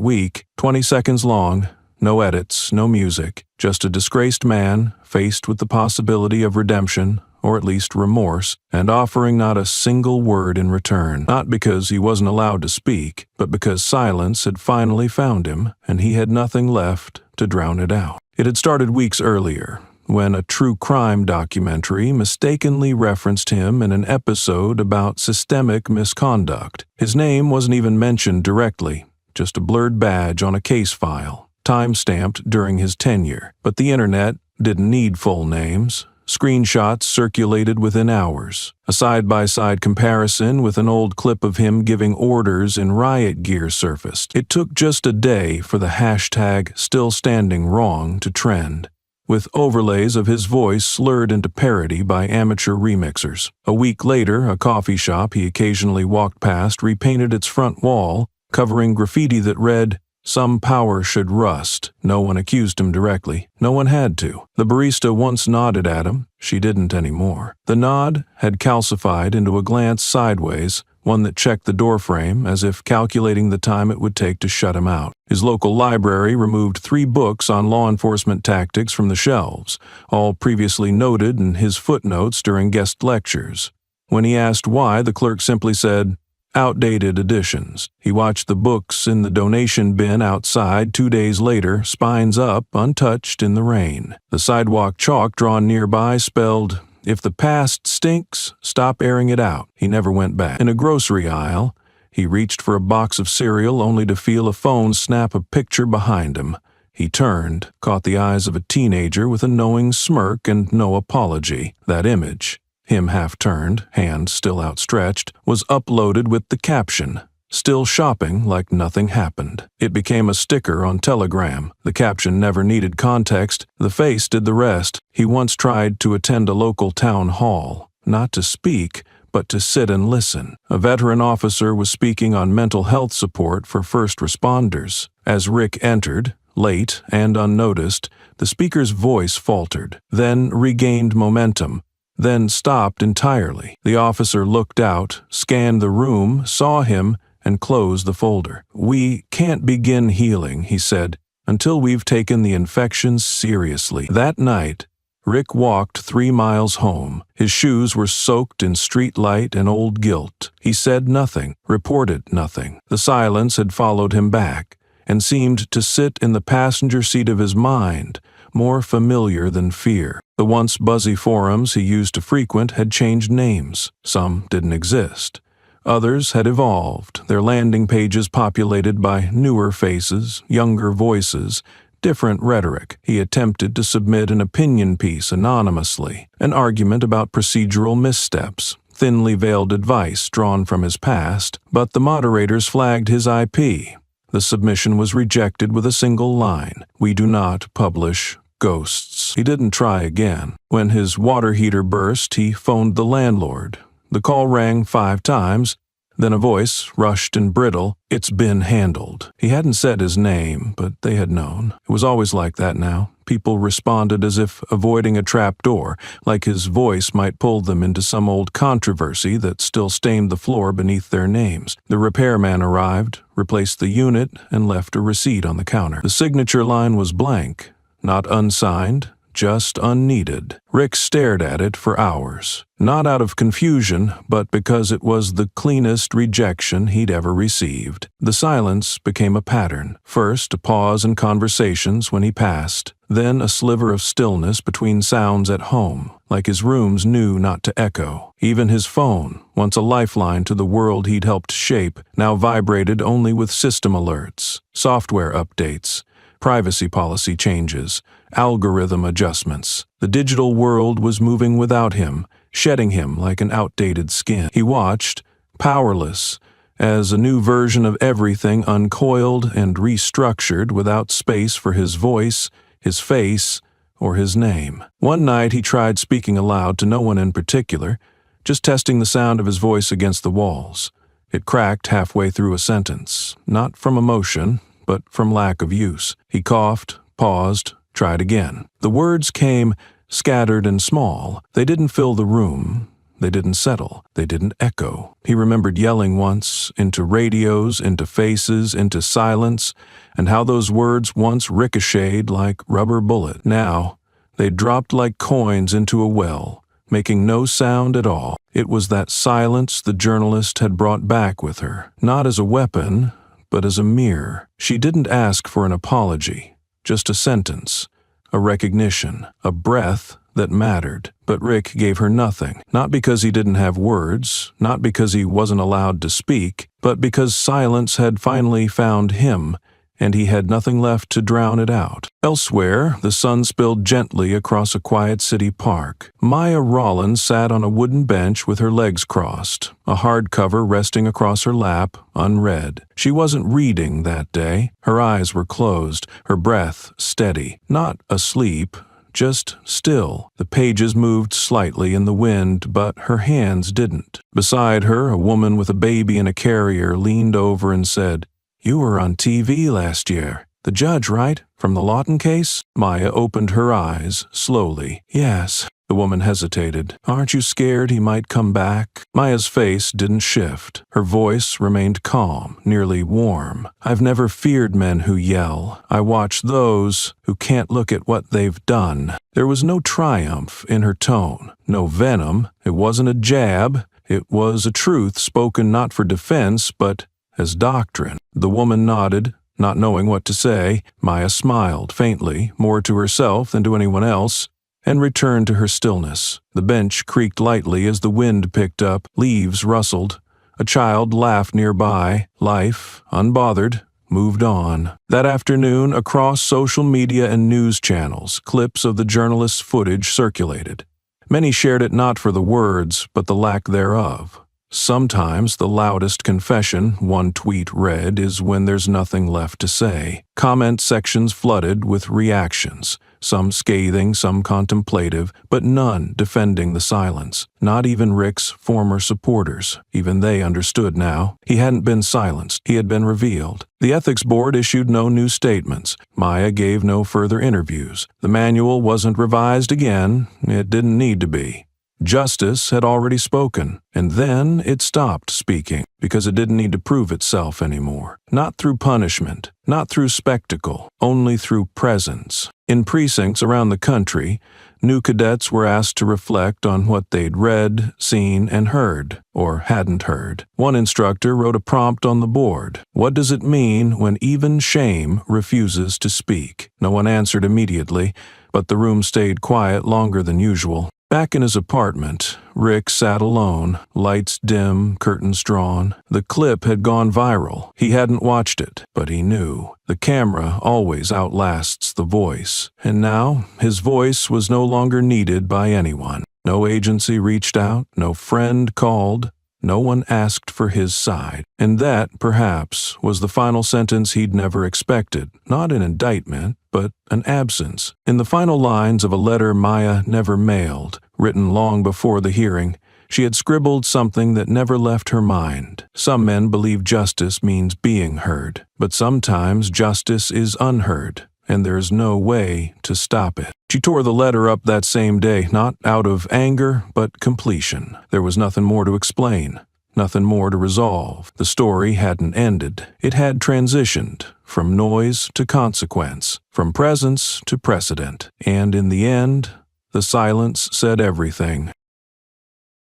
week, 20 seconds long. No edits, no music, just a disgraced man faced with the possibility of redemption, or at least remorse, and offering not a single word in return. Not because he wasn't allowed to speak, but because silence had finally found him, and he had nothing left to drown it out. It had started weeks earlier, when a true crime documentary mistakenly referenced him in an episode about systemic misconduct. His name wasn't even mentioned directly, just a blurred badge on a case file, time-stamped during his tenure. But the internet didn't need full names. Screenshots circulated within hours. A side-by-side comparison with an old clip of him giving orders in riot gear surfaced. It took just a day for the hashtag #StillStandingWrong to trend, with overlays of his voice slurred into parody by amateur remixers. A week later, a coffee shop he occasionally walked past repainted its front wall, covering graffiti that read, "Some power should rust." No one accused him directly. No one had to. The barista once nodded at him. She didn't anymore. The nod had calcified into a glance sideways, one that checked the doorframe as if calculating the time it would take to shut him out. His local library removed 3 books on law enforcement tactics from the shelves, all previously noted in his footnotes during guest lectures. When he asked why, the clerk simply said, "Outdated editions." He watched the books in the donation bin outside 2 days later, spines up, untouched in the rain. The sidewalk chalk drawn nearby spelled, "If the past stinks, stop airing it out." He never went back. In a grocery aisle, he reached for a box of cereal only to feel a phone snap a picture behind him. He turned, caught the eyes of a teenager with a knowing smirk and no apology. That image, him half-turned, hand still outstretched, was uploaded with the caption, "Still shopping like nothing happened." It became a sticker on Telegram. The caption never needed context. The face did the rest. He once tried to attend a local town hall, not to speak, but to sit and listen. A veteran officer was speaking on mental health support for first responders. As Rick entered, late and unnoticed, the speaker's voice faltered, then regained momentum, then stopped entirely. The officer looked out, scanned the room, saw him, and closed the folder. "We can't begin healing," he said, "until we've taken the infections seriously." That night, Rick walked 3 miles home. His shoes were soaked in street light and old guilt. He said nothing, reported nothing. The silence had followed him back, and seemed to sit in the passenger seat of his mind, more familiar than fear. The once buzzy forums he used to frequent had changed names. Some didn't exist. Others had evolved, their landing pages populated by newer faces, younger voices, different rhetoric. He attempted to submit an opinion piece anonymously, an argument about procedural missteps, thinly veiled advice drawn from his past, but the moderators flagged his IP. The submission was rejected with a single line: "We do not publish ghosts." He didn't try again. When his water heater burst, he phoned the landlord. The call rang 5 times, then a voice, rushed and brittle, "It's been handled." He hadn't said his name, but they had known. It was always like that now. People responded as if avoiding a trap door, like his voice might pull them into some old controversy that still stained the floor beneath their names. The repairman arrived, replaced the unit, and left a receipt on the counter. The signature line was blank, not unsigned, just unneeded. Rick stared at it for hours, not out of confusion, but because it was the cleanest rejection he'd ever received. The silence became a pattern. First, a pause in conversations when he passed, then a sliver of stillness between sounds at home, like his rooms knew not to echo. Even his phone, once a lifeline to the world he'd helped shape, now vibrated only with system alerts, software updates, privacy policy changes, algorithm adjustments. The digital world was moving without him, shedding him like an outdated skin. He watched, powerless, as a new version of everything uncoiled and restructured without space for his voice, his face, or his name. One night he tried speaking aloud to no one in particular, just testing the sound of his voice against the walls. It cracked halfway through a sentence, not from emotion, but from lack of use. He coughed, paused, tried again. The words came scattered and small. They didn't fill the room. They didn't settle. They didn't echo. He remembered yelling once, into radios, into faces, into silence, and how those words once ricocheted like rubber bullets. Now, they dropped like coins into a well, making no sound at all. It was that silence the journalist had brought back with her, not as a weapon, but as a mirror. She didn't ask for an apology. Just a sentence, a recognition, a breath that mattered. But Rick gave her nothing, not because he didn't have words, not because he wasn't allowed to speak, but because silence had finally found him, and he had nothing left to drown it out. Elsewhere, the sun spilled gently across a quiet city park. Maya Rollins sat on a wooden bench with her legs crossed, a hardcover resting across her lap, unread. She wasn't reading that day. Her eyes were closed, her breath steady. Not asleep, just still. The pages moved slightly in the wind, but her hands didn't. Beside her, a woman with a baby in a carrier leaned over and said, "You were on TV last year. The judge, right? From the Lawton case?" Maya opened her eyes, slowly. "Yes." The woman hesitated. "Aren't you scared he might come back?" Maya's face didn't shift. Her voice remained calm, nearly warm. "I've never feared men who yell. I watch those who can't look at what they've done." There was no triumph in her tone, no venom. It wasn't a jab. It was a truth spoken not for defense, but as doctrine. The woman nodded, not knowing what to say. Maya smiled faintly, more to herself than to anyone else, and returned to her stillness. The bench creaked lightly as the wind picked up, leaves rustled. A child laughed nearby. Life, unbothered, moved on. That afternoon, across social media and news channels, clips of the journalist's footage circulated. Many shared it not for the words, but the lack thereof. Sometimes the loudest confession, one tweet read, is when there's nothing left to say. Comment sections flooded with reactions, some scathing, some contemplative, but none defending the silence. Not even Rick's former supporters. Even they understood now. He hadn't been silenced. He had been revealed. The ethics board issued no new statements. Maya gave no further interviews. The manual wasn't revised again. It didn't need to be. Justice had already spoken, and then it stopped speaking because it didn't need to prove itself anymore. Not through punishment, not through spectacle, only through presence. In precincts around the country, new cadets were asked to reflect on what they'd read, seen, and heard, or hadn't heard. One instructor wrote a prompt on the board. What does it mean when even shame refuses to speak? No one answered immediately, but the room stayed quiet longer than usual. Back in his apartment, Rick sat alone, lights dim, curtains drawn. The clip had gone viral. He hadn't watched it, but he knew. The camera always outlasts the voice, and now his voice was no longer needed by anyone. No agency reached out, no friend called, no one asked for his side. And that, perhaps, was the final sentence he'd never expected. Not an indictment, but an absence. In the final lines of a letter Maya never mailed, written long before the hearing, she had scribbled something that never left her mind. Some men believe justice means being heard, but sometimes justice is unheard, and there's no way to stop it. She tore the letter up that same day, not out of anger, but completion. There was nothing more to explain, nothing more to resolve. The story hadn't ended. It had transitioned from noise to consequence, from presence to precedent. And in the end, the silence said everything.